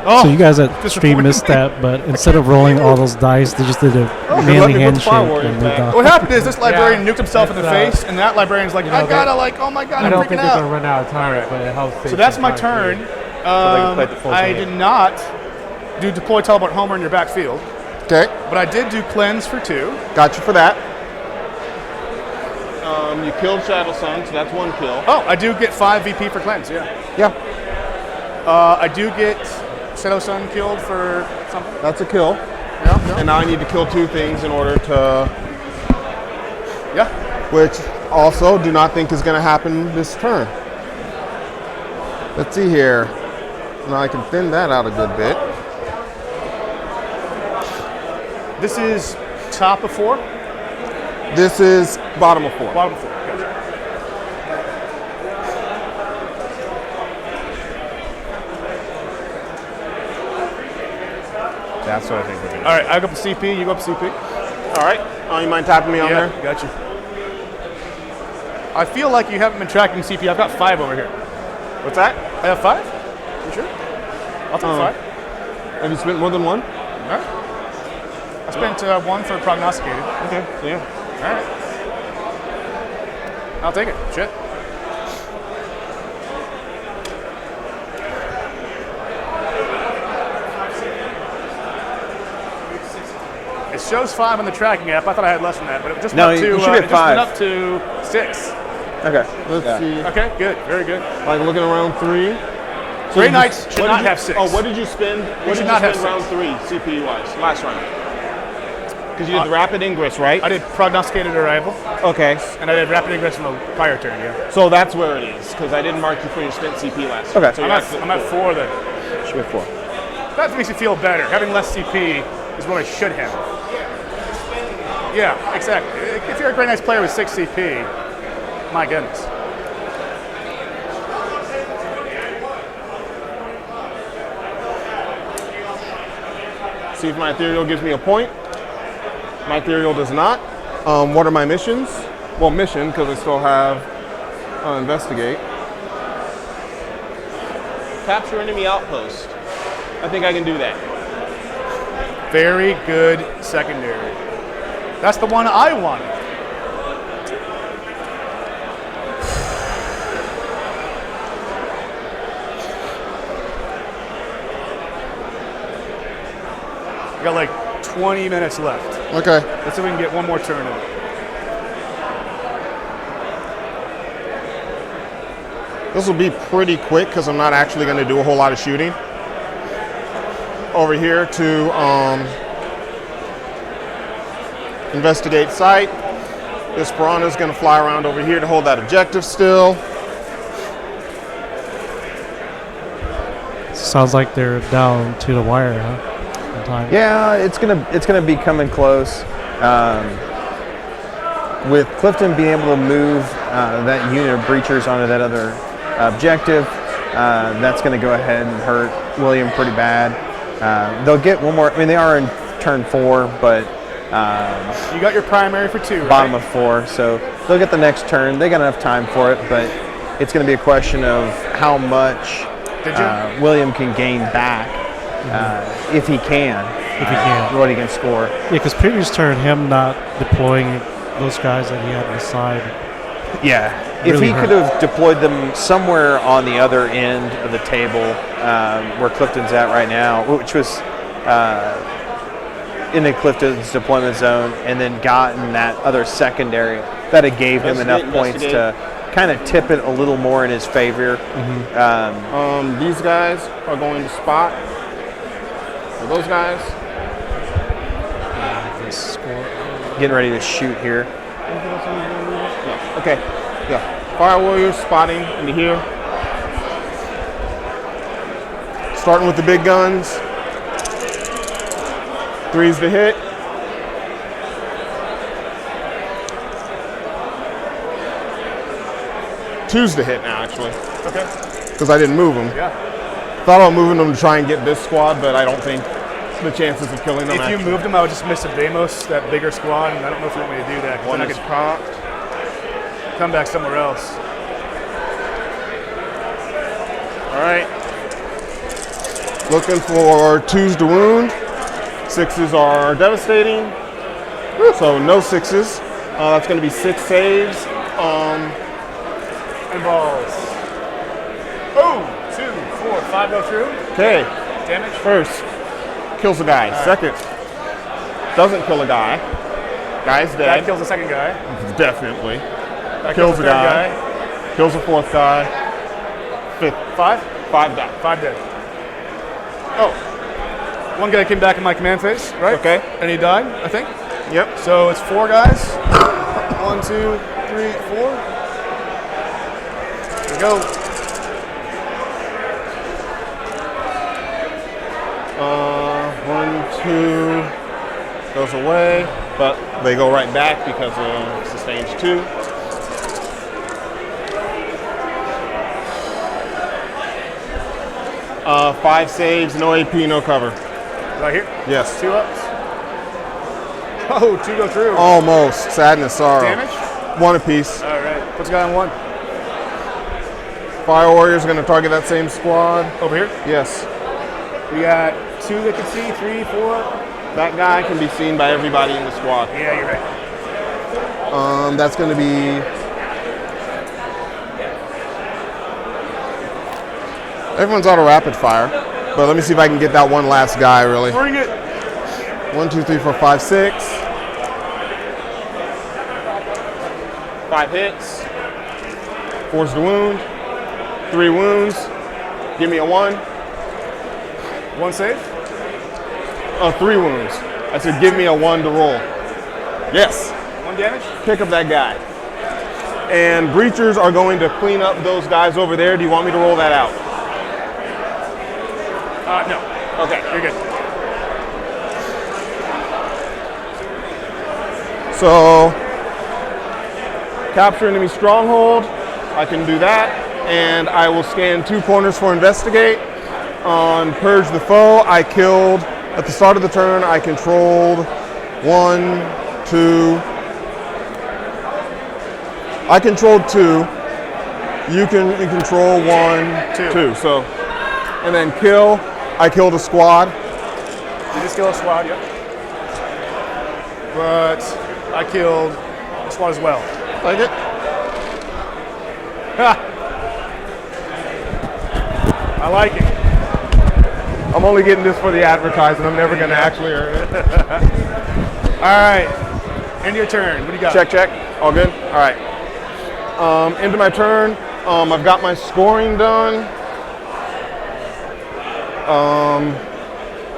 Oh, So you guys at stream missed that, but instead of rolling all those dice, they just did a manly handshake and moved off. What happened is this librarian nuked himself in the face, and that librarian's like, I gotta, oh my god, I I'm don't freaking think they're out. gonna run out of time, but it helps. So that's my turn. I did not do deploy teleport homer in your backfield. Okay. But I did do cleanse for 2. Got you for that. You killed Shadow Sun, so that's 1 kill. Oh, I do get 5 VP for cleanse, yeah. Yeah, I do get Shadow Sun killed for something. that's a kill. Yeah, And now I need to kill 2 things in order to, yeah. which also do not think is going to happen this turn. Let's see here. Now I can thin that out a good bit. This is top of 4? This is bottom of 4. Bottom of 4, gotcha. That's what I think we're doing. All right, I go up to CP, you go up to CP. All right. Oh, you mind tapping me on there? Got you. I feel like you haven't been tracking CP. I've got 5 over here. What's that? I have 5? You sure? I'll take 5. Have you spent more than 1? All right. I spent 1 for prognosticated. Okay, so yeah. All right. I'll take it. Shit. It shows 5 on the tracking app. I thought I had less than that, but it just No, went up to, you should be at it just 5. went up to 6. Okay. Let's see. Okay, good. Very good. Like looking around 3. So Grey you Knights just- should what not did you- have 6. Oh, what did you spend? What should did not you have spend 6. round 3 CPU wise? Last round. Because you did the rapid ingress, right? I did prognosticated arrival, Okay. and I did rapid ingress from the prior turn, yeah. So that's where it is, because I didn't mark you for your spent CP last time. Okay. So I'm you're at 4 then. Should be 4. That makes me feel better. Having less CP is what I should have. Yeah, exactly. If you're a Grey Knights player with 6 CP, my goodness. See if my ethereal gives me a point. My ethereal does not. What are my missions? Well, mission, because I still have investigate. Capture enemy outpost. I think I can do that. Very good secondary. That's the one I wanted. I got like 20 minutes left. Okay. Let's see if we can get one more turn in. This will be pretty quick because I'm not actually going to do a whole lot of shooting. Over here to investigate site. This piranha is going to fly around over here to hold that objective still. Sounds like they're down to the wire, huh? In time. Yeah, it's gonna be coming close. With Clifton being able to move that unit of breachers onto that other objective, that's going to go ahead and hurt William pretty bad. They'll get one more. I mean, they are in turn 4, but You got your primary for 2, right? bottom of 4, so they'll get the next turn. They got enough time for it, but it's going to be a question of how much William can gain back if he can. If he can. What he can score. Yeah, because previous turn, him not deploying those guys that he had on the side. Yeah, if Really he hurt. could have deployed them somewhere on the other end of the table where Clifton's at right now, which was in the Clifton's deployment zone, and then gotten that other secondary, that it gave him enough points to kind of tip it a little more in his favor. These guys are going to spot. Are those guys? Getting ready to shoot here. Yeah. Okay. Yeah. Fire warriors spotting into here. Starting with the big guns. 3's the hit. Two's the hit now, actually. Okay. Because I didn't move them. Yeah. Thought about moving them to try and get this squad, but I don't think the chances of killing them. If you moved him, I would just miss a Deimos, that bigger squad, and I don't know if you want me to do that, because One then I is could popped. come back somewhere else. All right. Looking for 2's to wound. 6's are devastating. So no 6's. That's going to be 6 saves. And balls. Oh, 2, 4, 5 go through. Okay. Damage. First, kills the guy. Second, Doesn't kill a guy. Guy's That dead. kills the second guy. Definitely. That Kills the a third guy. Kills a fourth guy. Fifth. 5? 5 died. 5 dead. Oh. One guy came back in my command phase, right? Okay. And he died, I think. Yep. So it's 4 guys. 1, 2, 3, 4. There we go. One, two goes away, but they go right back because of sustains 2. Five saves, no AP, no cover. Right here. Yes. 2 ups. Oh, 2 go through. Almost. Sadness, sorrow. Damage? 1 apiece. All right. Puts a guy on 1. Fire Warrior's going to target that same squad. Over here. Yes. We got 2 that can see, 3, 4. That guy can be seen by everybody in the squad. Yeah, you're right. That's going to be... Everyone's auto rapid fire, but let me see if I can get that one last guy, really. Bring it. 1, 2, 3, 4, 5, 6. 5 hits. Force the wound. 3 wounds. Give me a 1. 1 save. 3 wounds. I said give me a 1 to roll. Yes. 1 damage. Pick up that guy. And breachers are going to clean up those guys over there. Do you want me to roll that out? No. Okay. You're good. So, capture enemy stronghold. I can do that. And I will scan 2 corners for investigate. On purge the foe, I killed, at the start of the turn, I controlled 1, 2. I controlled 2. You control 1, 2. So, and then kill, I killed a squad. You just killed a squad, yep. But I killed a squad as well. Like it? Ha! I like it. I'm only getting this for the advertising. I'm never going to actually earn it. All right. End your turn. What do you got? Check, check. All good? All right. End of my turn. I've got my scoring done.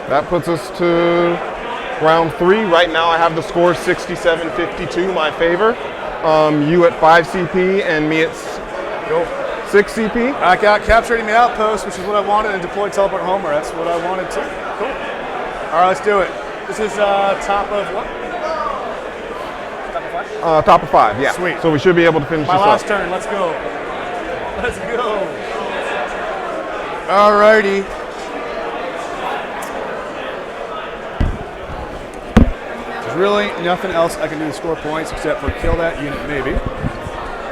That puts us to round 3. Right now I have the score 67-52, my favor. You at 5 CP and me at 6 CP. I got capture enemy outpost, which is what I wanted, and deploy teleport homer. That's what I wanted too. Cool. All right, let's do it. This is top of what? Top of 5? Top of 5, yeah. Sweet. So we should be able to finish My this last up. turn. Let's go. Let's go. All righty. There's really nothing else I can do to score points except for kill that unit, maybe.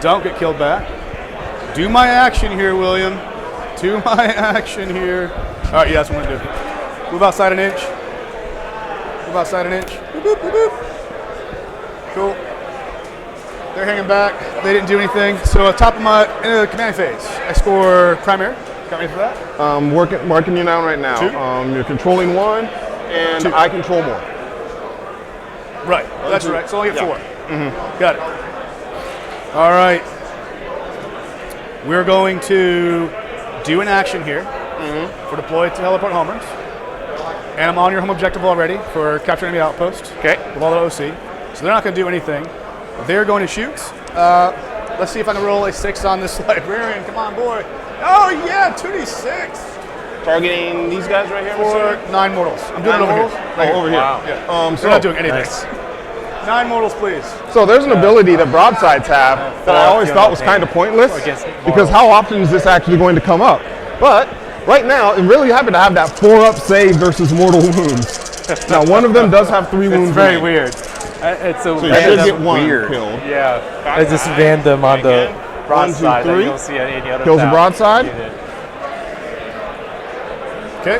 Don't get killed back. Do my action here, William. Do my action here. All right, yeah, that's what I'm gonna do. Move outside an inch. Move outside an inch. Boop, boop, boop, boop. Cool. They're hanging back. They didn't do anything. So at top of my command phase, I score primary. Got me for that? Marking you down right now. 2. You're controlling 1, and 2. I control more. Right. That's 2. right. So I get 4. Mm-hmm. Got it. All right. We're going to do an action here for deploy teleport homers. And I'm on your home objective already for capture enemy outpost. Okay. With all the OC. So they're not going to do anything. They're going to shoot. Let's see if I can roll a 6 on this librarian. Come on, boy. Oh, yeah, 2d6. Targeting these guys right here? For 9 mortals. I'm doing it over here. Right over here. Wow. Yeah. So They're not doing anything. 9 mortals, please. So there's an ability that broadsides have that I always thought was kind of pointless, because how often is this actually going to come up? But right now, I'm really happy to have that 4-up save versus mortal wounds. Now, one of them does have 3 wounds. It's very weird. It's a So you should random. get 1 weird. killed. Yeah, it's just random on the broadside. 1, 2, 3. You don't see any other. Kills a broadside. unit. Okay.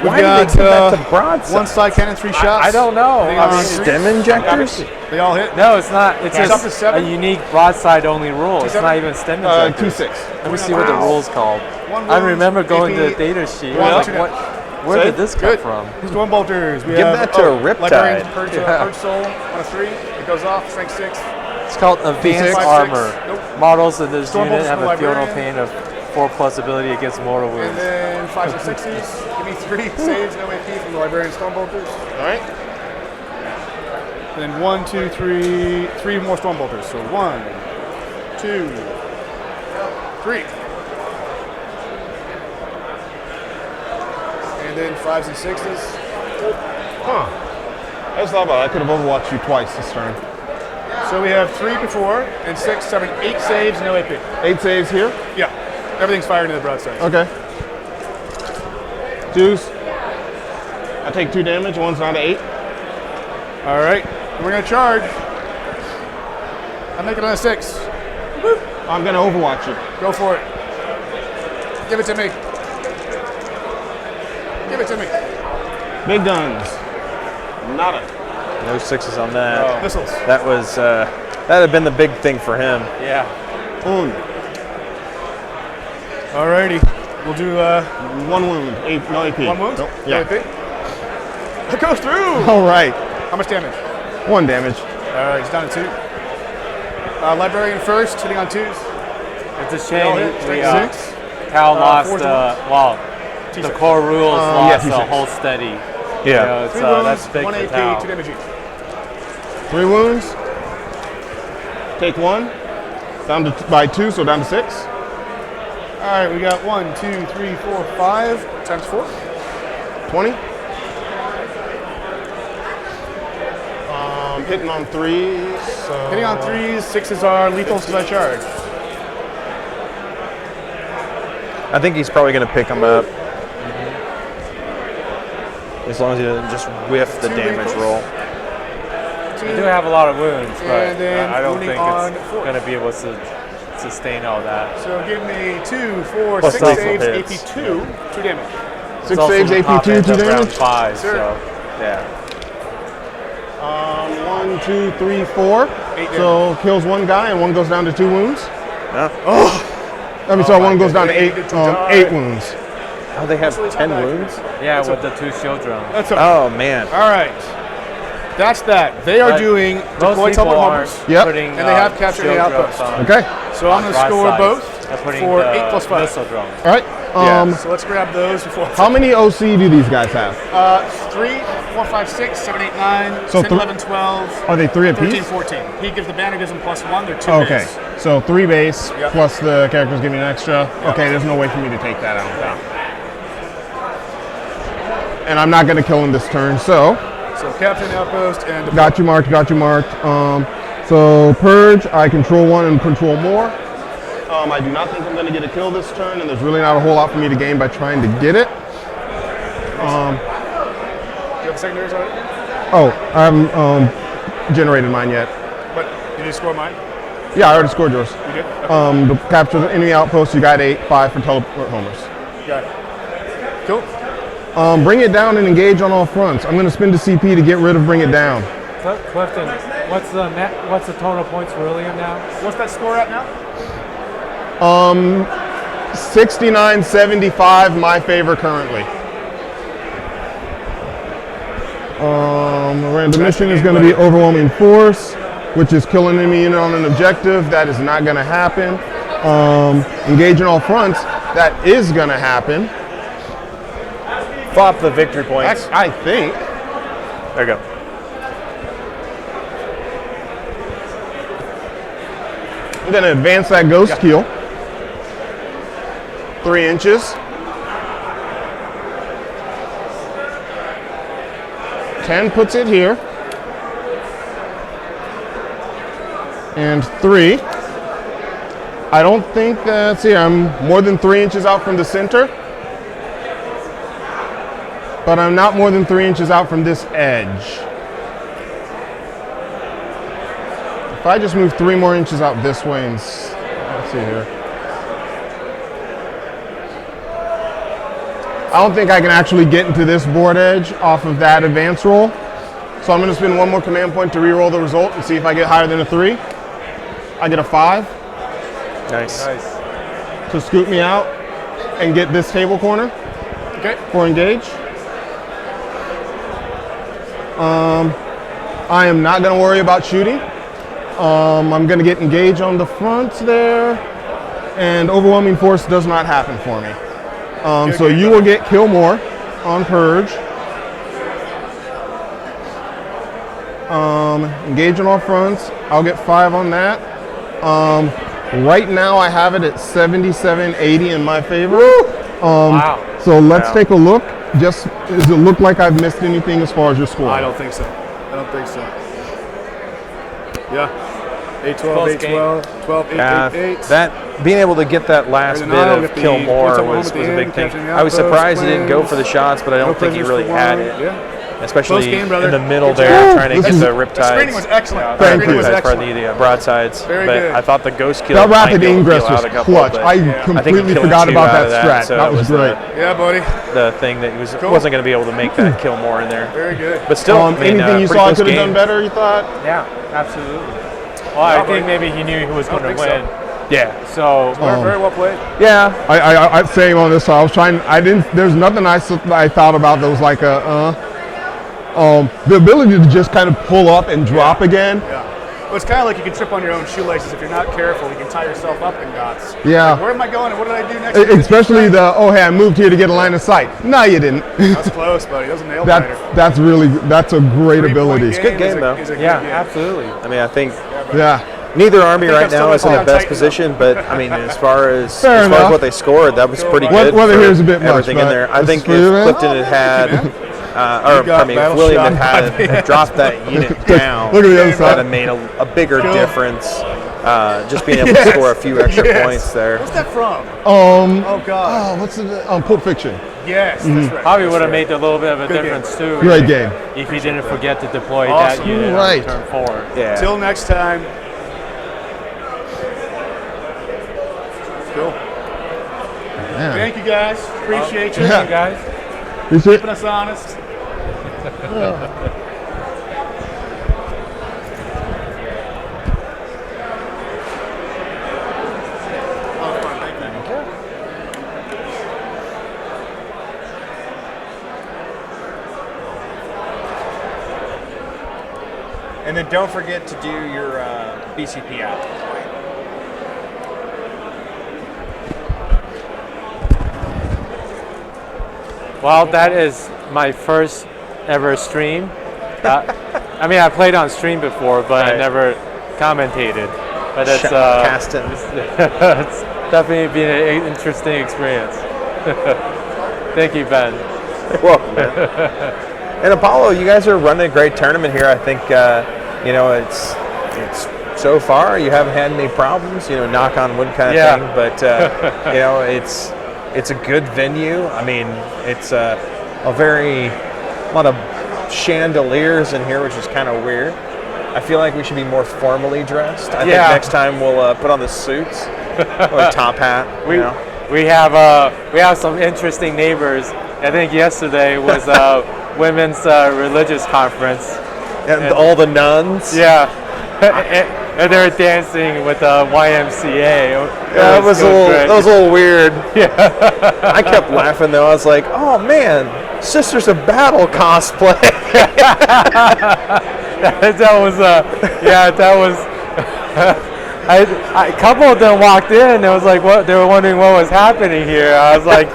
Why did they give that to broadside? 1 side cannon, 3 shots. I don't know. They I are mean, Stem injectors? They all hit. no, it's not. It's It's up to just 7? a unique broadside only rule. It's 2-7? not even stem injectors. 2-6. Let me see what the rule's called. 1 I remember wound, going to the AP, data sheet. 1 Like, to what Where Say? did this come from? Storm bolters. We Give have, that to a Riptide. Librarian's Purge, Purge Soul on a 3. It goes off, strength 6. It's called Advanced T6. Armor. Nope. Models in this Storm unit bolters have from a field no Librarian. pain of 4+ ability against mortal And wounds. then 5s and 6s. Give me 3 saves, no AP from the Librarian Storm bolters. All right. And then 1, 2, 3, 3 more Storm bolters. So 1, 2, 3. And then 5s and 6s. Huh. I just thought about it. I could have overwatched you twice this turn. So we have 3 before, and 6, 7, 8 saves, no AP. 8 saves here. Yeah. Everything's fired into the broadside. Okay. 2s. I take 2 damage. One's down to 8. All right. We're going to charge. I'm making it on a 6. I'm gonna overwatch you. Go for it. Give it to me. Give it to me. Big guns. Nada. No 6s on that. Missiles. That was that had been the big thing for him. Yeah. Wound. Alrighty. We'll do 1 wound. No AP. 1 wound. Nope. No Yeah. AP. It goes through. All right. How much damage? 1 damage. All right. It's down to 2. Librarian first, hitting on 2s. It's a All shame hit. we, Strength 6. Cal lost, 4s and well, the T6. core rules lost yeah, a T6. whole steady. Yeah. You know, it's, 3 wounds, that's big 1 for AP, Cal. 2 damage each. 3 wounds. Take 1. Down to by 2, so down to 6. All right. We got 1, 2, 3, 4, 5 times 4. 20. Hitting on 3s. So Hitting on 3s, 6s are lethal because I charge. I think he's probably going to pick him up. As long as he doesn't just whiff the 2 damage lethals. roll. You do have a lot of wounds, but And then I don't wounding think on it's 4. going to be able to sustain all that. So give me 2, 4, Plus 6 lethal saves, hits. AP 2, 2 damage. 6 It's also saves, the AP top 2, end 2 of round damage. 5, Sure. so yeah. 1, 2, 3, 4. 8 So kills 1 guy and 1 goes down to 2 wounds. Huh? I mean, sorry, my 1 goes down to goodness. 8 wounds. Oh, they have 10 wounds? Yeah, with the 2 shield drones. That's okay. Oh, man. All right. That's that. They are But doing Most deploy people teleport aren't homers. Yep. putting And they have captured shield the drones outpost. on Okay. So I'm going to score broadsides. both They're putting for the 8 plus 5. missile drones. All right. Yeah. So let's grab those before. How many OC do these guys have? 3, 4, 5, 6, 7, 8, 9, So 10, 11, 12, Are they 3 13, apiece? 14. He gives the banner, gives him +1. They're 2 Okay. base. So 3 base Yep. plus the characters giving an extra. Okay, there's no way for me to take that out. And I'm not going to kill him this turn, so So captain outpost and deploy. got you marked, got you marked. So Purge, I control 1 and control more. I do not think I'm going to get a kill this turn, and there's really not a whole lot for me to gain by trying to get it. Do you have the secondaries already? Oh, I haven't generated mine yet. But did you score mine? Yeah, I already scored yours. You did? Okay. To capture the enemy outpost, you got 8, 5 for teleport homers. Got it. Cool. Bring it down and engage on all fronts. I'm going to spend a CP to get rid of Bring It Down. Clifton, what's the total points for William now? What's that score at now? 69-75, my favor currently. The random mission is going to be Overwhelming Force, which is kill an enemy unit on an objective. That is not going to happen. Engage on all fronts. That is going to happen. Flop the victory points. I think. There you go. I'm going to advance that ghost kill. 3 inches. 10 puts it here. And 3. I don't think that's here. I'm more than 3 inches out from the center. But I'm not more than 3 inches out from this edge. If I just move 3 more inches out this way and let's see here. I don't think I can actually get into this board edge off of that advance roll. So I'm going to spend 1 more command point to re-roll the result and see if I get higher than a 3. I get a 5 Nice. to scoop me out and get this table corner Okay. for engage. I am not going to worry about shooting. I'm going to get engaged on the front there, and overwhelming force does not happen for me. So you will get kill more on purge. Engaging on fronts, I'll get 5 on that. Right now I have it at 77-80 in my favor. Wow. So let's take a look. Just, does it look like I've missed anything as far as your score? I don't think so. I don't think so. Yeah. 8-12, 8-12, 12, 8, 8, 8. That being able to get that last bit of kill more was a big thing. I was surprised he didn't go for the shots, but I don't think he really had it. Yeah. Especially game, in the middle there, trying to get the riptides. The screening was excellent. Thank you. For the broadsides. Very but good. I thought the ghost kill. That rapid might be able to ingress peel was out a couple, clutch. but I I think he completely killed forgot 2 about out that of strat. So That it was great. Yeah, buddy. The thing that he wasn't going to be able to make that kill more in there. Very good. But still, I mean, anything you pretty saw I close could have game. done better, you thought? Yeah, absolutely. Well, I think maybe he knew he was going to think win. so. Yeah. So Very well played. Yeah. I same on this. So I was trying. There's nothing I thought about that was like the ability to just kind of pull up and drop again. Yeah. Well, it's kind of like you can trip on your own shoelaces if you're not careful. You can tie yourself up in dots. Yeah. Like, where am I going and what did I do next? Especially hey, I moved here to get a line of sight. No, you didn't. That's close, buddy. That was a nail biter. That's a great ability. It's good game, though. yeah, absolutely. I mean, I think Yeah. neither army right I'm still now is in gonna the play best on position, but I mean, as far as enough. what they scored, that was pretty good. Weather for here's a bit much, everything in but there. I this think is for you, if man. Clifton had or got I mean, if battle William shot. had dropped that unit down, Look at the other that side. would have made a bigger difference. Just being able to score a few extra points there. What's that from? Oh God. what's it? Pulp Fiction. Yes, that's right. Probably would have made a little bit of a difference too. Great game. If he didn't forget to deploy Awesome. that unit Right. on turn 4. Yeah. Till next time. Cool. Man. Thank you guys. Appreciate you. Yeah. You guys. You see? Keeping us honest. And then don't forget to do your BCP app. Well, that is my first ever stream. I mean, I played on stream before, but I Right. never commentated. But it's Casting. it's definitely been an interesting experience. Thank you, Ben. You're welcome, man. And Apollo, you guys are running a great tournament here. I think it's so far you haven't had any problems. Knock on wood kind of Yeah. thing. But it's a good venue. I mean, it's a lot of chandeliers in here, which is kind of weird. I feel like we should be more formally dressed. I think next time we'll put on the suits or top hat. We have some interesting neighbors. I think yesterday was women's religious conference. And all the nuns. Yeah. And they're dancing with the YMCA. That was a little weird. Yeah. I kept laughing though. I was like, "Oh man, Sisters of Battle cosplay." that was. A couple of them walked in. It was like, what? They were wondering what was happening here. I was like,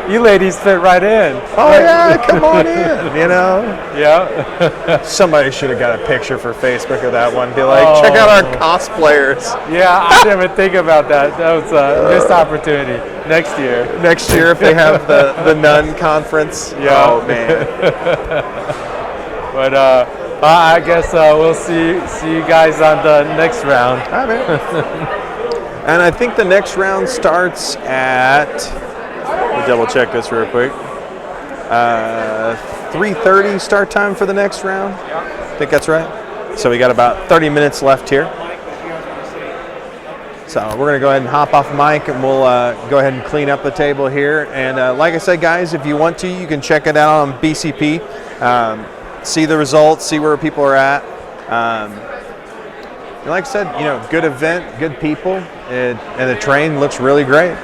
you ladies fit right in. Oh yeah, come on in. Yeah. Somebody should have got a picture for Facebook of that one. Be like, check out our cosplayers. Yeah, I didn't even think about that. That was a missed opportunity. Next year. Next year, if they have the nun conference. Yeah. Oh man. But I guess we'll see you guys on the next round. All right, man. And I think the next round starts at. Let me double check this real quick. 3:30 start time for the next round. I think that's right. So we got about 30 minutes left here. So we're going to go ahead and hop off mic and we'll go ahead and clean up the table here. And like I said, guys, if you want to, you can check it out on BCP. See the results, see where people are at. And like I said, good event, good people, and the train looks really great.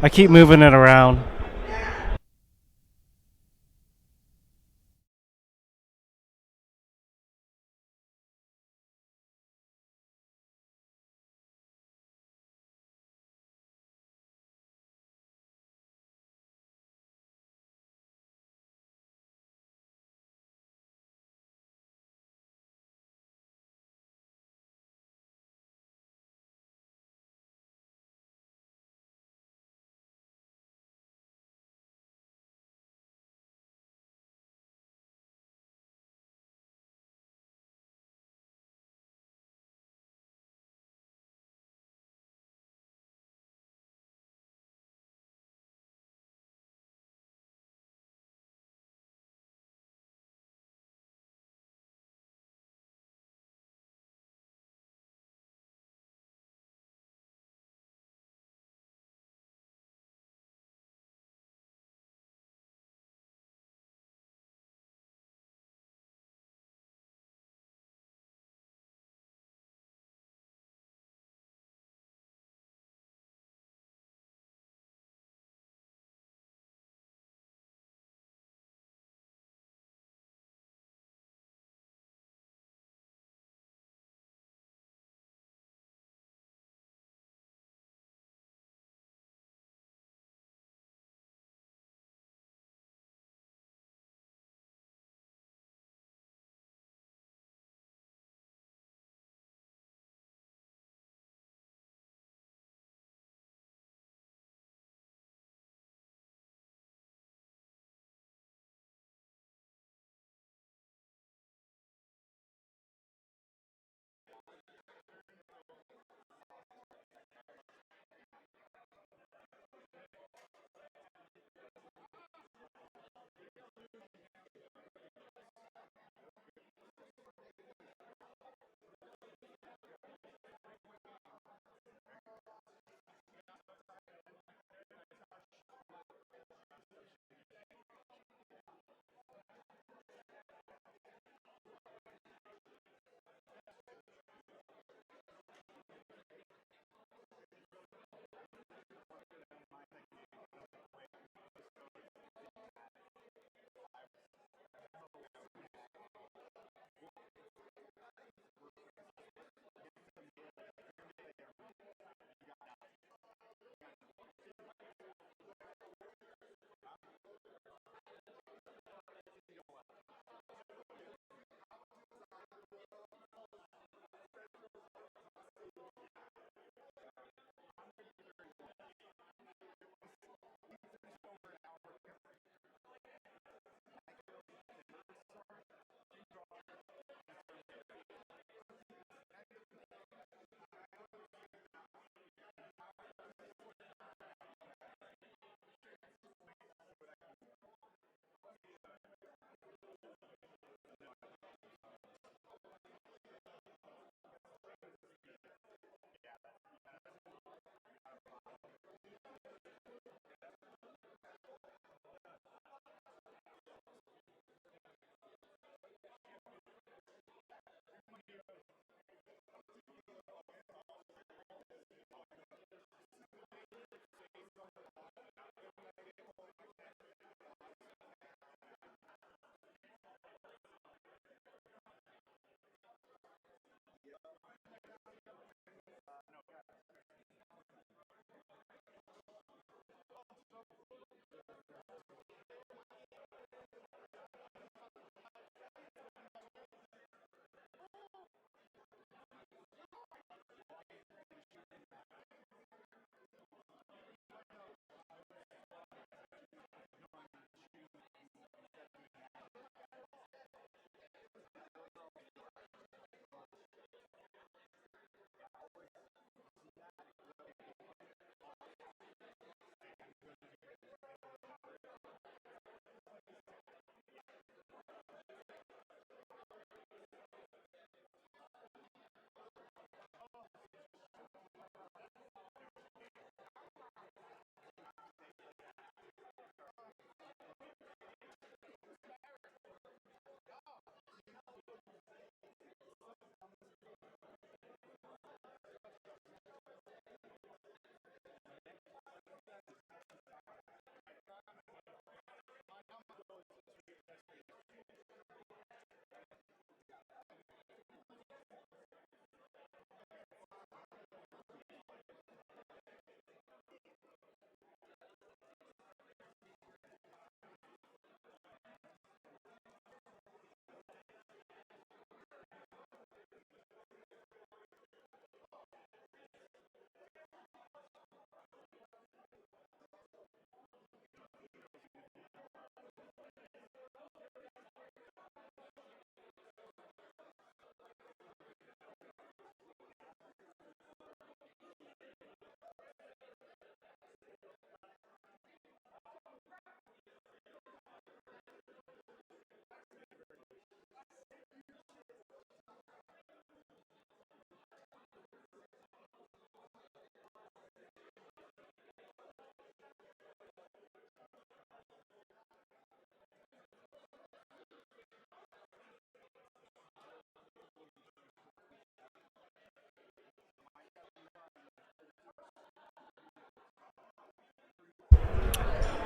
I keep moving it around.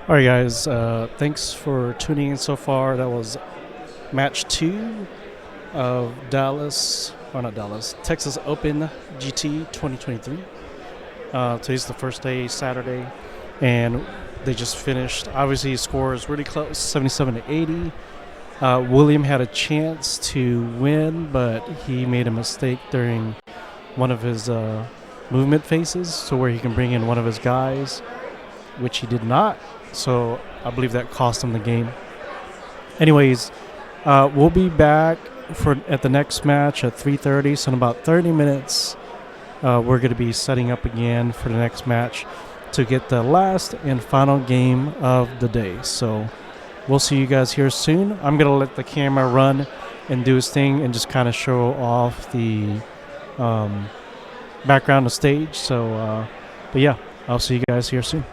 All right, guys. Thanks for tuning in so far. That was match 2 of Texas Open GT 2023. Today's the first day, Saturday, and they just finished. Obviously, score is really close, 77 to 80. William had a chance to win, but he made a mistake during one of his movement phases, so where he can bring in one of his guys, which he did not. So I believe that cost him the game. Anyways, we'll be back at the next match at 3:30. So in about 30 minutes, we're going to be setting up again for the next match to get the last and final game of the day. So we'll see you guys here soon. I'm going to let the camera run and do its thing and just kind of show off the background of stage. So, but yeah, I'll see you guys here soon.